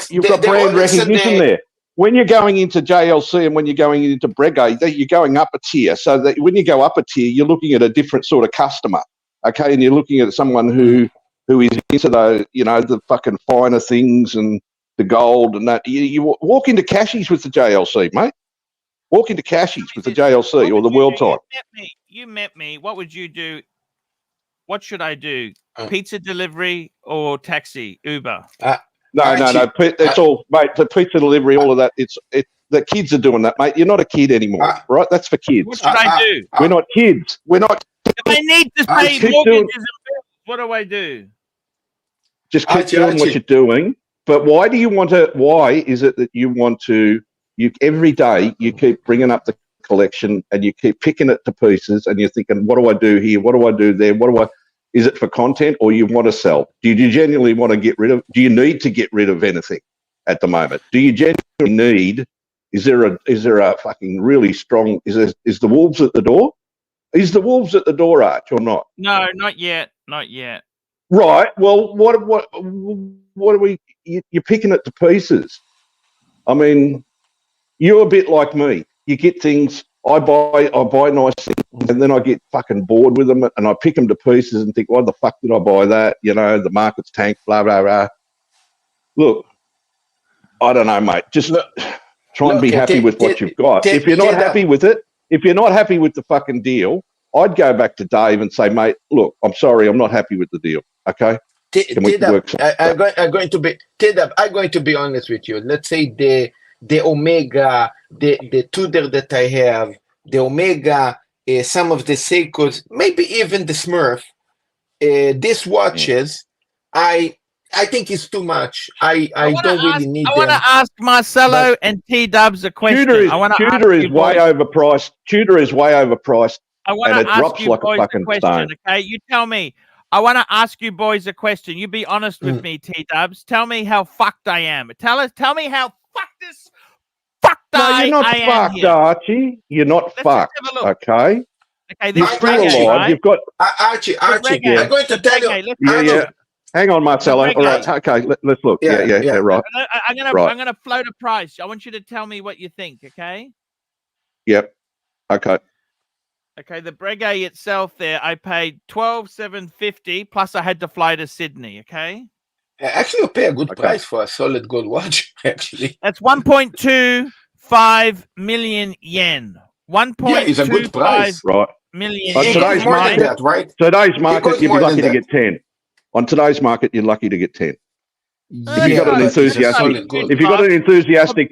you've got brand recognition there. When you're going into JLC and when you're going into Breguet, you're going up a tier. So that when you go up a tier, you're looking at a different sort of customer. Okay, and you're looking at someone who is into the fucking finer things and the gold and that. You walk into Cashies with the JLC, mate. Walk into Cashies with the JLC or the World Type. You met me. What would you do? What should I do? Pizza delivery or taxi, Uber? No. It's all, mate. The pizza delivery, all of that. The kids are doing that, mate. You're not a kid anymore, right? That's for kids. What should I do? We're not kids. We're not. If I need to pay mortgages and bills, what do I do? Just keep doing what you're doing. But why do you want to? Why is it that you want to? Every day you keep bringing up the collection and you keep picking it to pieces, and you're thinking, what do I do here? What do I do there? What do I? Is it for content or you want to sell? Do you genuinely want to get rid of? Do you need to get rid of anything at the moment? Do you genuinely need? Is there a fucking really strong? Is the wolves at the door? Is the wolves at the door, Arch, or not? No, not yet. Not yet. Right. Well, what are we? You're picking it to pieces. I mean, you're a bit like me. You get things. I buy nice things, and then I get fucking bored with them, and I pick them to pieces and think, why the fuck did I buy that? The market's tanked, blah, blah, blah. Look, I don't know, mate. Just try and be happy with what you've got. If you're not happy with it, if you're not happy with the fucking deal, I'd go back to Dave and say, mate, look, I'm sorry, I'm not happy with the deal, okay? I'm going to be honest with you. Let's say the Omega, the Tudor that I have, the Omega, some of the Seikos, maybe even the Smurf, these watches, I think it's too much. I don't really need them. I want to ask Marcelo and T-Dubs a question. Tudor is way overpriced. Tudor is way overpriced. I want and to it ask drops you like boys a fucking question, stone. okay? You tell me. I want to ask you boys a question. You be honest with me, T-Dubs. Tell me how fucked I am. Tell me how fucked No, you're not I am fucked, here. Archie. You're not fucked, okay? Okay, You're still alive. right? You've got... Archie, I'm going to tell you. Yeah. Hang on, Marcelo. All right, okay, let's look. Yeah, right. I'm gonna float a price. I want you to tell me what you think, okay? Yep. Okay. Okay, the Breguet itself there, I paid $12,750 plus I had to fly to Sydney, okay? Actually, you pay a good price for a solid gold watch, actually. That's 1.25 million yen. 1.25 yeah, it's a good price. Right. Million On yen. today's market, that, right? Today's market, you'd be lucky to get 10. On today's market, you're lucky to get 10. If you got an enthusiastic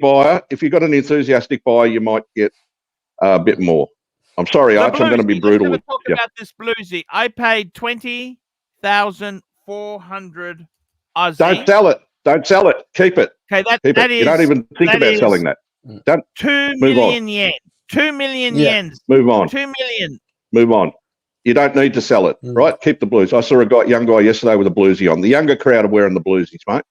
buyer, you might get a bit more. I'm sorry, Arch, I'm going to be brutal with you. About this bluesy, I paid 20,400 Aussie. Don't sell it. Don't sell it. Keep it. Okay, Keep it. You don't even think about selling that. Don't. 2 million yen. 2 million yens. Move on. 2 million. Move on. You don't need to sell it, right? Keep the blues. I saw a young guy yesterday with a bluesy on. The younger crowd are wearing the bluesies, mate.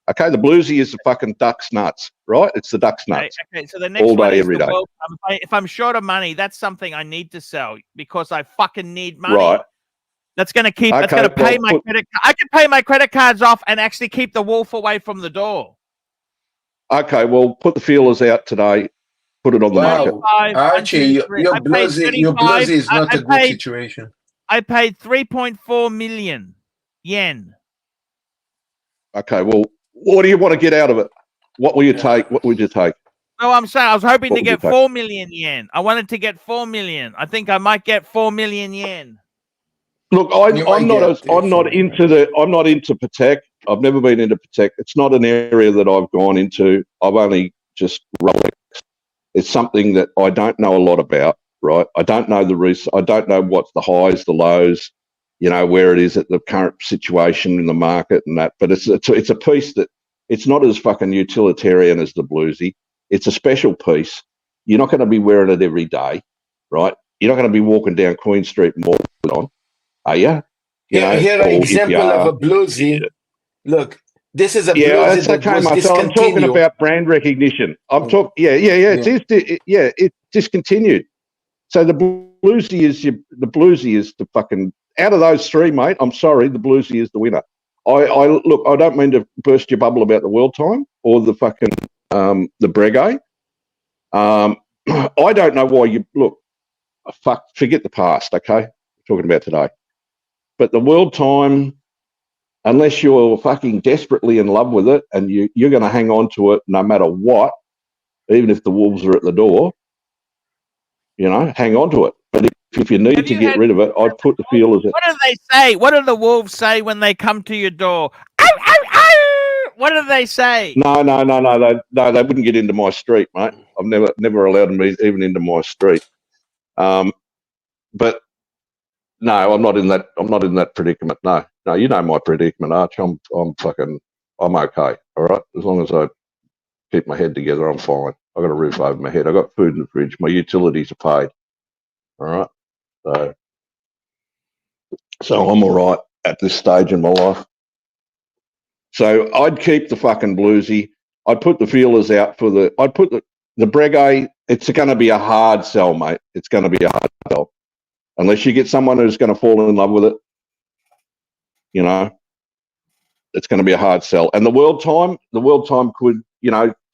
Okay, the bluesy is the fucking duck's nuts, right? It's the duck's nuts. Okay, so the next all one day, is every the day. World Cup. If I'm short of money, that's something I need to sell because I fucking need money. Right. That's going to keep. Okay, that's going to pay my credit. I can pay my credit cards off and actually keep the wolf away from the door. Okay, well, put the feelers out today. Put it on the market. Archie, your bluesy is not a good situation. I paid 3.4 million yen. Okay, well, what do you want to get out of it? What will you take? What would you take? No, I'm saying I was hoping to get 4 million yen. I wanted to get 4 million. I think I might get 4 million yen. Look, I'm not into Patek. I've never been into Patek. It's not an area that I've gone into. I've only just Rolex. It's something that I don't know a lot about, right? I don't know the risk. I don't know what's the highs, the lows, where it is at the current situation in the market and that. But it's a piece that it's not as fucking utilitarian as the bluesy. It's a special piece. You're not going to be wearing it every day, right? You're not going to be walking down Queen Street and walking on, are you? Here an example of a bluesy. Look, this is a bluesy that's that okay, was mate. So I'm talking about brand recognition. I'm talking, it's discontinued. So the bluesy is the fucking out of those three, mate. I'm sorry, the bluesy is the winner. Look, I don't mean to burst your bubble about the World Time or the fucking the Breguet. I don't know why you look. Forget the past, okay? We're talking about today. But the World Time, unless you're fucking desperately in love with it and you're going to hang on to it no matter what, even if the wolves are at the door, hang on to it. But if you need to get rid of it, I'd put the feelers in. What do they say? What do the wolves say when they come to your door? Ow, ow, ow! What do they say? No. They wouldn't get into my street, mate. I've never allowed them even into my street. But no, I'm not in that predicament. No, you know my predicament, Arch. I'm okay. All right, as long as I keep my head together, I'm fine. I got a roof over my head. I got food in the fridge. My utilities are paid. All right, so I'm all right at this stage in my life. So I'd keep the fucking bluesy. I'd put the feelers out for the. I'd put the Breguet. It's going to be a hard sell, mate. It's going to be a hard sell. Unless you get someone who's going to fall in love with it, it's going to be a hard sell. And the World Time could,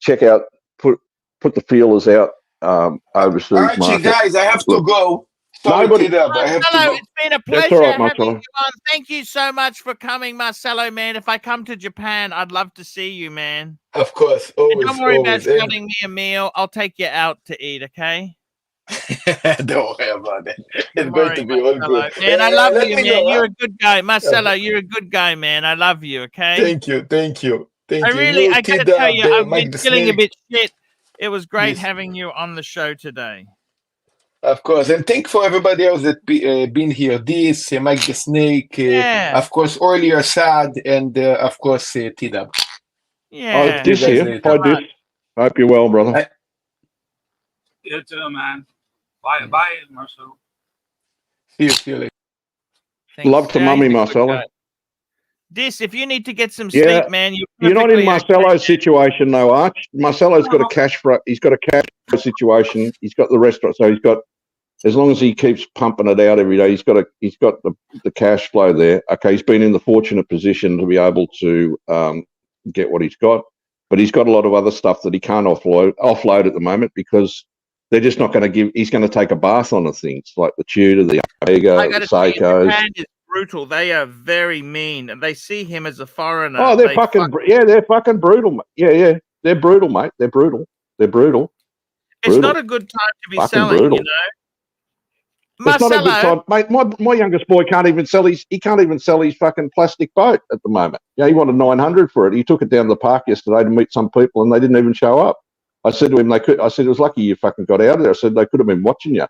check out, put the feelers out overseas. Archie, guys, I have to go. It's been a pleasure all right, having you on. Thank you so much for coming, Marcelo, man. If I come to Japan, I'd love to see you, man. Of course, always. And don't worry about spending me a meal. I'll take you out to eat, okay? Don't worry about it. It's going to be all good. Man, I love you, man. You're a good guy. Marcelo, you're a good guy, man. I love you, okay? Thank you. I gotta tell you, I've been feeling a bit shit. It was great having you on the show today. Of course, and thank for everybody else that been here. This Mike the Snake, Yeah. of course, earlier Sad, and of course T-Dub. Yeah. This guys here. later. Hi, Dis. Hope you're well, brother. You too, man. Bye, bye, Marcel. See you later. Love to Yeah, mummy, he's a good Marcelo. guy. Dis, if you need to get some Yeah, sleep, man, you're not in perfectly Marcelo's situation though, Arch. Marcelo's got a cash flow. He's got a cash flow situation. He's got the restaurant, so he's got. As long as he keeps pumping it out every day, he's got the cash flow there. Okay, he's been in the fortunate position to be able to get what he's got, but he's got a lot of other stuff that he can't offload at the moment because they're just not going to give. He's going to take a bath on the things like the Tudor, the Omega, I the got to say, Seikos. Japan is brutal. They are very mean, and they see him as a foreigner. Oh, they're fucking they're fucking brutal, mate. Yeah, they're brutal, mate. They're brutal. They're brutal. It's not a good time to be Fucking selling, brutal. you know. It's not a good time, mate. My youngest boy can't even sell his fucking plastic boat at the moment. Yeah, he wanted 900 for it. He took it down to the park yesterday to meet some people, and they didn't even show up. I said to him, I said it was lucky you fucking got out of there. I said they could have been watching you.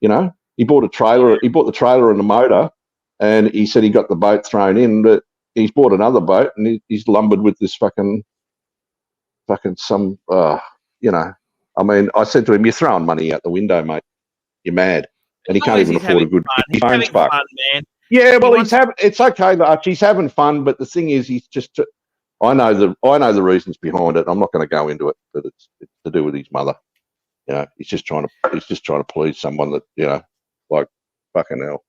You know, he bought a trailer. He bought the trailer and the motor, and he said he got the boat thrown in, but he's bought another boat, and he's lumbered with this fucking some. You know, I mean, I said to him, "You're throwing money out the window, mate. You're mad." And he can't even afford a good. He's having fun, man. Yeah, well, it's okay, Archie. He's having fun, but the thing is, he's just. I know the reasons behind it. I'm not going to go into it, but it's to do with his mother. You know, he's just trying to please someone that like fucking hell.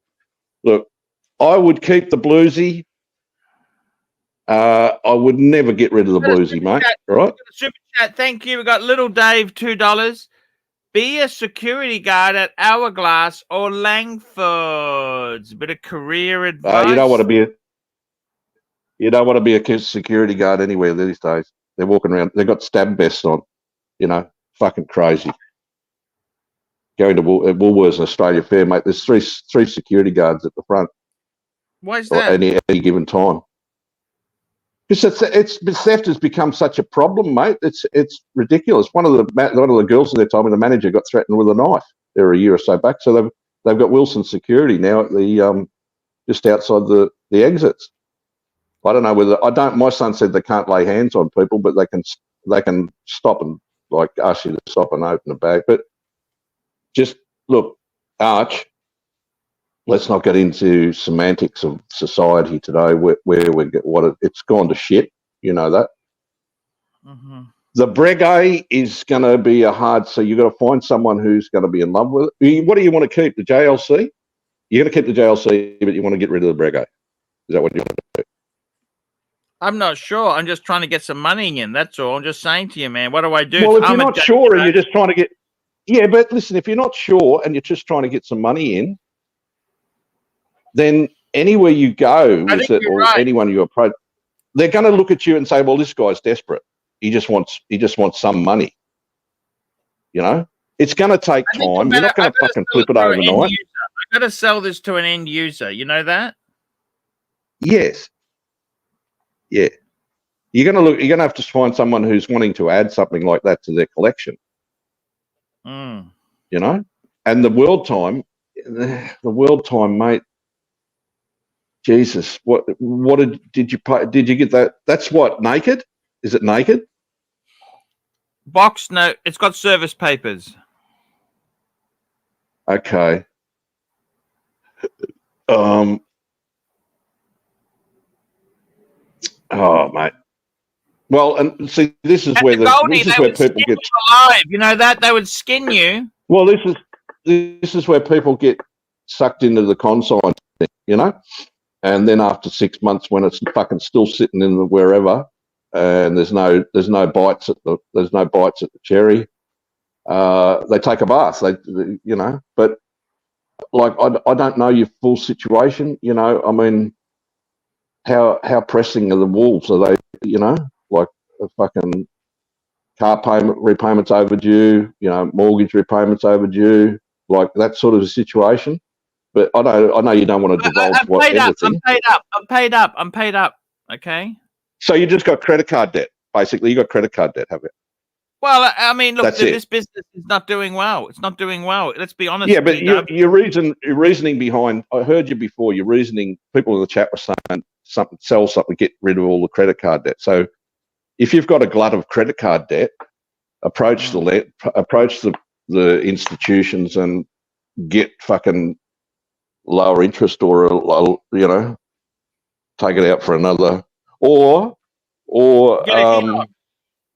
Look, I would keep the bluesy. I would never get rid of the bluesy, mate. Right? Super chat. Thank you. We got Little Dave, $2. Be a security guard at Hourglass or Langford's. Bit of career advice. You don't want to be a security guard anywhere these days. They're walking around. They've got stab vests on. You know, fucking crazy. Going to Woolworths and Australia Fair, mate. There's three security guards at the front. Why is that? At any given time. Because theft has become such a problem, mate. It's ridiculous. One of the girls there told me the manager got threatened with a knife there a year or so back. So they've got Wilson security now at the just outside the exits. I don't know whether my son said they can't lay hands on people, but they can stop and like ask you to stop and open the bag. But just look, Arch. Let's not get into semantics of society today, where it's gone to shit. You know that. Mm-hmm. The Breguet is going to be so you got to find someone who's going to be in love with it. What do you want to keep? The JLC? You're going to keep the JLC, but you want to get rid of the Breguet. Is that what you want to do? I'm not sure. I'm just trying to get some money in. That's all. I'm just saying to you, man. What do I do? Well, if you're not sure and you're just trying to get, but listen, if you're not sure and you're just trying to get some money in, then anywhere you go with it, or anyone you approach, they're going to look at you and say, "Well, this guy's desperate. He just wants some money." You know, it's going to take time. You're not going to fucking flip it overnight. I got to sell this to an end user. You know that? Yes. Yeah. You're going to have to find someone who's wanting to add something like that to their collection. Mm. You know, and the world time, mate. Jesus, what did you pay? Did you get that? That's what, naked? Is it naked? Box, no, it's got service papers. Okay. Oh, mate. Well, and see, this is where people get alive. You know that they would skin you. Well, this is where people get sucked into the consign thing, you know. And then after 6 months, when it's fucking still sitting in the wherever, and there's no bites at the cherry, they take a bath. You know, but like I don't know your full situation. You know, I mean, how pressing are the wolves? Are they? You know, like a fucking car repayments overdue. You know, mortgage repayments overdue. Like that sort of a situation. But I know you don't want to divulge everything. I'm paid up. Okay. So you just got credit card debt. Basically, you got credit card debt, have you? Well, I mean, look, That's it. this business is not doing well. It's not doing well. Let's be honest. Yeah, but T-Dub. your reasoning behind, I heard you before, your reasoning, people in the chat were saying sell something, get rid of all the credit card debt. So if you've got a glut of credit card debt, approach the institutions and get fucking lower interest, or you know, take it out for another, or Get a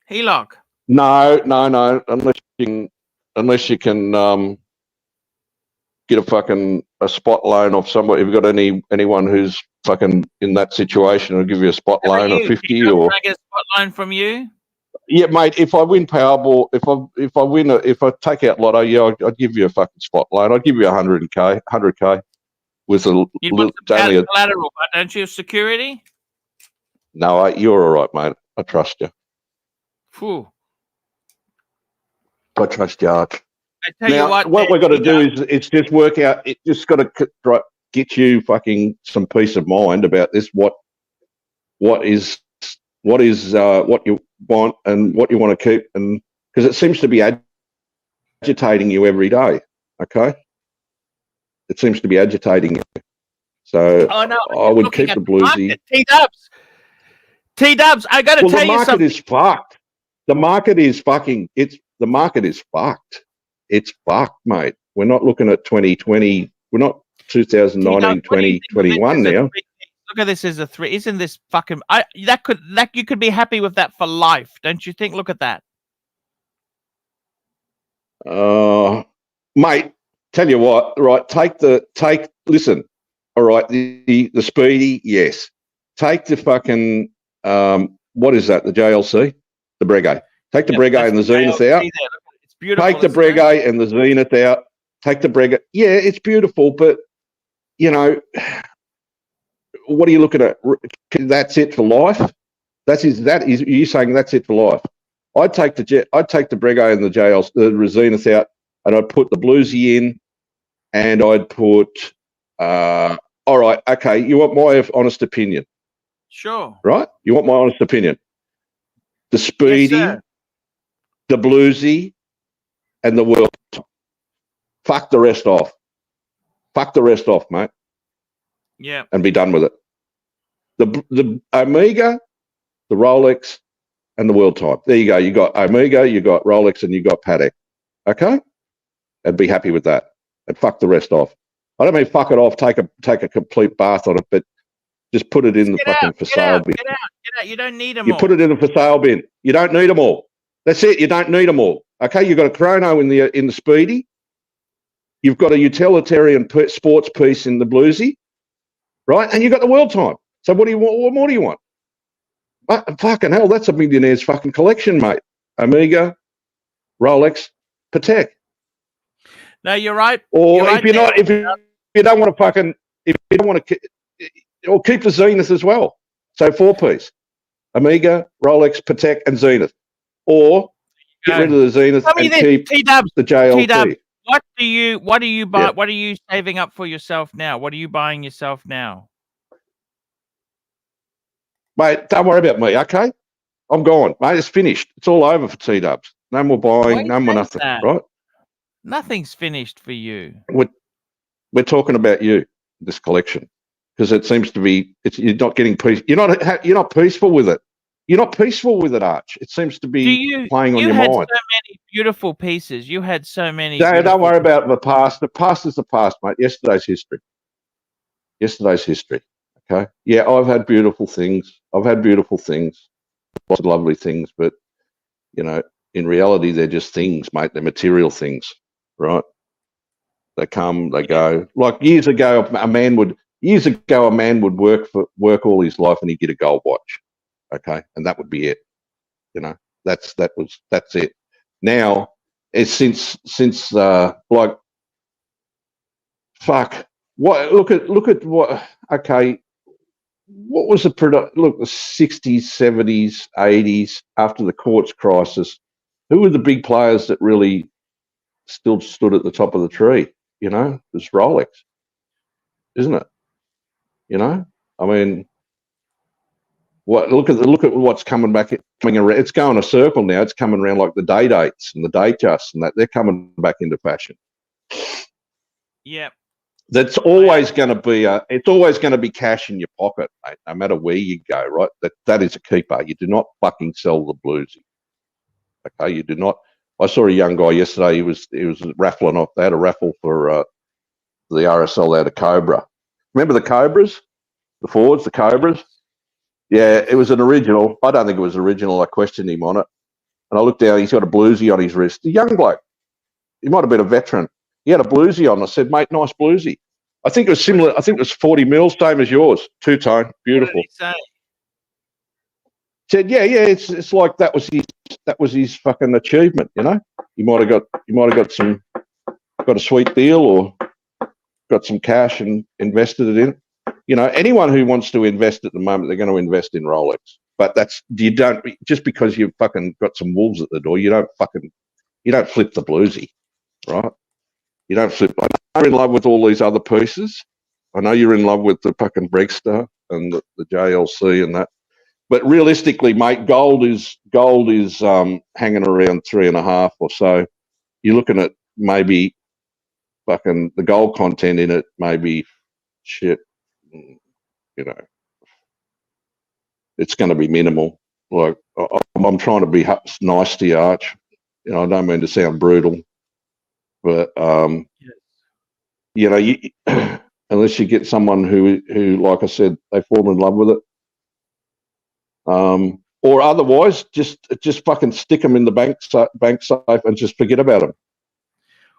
HELOC. no, unless you can get a spot loan off somebody. If you've got anyone who's fucking in that situation, I'll give you a spot loan of 50 or. Can I get a spot loan from you? Yeah, mate. If I win Powerball, if I take out Lotto, yeah, I'd give you a fucking spot loan. I'd give you 100k with a You'd want some collateral, but don't you have security? No, you're all right, mate. I trust you. Phew. I trust you, Arch. I tell you what we've got to do is it's just work out. It just got to get you fucking some peace of mind about this. What is what you want and what you want to keep, and because it seems to be agitating you every day. Okay, it seems to be agitating you. So I would keep the bluesy. T-Dubs, I got to tell you something. The market is fucked. The market is fucking. The market is fucked. It's fucked, mate. We're not looking at 2020. We're not 2019, 20, 21 now. Look at this as a 3. Isn't this fucking? You could be happy with that for life, don't you think? Look at that. Mate, tell you what. Right, listen. All right, the Speedy, yes. Take the fucking what is that? The JLC, the Breguet. Take the Breguet and the Zenith out. It's beautiful. Take the Breguet and the Zenith out. Take the Breguet. Yeah, it's beautiful, but you know, what are you looking at? That's it for life. That is you saying that's it for life? I'd take the Breguet and the JLC, the Zenith out, and I'd put the Bluesy in, and I'd put. All right, okay. You want my honest opinion? Sure. Right? You want my honest opinion? The Speedy, yes, the Bluesy, and the World. Fuck the rest off. Fuck the rest off, mate. Yeah. And be done with it. The Omega, the Rolex, and the World Time. There you go. You got Omega, you got Rolex, and you got Patek. Okay? And be happy with that. And fuck the rest off. I don't mean fuck it off, take a complete bath on it, but just put it in the fucking for sale bin. Get out. You don't need them You all. put it in the for sale bin. You don't need them all. That's it. You don't need them all. Okay, you've got a chrono in the Speedy. You've got a utilitarian sports piece in the Bluesy, right? And you've got the World Time. So what do you want? What more do you want? Fucking hell, that's a millionaire's fucking collection, mate. Omega, Rolex, Patek. No, you're right. Or if you don't want to or keep the Zenith as well. So 4-piece, Omega, Rolex, Patek, and Zenith. Or get rid of the Zenith and keep the JLT. T-Dub, what do you buy? Yeah. What are you saving up for yourself now? What are you buying yourself now? Mate, don't worry about me, okay? I'm gone, mate. It's finished. It's all over for T-Dubs. No more buying, no more nothing, right? Nothing's finished for you. We're talking about you, this collection, because it seems to be you're not getting peace. You're not peaceful with it. You're not peaceful with it, Arch. It seems to be playing on your mind. You had so many beautiful pieces. You had so many. Don't worry about the past. The past is the past, mate. Yesterday's history. Yesterday's history. Okay. Yeah, I've had beautiful things. Lots of lovely things, but you know, in reality, they're just things, mate. They're material things, right? They come, they go. Like years ago, a man would work all his life and he'd get a gold watch. Okay, and that would be it. You know, that's it. Now it's since like fuck. What look at what? Okay, what was the product? Look, the 60s, 70s, 80s after the quartz crisis. Who were the big players that really still stood at the top of the tree? You know, it was Rolex, isn't it? You know, I mean, Look at what's coming around. It's going a circle now. It's coming around like the day dates and the Datejust and that. They're coming back into fashion. Yep. That's always going to be it's always going to be cash in your pocket, mate, no matter where you go, right? That is a keeper. You do not fucking sell the bluesy. Okay, you do not. I saw a young guy yesterday. He was raffling off. They had a raffle for the RSL. They had a Cobra. Remember the Cobras, the Fords, the Cobras? Yeah, it was an original. I don't think it was original. I questioned him on it, and I looked down. He's got a bluesy on his wrist. A young bloke. He might have been a veteran. He had a bluesy on. I said, mate, nice bluesy. I think it was similar. I think it was 40 mils, same as yours. Two-tone, beautiful. Said, yeah, it's like that was his fucking achievement, you know. You might have got a sweet deal or got some cash and invested it in. You know, anyone who wants to invest at the moment, they're going to invest in Rolex. But you don't just because you've fucking got some wolves at the door, you don't flip the bluesy, right? You don't flip. I know you're in love with all these other pieces. I know you're in love with the fucking Bregstar and the JLC and that. But realistically, mate, gold is hanging around 3.5 or so. You're looking at maybe fucking the gold content in it, maybe shit. You know, it's going to be minimal. Like I'm trying to be nice to you, Arch. You know, I don't mean to sound brutal, but you know, unless you get someone who, like I said, they fall in love with it. Or otherwise, just fucking stick them in the bank safe and just forget about them.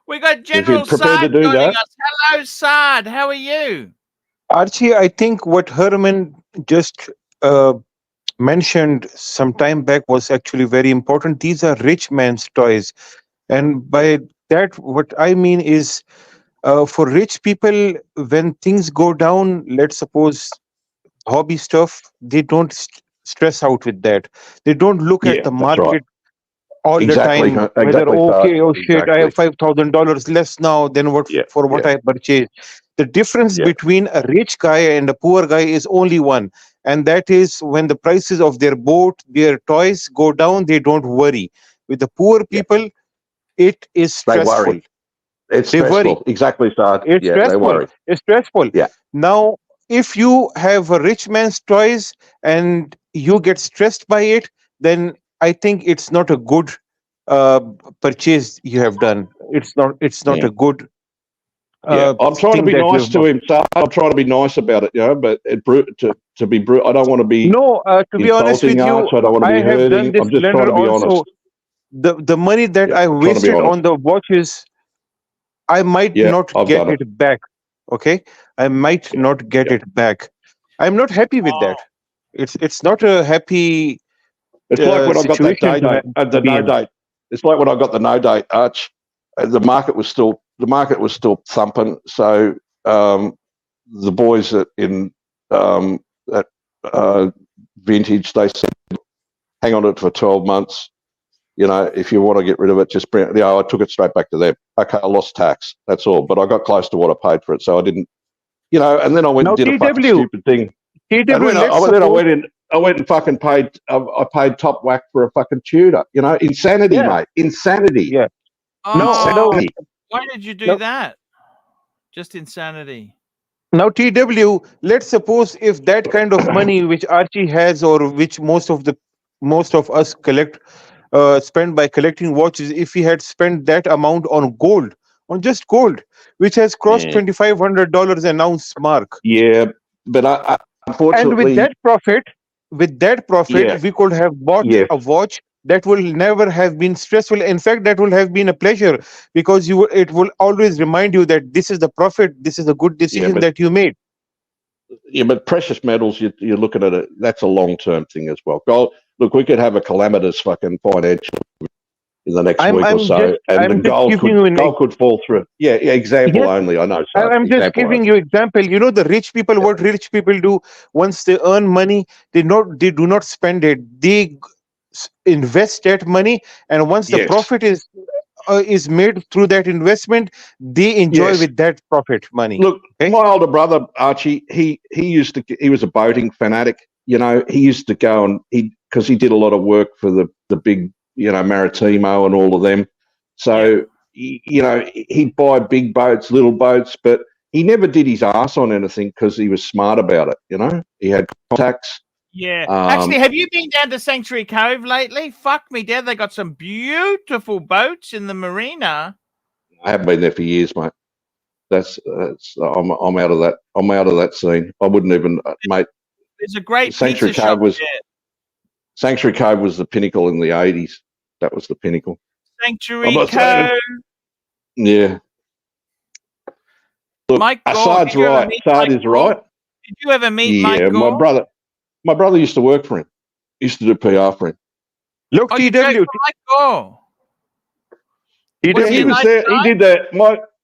We got General Saad joining us. Hello, Saad. How are you? Archie, I think what Herman just mentioned some time back was actually very important. These are rich man's toys. And by that, what I mean is for rich people, when things go down, let's suppose hobby stuff, they don't stress out with that. They don't look at the market right. all the time. Whether, shit, I have $5,000 less now than what I purchased. The difference between a rich guy and a poor guy is only one. And that is when the prices of their boat, their toys go down, they don't worry. With the poor people, it is stressful. They worry. It's stressful. Exactly, Saad. It's stressful. They worry. It's stressful. Yeah. Now, if you have a rich man's toys and you get stressed by it, then I think it's not a good purchase you have done. It's not a good. I'm trying to be nice to him. So I'm trying to be nice about it, you know. But to be brutal, I don't want to be. No, to be honest with you, I don't want to be have done this. I'm just trying to be honest. The money that I wasted on the watches, I might not get it back. Okay, I might not get it back. I'm not happy with that. It's not a happy. It's like when I got that the no date. It's like when I got the no date, Arch. The market was still thumping. So the boys at Vintage, they said, hang on to it for 12 months. You know, if you want to get rid of it, just bring it. You know, I took it straight back to them. Okay, I lost tax. That's all. But I got close to what I paid for it, so I didn't. You know, and then I went and did a fucking stupid thing. I went and fucking paid. I paid top whack for a fucking Tudor. You know, insanity, mate. Insanity. Yeah. Insanity. Why did you do that? Just insanity. Now, TW, let's suppose if that kind of money which Archie has, or which most of us spend by collecting watches, if he had spent that amount on gold, on just gold, which has crossed $2,500 an ounce mark. Yeah, but unfortunately, and with that profit, we could have bought a watch that will never have been stressful. In fact, that will have been a pleasure, because it will always remind you that this is the profit, this is a good decision that you made. Yeah, but precious metals, you're looking at it. That's a long-term thing as well. Gold. Look, we could have a calamitous fucking financial in the next week or so, and the gold could fall through. Yeah, example only. I know. I'm just giving you example. You know, the rich people. What rich people do once they earn money, they do not spend it. They invest that money, and once the profit is made through that investment, they enjoy with that profit money. Look, my older brother Archie, he was a boating fanatic. you know, he used to go and because he did a lot of work for the big, you know, Maritimo and all of them. So, you know, he'd buy big boats, little boats, but he never did his ass on anything because he was smart about it. You know, he had contacts. Yeah. Actually, have you been down to Sanctuary Cove lately? Fuck me, Dad. They got some beautiful boats in the marina. I haven't been there for years, mate. I'm out of that. I'm out of that scene. I wouldn't even, mate. There's a great Sanctuary pizza Cove shop was there. Sanctuary Cove was the pinnacle in the 80s. That was the pinnacle. Sanctuary Cove. Yeah. Look, Mike Gore. Assad's right. Assad is right. Did you ever meet Mike Yeah, Gore? my brother used to work for him. Used to do PR for him. Look, you TW. Mike Gore. Well, he was there. He did that.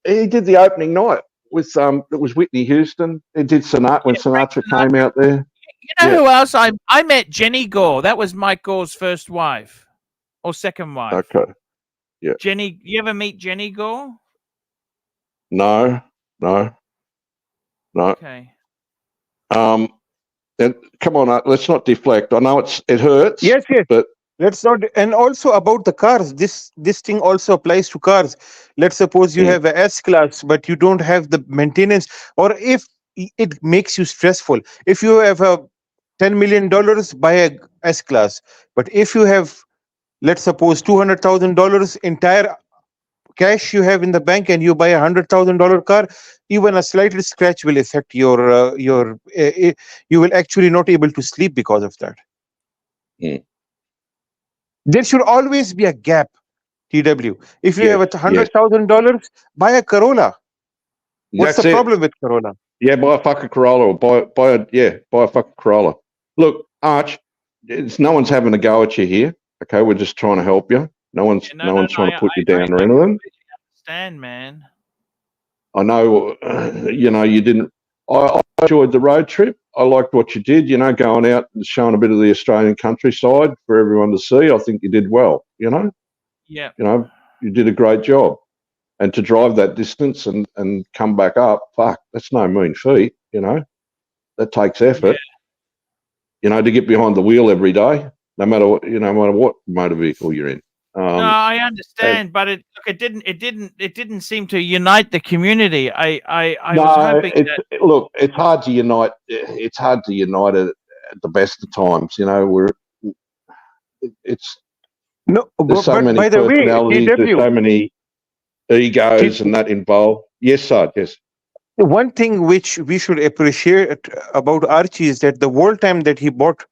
He did the opening night with it was Whitney Houston. He did Sinatra when Sinatra came out there. You know who else? I met Jenny Gore. That was Mike Gore's first wife or second wife. Okay. Yeah. Jenny, you ever meet Jenny Gore? No. Okay. And come on, let's not deflect. I know it hurts. Yes, but let's not. And also about the cars, this thing also applies to cars. Let's suppose you have a S class, but you don't have the maintenance, or if it makes you stressful. If you have a $10 million, buy a S class. But if you have, let's suppose $200,000 entire cash you have in the bank, and you buy $100,000 car, even a slight scratch will affect your you will actually not able to sleep because of that. There should always be a gap, TW. If you have $100,000, buy a Corolla. What's the problem with Corolla? Yeah, buy a fucking Corolla, or buy a fucking Corolla. Look, Arch, no one's having a go at you here. Okay, we're just trying to help you. No one's trying to put you down or anything. Understand, man. I know, you know, you didn't. I enjoyed the road trip. I liked what you did, you know, going out and showing a bit of the Australian countryside for everyone to see. I think you did well, you know. Yeah. You know, you did a great job. And to drive that distance and come back up, fuck, that's no mean feat, you know. That takes effort. Yeah. You know, to get behind the wheel every day, no matter what, you know, no matter what motor vehicle you're in. No, I understand, but it didn't seem to unite the community. I was hoping that. Look, it's hard to unite. It's hard to unite it at the best of times. You know, it's no. There's so many by the way, personalities. There's so many egos and that involved. Yes, sir. Yes. One thing which we should appreciate about Archie is that the whole time that he bought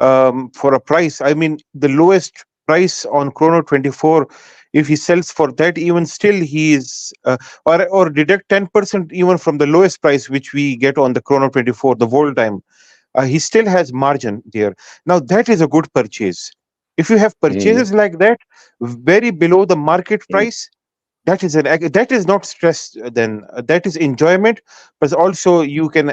for a price, I mean, the lowest price on Chrono 24, if he sells for that, even still he is or deduct 10% even from the lowest price which we get on the Chrono 24 the whole time, he still has margin there. Now that is a good purchase. If you have purchases like that very below the market price, that is not stress, then that is enjoyment, but also you can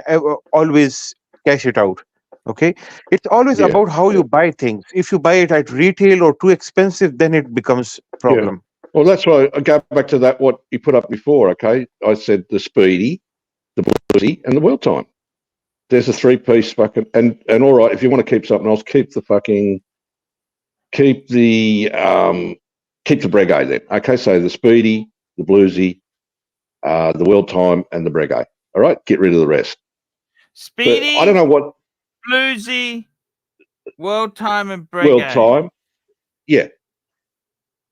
always cash it out. Okay, it's always about how you buy things. If you buy it at retail or too expensive, then it becomes a problem. Yeah. Well, that's why I go back to that what you put up before. Okay, I said the Speedy, the Bluesy, and the Wheel Time. There's a 3-piece fucking and all right. If you want to keep something else, keep the Breguet then. Okay, so the Speedy, the Bluesy, the Wheel Time, and the Breguet. All right, get rid of the rest. Speedy. But I don't know what. Bluesy, World Time, and Breguet. World Time, yeah.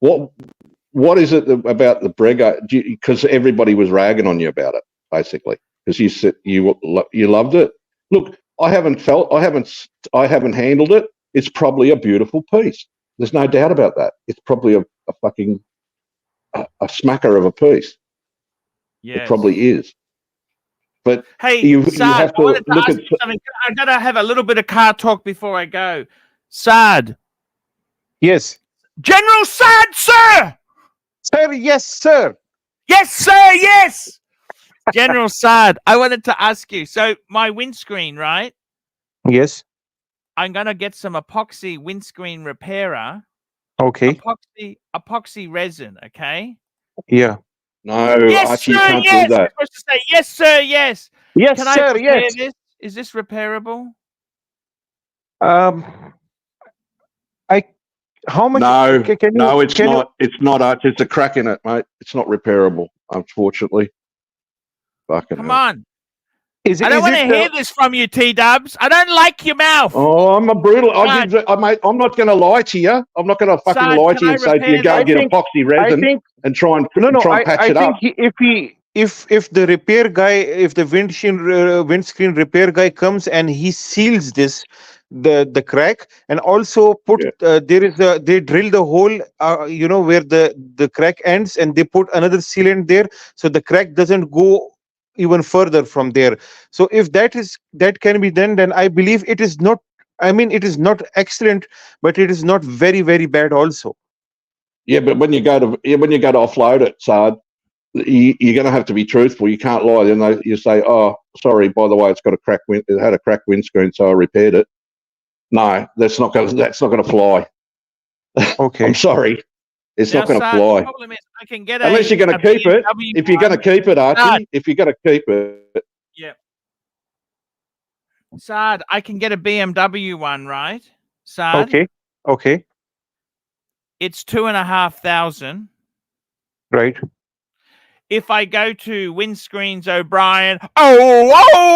What is it about the Breguet? Because everybody was ragging on you about it, basically, because you said you loved it. Look, I haven't handled it. It's probably a beautiful piece. There's no doubt about that. It's probably a fucking smacker of a piece. Yes. It probably is. But hey, you Saad, have to look at something. I gotta have a little bit of car talk before I go. Saad. Yes. General Saad, sir. Sir, yes, sir. Yes, sir, yes. General Saad, I wanted to ask you. So my windscreen, right? Yes. I'm gonna get some epoxy windscreen repairer. Okay. Epoxy resin, okay? Yeah. No, yes, Archie, sir, you can't yes. do that. You're supposed to say yes, sir, yes. Yes, Can sir, I repair yes. this? Is this repairable? I how much No, can you no, it's can you not. It's not, Archie. It's a crack in it, mate. It's not repairable, unfortunately. Fucking Come hell. on. is I don't want to it hear this from you, T-Dubs. I don't like your mouth. Oh, I'm a brutal. Right. Mate, I'm not going to lie to you. I'm not going to fucking Sard, lie can to you I and say to you, repair go I and get that? think epoxy I resin think and try and no patch I it think up. if the repair guy, if the windscreen repair guy comes and he seals the crack, and also put Yeah. they drill the hole, where the crack ends, and they put another sealant there, so the crack doesn't go even further from there. So if that can be done, then I believe it is not, I mean, it is not excellent, but it is not very, very bad also. Yeah, but when you go to offload it, Sard, you're going to have to be truthful. You can't lie. Then you say, "Oh, sorry, by the way, it had a cracked windscreen, so I repaired it." No, that's not going to fly. Okay. I'm sorry, it's Now, not going to Sard, the fly problem is I can get unless you're going to keep it. BMW If you're going to keep it, Archie, Sard, if you're going to keep it, yeah. Sard, I can get a BMW one, right? Sard, Okay. it's 2,500. Right. If I go to Windscreens O'Brien, O'Brien!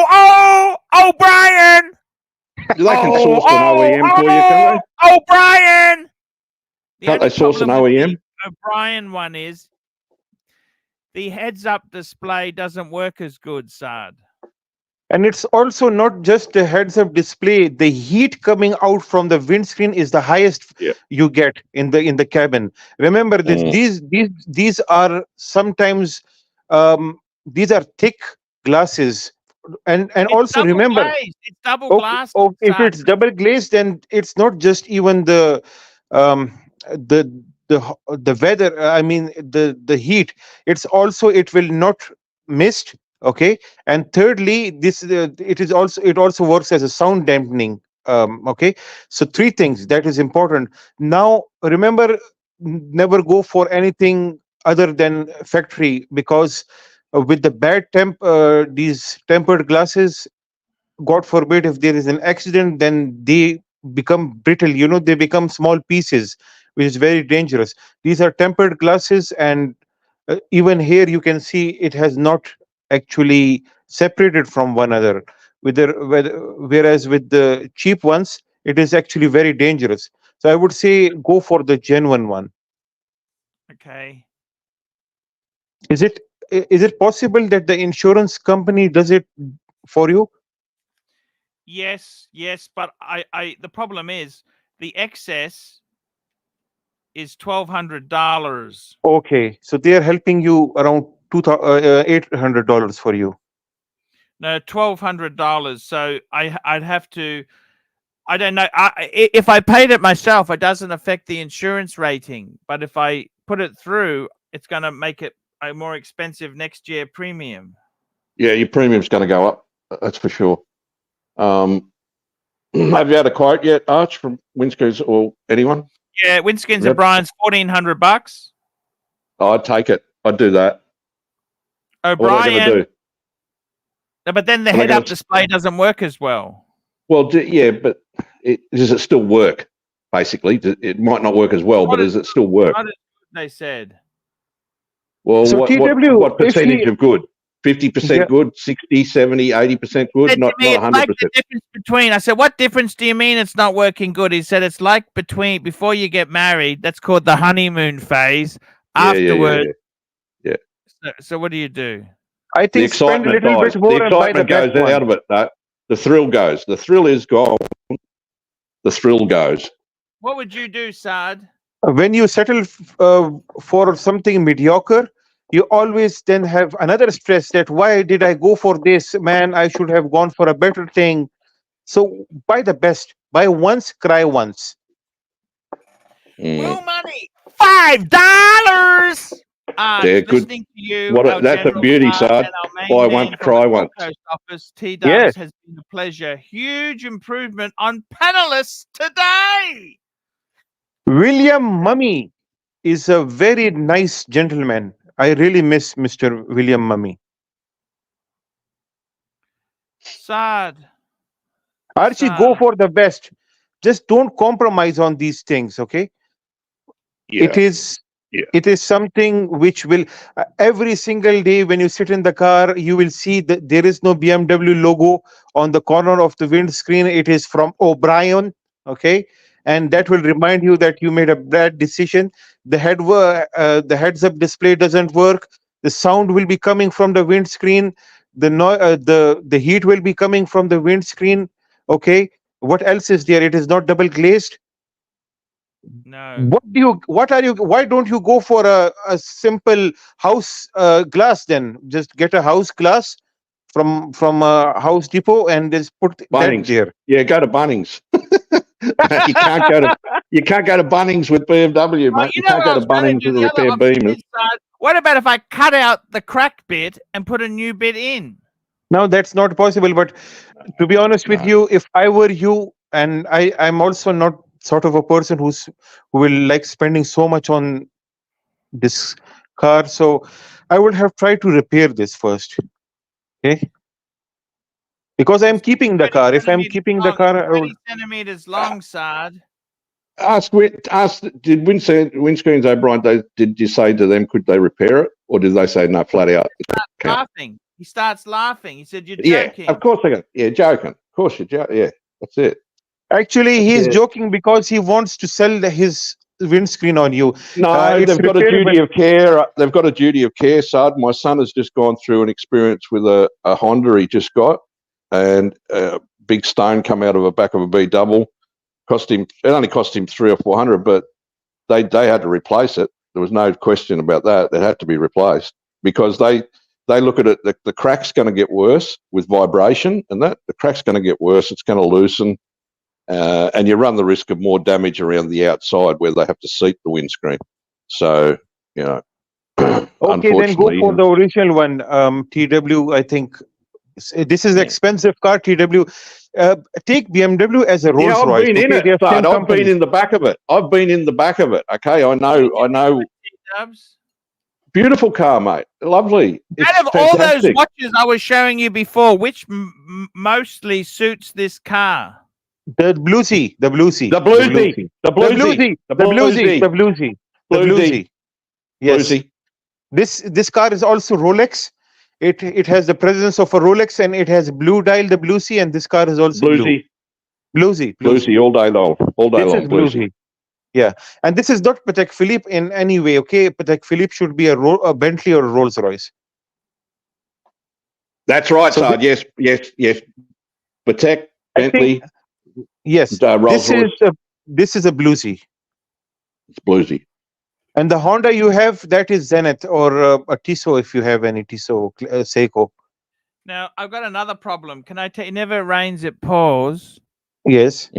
they can source an OEM for you, can't they? O'Brien! Can't they source an problem with OEM? the O'Brien one is the heads-up display doesn't work as good, Sard. And it's also not just a heads-up display. The heat coming out from the windscreen is the highest you get in the cabin. Remember this. These are sometimes these are thick glasses, and It's also double remember, glazed. It's double glass. if it's double glazed, then it's not just even the um, the weather. I mean the heat. It's also, it will not mist. Okay, and thirdly, it also works as a sound dampening. Okay, so three things that is important. Now remember, never go for anything other than factory, because with the bad these tempered glasses, God forbid, if there is an accident, then they become brittle, they become small pieces, which is very dangerous. These are tempered glasses, and even here you can see it has not actually separated from one another. Whereas with the cheap ones, it is actually very dangerous. So I would say go for the genuine one. Okay. Is it possible that the insurance company does it for you? Yes, but the problem is the excess is $1,200. Okay, so they are helping you around $800 for you. No, $1,200. So I'd have to. I don't know. If I paid it myself, it doesn't affect the insurance rating. But if I put it through, it's going to make it a more expensive next year premium. Yeah, your premium's going to go up. That's for sure. Have you had a quote yet, Arch, from Windscreens or anyone? Yeah, Windscreens and Brian's $1,400. Oh, I'd take it. I'd do that. O'Brien. What are they going to do? No, but then the head-up display doesn't work as well. Well, yeah, but does it still work? Basically, it might not work as well, but does it still work? They said. Well, so what percentage of good? 50% good, 60, 70, 80% good, not 100%. Like the difference between. I said, what difference do you mean it's not working good? He said it's like before you get married. That's called the honeymoon phase. Afterwards. Yeah. So what do you do? I think spend a little bit more and buy the best goes one. out of it. No, the thrill goes. The thrill is gone. The thrill goes. What would you do, Sard? When you settle for something mediocre, you always then have another stress that why did I go for this? Man, I should have gone for a better thing. So buy the best. Buy once, cry once. Will money $5. Yeah, good. Listening to you, that's a beauty, Sard. Buy once, cry once. Office, T-Dubs has been a pleasure. Huge improvement on Panelist today. William Mummy is a very nice gentleman. I really miss Mr. William Mummy. Sad. Archie, go for the best. just don't compromise on these things, okay? Yeah. It is something which will every single day when you sit in the car, you will see that there is no BMW logo on the corner of the windscreen. It is from O'Brien, okay, and that will remind you that you made a bad decision. The heads-up display doesn't work. The sound will be coming from the windscreen. The heat will be coming from the windscreen. Okay, what else is there? It is not double glazed. No. Why don't you go for a simple house glass then? Just get a house glass from House Depot and just put Bunnings. that there. Yeah, go to Bunnings. you can't go to Bunnings with BMW, mate. You can't go to Bunnings with a repair Beamers. What about if I cut out the crack bit and put a new bit in? No, that's not possible. But to be honest with you, if I were you, and I'm also not sort of a person who will like spending so much on this car, so I would have tried to repair this first, okay? Because I'm keeping the car. If I'm keeping the car, I 20 would... centimeters long, Sard. Did Windscreens O'Brien, did you say to them, could they repair it? Or did they say, no, flat out? Laughing. He starts laughing. He said, you're joking. Yeah, of course they go. Yeah, joking. Of course you're joking. Yeah, that's it. Actually, he's joking because he wants to sell his windscreen on you. No, they've got a duty of care. They've got a duty of care, Sard. My son has just gone through an experience with a Honda he just got, and a big stone come out of the back of a B double. It only cost him $300 or $400, but they had to replace it. There was no question about that. It had to be replaced because they look at it. The crack's going to get worse with vibration, and the crack's going to get worse. It's going to loosen. And you run the risk of more damage around the outside where they have to seat the windscreen. So, you know, okay, then go for the original one, TW. I think this is expensive car, TW. Take BMW as a Rolls Royce. I've been in it, but I've been in the back of it. I've been in the back of it. Okay, I know. Beautiful car, mate. Lovely. Out of all those watches I was showing you before, which mostly suits this car? The Bluesy. Yes. This car is also Rolex. It has the presence of a Rolex, and it has blue dial, the Bluesy, and this car is also Bluesy all day long. This is Bluesy. Yeah, and this is not Patek Philippe in any way. Okay, Patek Philippe should be a Bentley or a Rolls Royce. That's right, so Sard. Yes. Patek, Bentley. Yes, this is a Bluesy. It's Bluesy. And the Honda you have, that is Zenith or a Tissot, if you have any Tissot, Seiko. Now, I've got another problem. Can I tell you, never rains, it pours. Yes.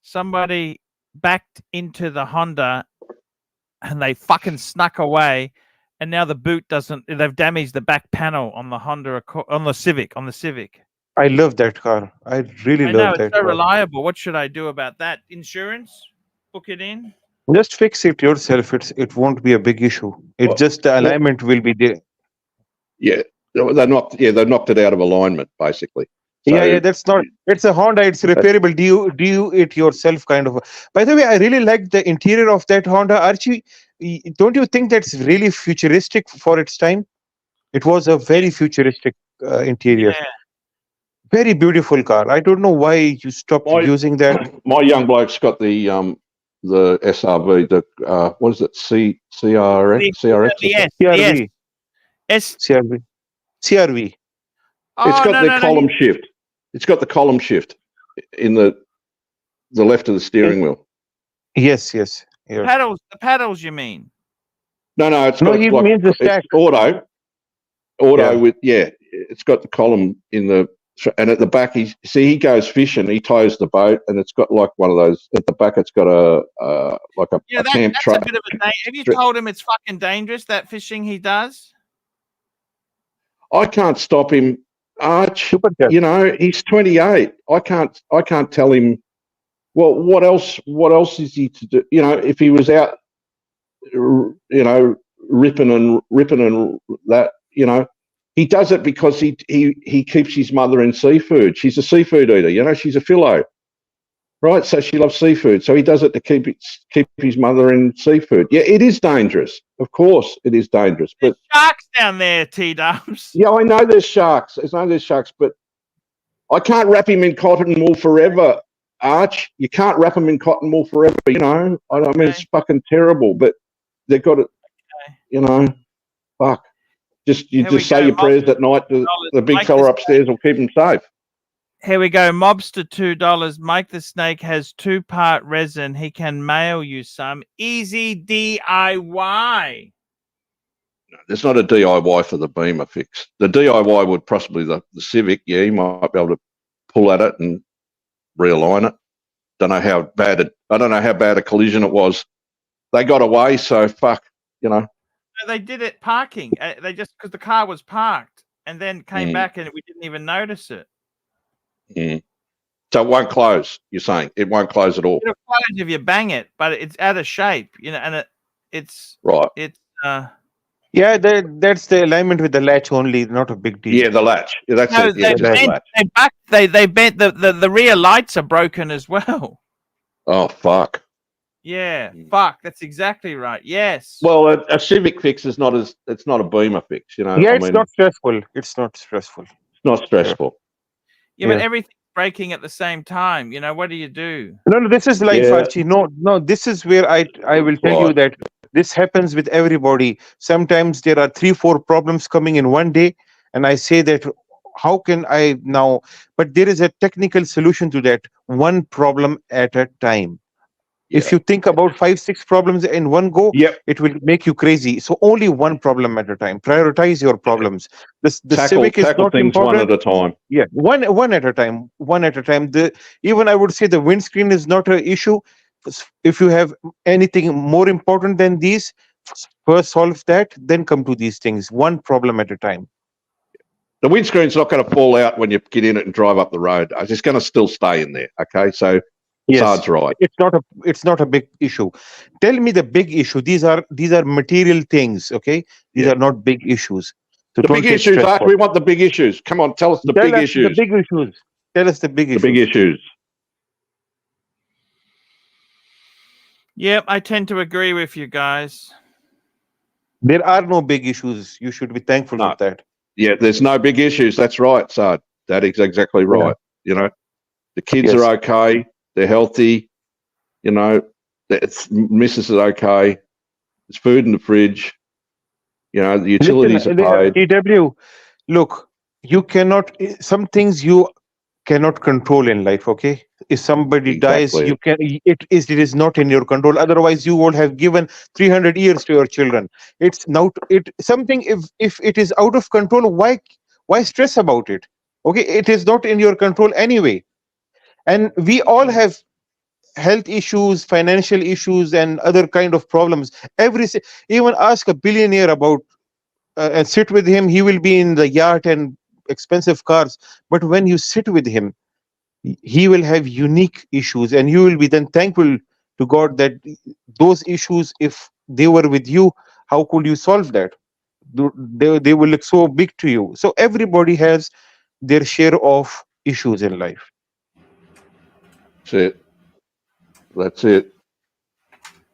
Somebody backed into the Honda and they fucking snuck away. And now the boot doesn't, they've damaged the back panel on the Honda, on the Civic. I love that car. I really love that. It's so reliable. What should I do about that? Insurance? Book it in? Just fix it yourself. It won't be a big issue. It's just the alignment will be there. Yeah, they knocked it out of alignment basically. So, yeah, that's not. It's a Honda. It's repairable. Do you it yourself kind of? By the way, I really like the interior of that Honda. Archie, don't you think that's really futuristic for its time? It was a very futuristic interior. Yeah. Very beautiful car. I don't know why you stopped using that. My young bloke's got the SRV. The what is it? CRX. CRV. It's got the column shift. It's got the column shift in the left of the steering wheel. Yes. Yeah. The paddles, you mean? No, it's got he means the stack. Auto with it's got the column in the, and at the back he goes fishing, he tows the boat, and it's got like one of those at the back. It's got a camp truck. That's a bit of a have you told him it's fucking dangerous, that fishing he does? I can't stop him. Arch, you know, he's 28. I can't tell him. Well, what else is he to do? You know, if he was out, you know, ripping and that, you know, he does it because he keeps his mother in seafood. She's a seafood eater. You know, she's a philo. Right, so she loves seafood. So he does it to keep his mother in seafood. Yeah, it is dangerous. Of course, it is dangerous. But sharks down there, T-Dubs. yeah, I know there's sharks. But I can't wrap him in cotton wool forever, Arch. You can't wrap him in cotton wool forever. You know, I mean, it's fucking terrible. But they've got it. You know, fuck. You just say your prayers at night. The big fella upstairs will keep him safe. Here we go. Mobster $2. Mike the Snake has 2-part resin. He can mail you some. Easy DIY. There's not a DIY for the Beamer fix. The DIY would possibly the Civic. Yeah, you might be able to pull at it and realign it. I don't know how bad a collision it was. They got away, so fuck. You know. They did it parking. They just because the car was parked and then came back and we didn't even notice it. So it won't close. You're saying it won't close at all. It'll close if you bang it, but it's out of shape, you know, and it's right. It's yeah, that's the alignment with the latch only, not a big deal. Yeah, the latch. Yeah, that's it. Yeah, they bent the rear lights are broken as well. Oh fuck. Yeah, fuck. That's exactly right. Yes. Well, a Civic fix is not it's not a Beamer fix, you know. Yeah, it's not stressful. It's not stressful. It's not stressful. Yeah, but everything's breaking at the same time. You know, what do you do? No, this is life, Archie. No, this is where I will tell you that this happens with everybody. Sometimes there are 3-4 problems coming in one day, and I say that how can I now? But there is a technical solution to that. One problem at a time. If you think about 5-6 problems in one go, it will make you crazy. So only one problem at a time. Prioritize your problems. The Civic is not important. One at a time. Yeah, one at a time. One at a time. Even I would say the windscreen is not an issue. If you have anything more important than these, first solve that, then come to these things. One problem at a time. The windscreen's not going to fall out when you get in it and drive up the road. It's just going to still stay in there. Okay, so. Yes, Sad's right. It's not a big issue. Tell me the big issue. These are material things. Okay, these are not big issues. So the big issues, Arch, we want the big issues. Come on, tell us the big issues. The big issues. Tell us the big issues. The big issues. Yep, I tend to agree with you guys. There are no big issues. You should be thankful for that. Yeah, there's no big issues. That's right, Sad. That is exactly right. You know, the kids are okay. They're healthy, you know. Missus is okay. There's food in the fridge. You know, the utilities are paid. TW, look, you cannot. Some things you cannot control in life. Okay, if somebody dies, you can. It is not in your control. Otherwise, you would have given 300 years to your children. It's now something. If it is out of control, why stress about it? Okay, it is not in your control anyway. And we all have health issues, financial issues, and other kind of problems. Even ask a billionaire about and sit with him. He will be in the yacht and expensive cars. But when you sit with him, he will have unique issues, and you will be then thankful to God that those issues, if they were with you, how could you solve that? They will look so big to you. So everybody has their share of issues in life. That's it.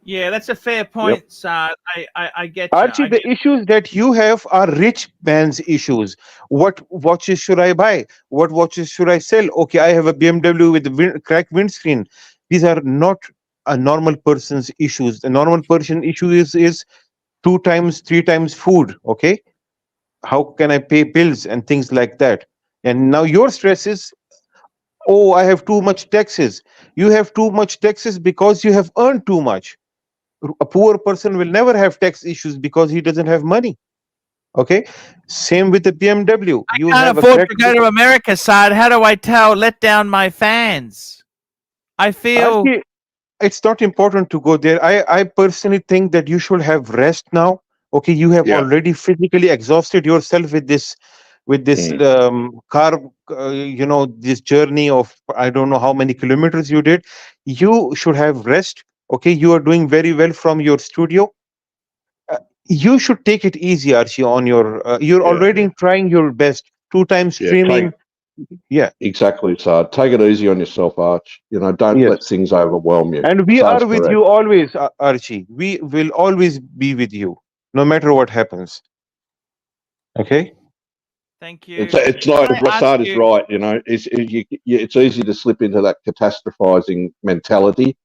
Yeah, that's a fair point, Saad. I get you. Archie, the issues that you have are rich man's issues. What watches should I buy? What watches should I sell? Okay, I have a BMW with cracked windscreen. These are not a normal person's issues. The normal person issue is 2 times, 3 times food. Okay, how can I pay bills and things like that? And now your stress is, oh, I have too much taxes. You have too much taxes because you have earned too much. A poor person will never have tax issues because he doesn't have money. Okay, same with the BMW. I can't afford to go to America, Saad. How do I let down my fans? I feel Archie, it's not important to go there. I personally think that you should have rest now. Okay, you have already physically exhausted yourself with this car, this journey of I don't know how many kilometers you did. You should have rest. Okay, you are doing very well from your studio. You should take it easy, Archie, on your you're already trying your best. 2 times streaming. Yeah. Exactly, Sard. Take it easy on yourself, Arch. You know, don't Yes. let things overwhelm you. And we Sard's are with correct. you always, Archie. We will always be with you, no matter what happens. Okay. Thank you. It's like Can I ask Sard is you- right. You know, it's easy to slip into that catastrophizing mentality,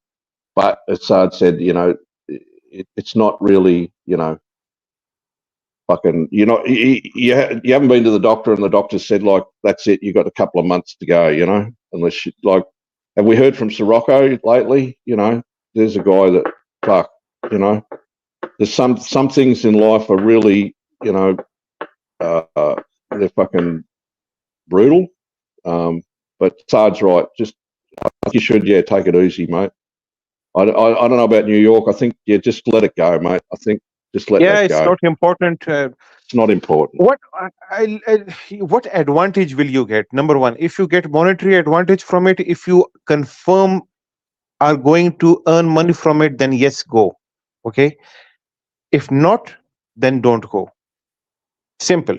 but as Sard said, you know, it's not really, you know, fucking. You haven't been to the doctor, and the doctor said like, that's it. You got a couple of months to go. You know, unless you, like, have we heard from Sirocco lately? You know, there's a guy that fuck. You know, there's some things in life are really, you know, they're fucking brutal. But Sard's right. Just you should, take it easy, mate. I don't know about New York. I think just let it go, mate. I think just let that go. It's not important. It's not important. What advantage will you get? Number one, if you get monetary advantage from it, if you confirm are going to earn money from it, then yes, go. Okay. If not, then don't go. Simple.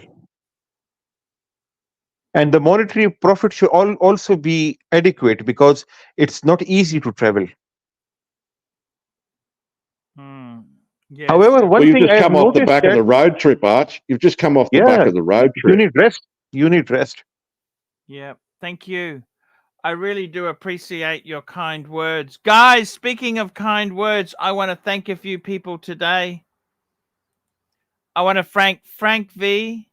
And the monetary profit should also be adequate, because it's not easy to travel. Yes. However, one you've thing just I come have off the noticed back of that- the road trip, Arch. You've just come off the back of the road You trip. need rest. You need rest. Yeah, thank you. I really do appreciate your kind words. Guys, speaking of kind words, I want to thank a few people today. I want to thank Frank V,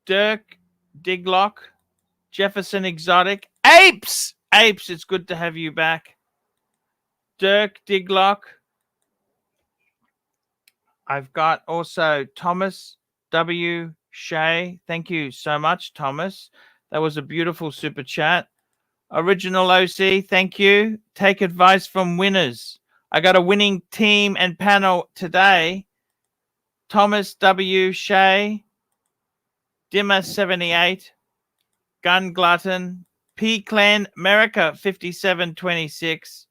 Dirk Diglock, Jefferson Exotic, Apes, it's good to have you back. Dirk Diglock. I've got also Thomas W. Shea. Thank you so much, Thomas. That was a beautiful super chat. Original OC, thank you. Take advice from winners. I got a winning team and panel today. Thomas W. Shea, Dimmer78, Gun Glutton, P. Clan, America 5726,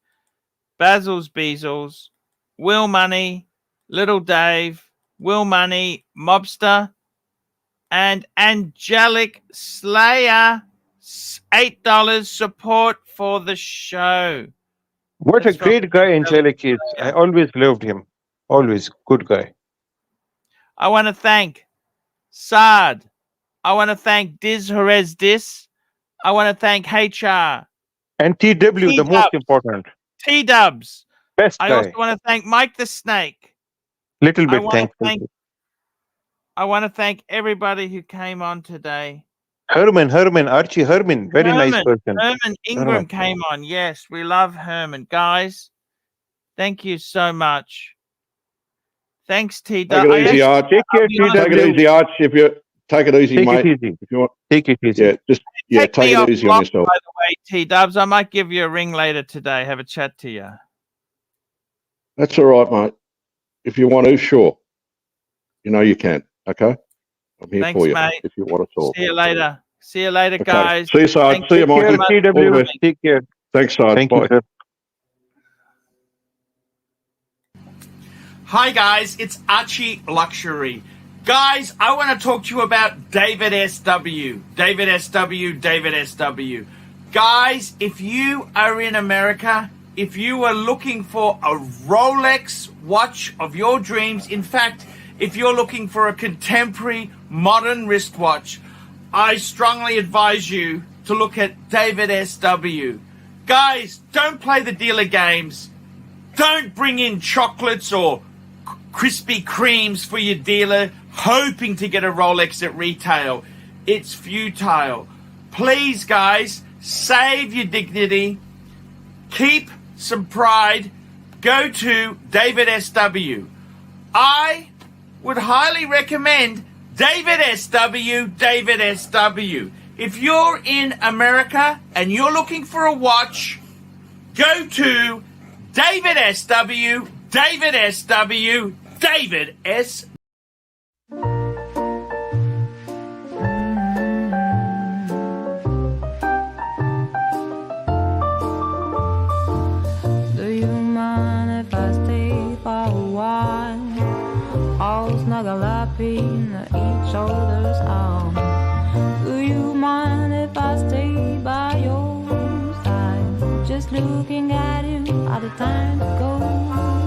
Basil's Beazles, Will Money, Little Dave, Will Money, Mobster, and Angelic Slayer. $8 support for the show. What That's a great guy Angelic is. I always loved him. Always good guy. I want to thank Saad. I want to thank Diz Jerez Dis. I want to thank HR. And TW, the T-Dubs. most important. T-Dubs. Best I guy. also want to thank Mike the Snake. Little I bit want to thankful. I want to thank everybody who came on today. Herman, Archie Herman, very nice person. Herman Ingram Herman. came on. Yes, we love Herman. Guys, thank you so much. Thanks, T. Take it easy, Arch. Take care, Take it easy, Arch. If you take it easy, Take mate. it easy. If you want, Take it easy. take me it off easy block, on yourself. By the way, T-Dubs, I might give you a ring later today. Have a chat to you. That's all right, mate. If you want to, sure. You know you can. Okay, I'm here Thanks, for you mate. if you want to talk. See you later. See you later, Okay. guys. See you, Sarge. Thank See you, Mikey. so much. All the best. Take care. Thanks, Sarge. Thank Bye. you, sir. Hi guys, it's ArchieLuxury. Guys, I want to talk to you about David SW. David SW. Guys, if you are in America, if you are looking for a Rolex watch of your dreams, in fact, if you're looking for a contemporary modern wristwatch, I strongly advise you to look at David SW. Guys, don't play the dealer games. Don't bring in chocolates or Krispy Kremes for your dealer hoping to get a Rolex at retail. It's futile. Please, guys, save your dignity. Keep some pride. Go to David SW. I would highly recommend David SW. If you're in America and you're looking for a watch, go to David SW. David S. Do you mind if I stay for a while? All snuggle up in each other's arms. Do you mind if I stay by your side? Just looking at you, all the time to go.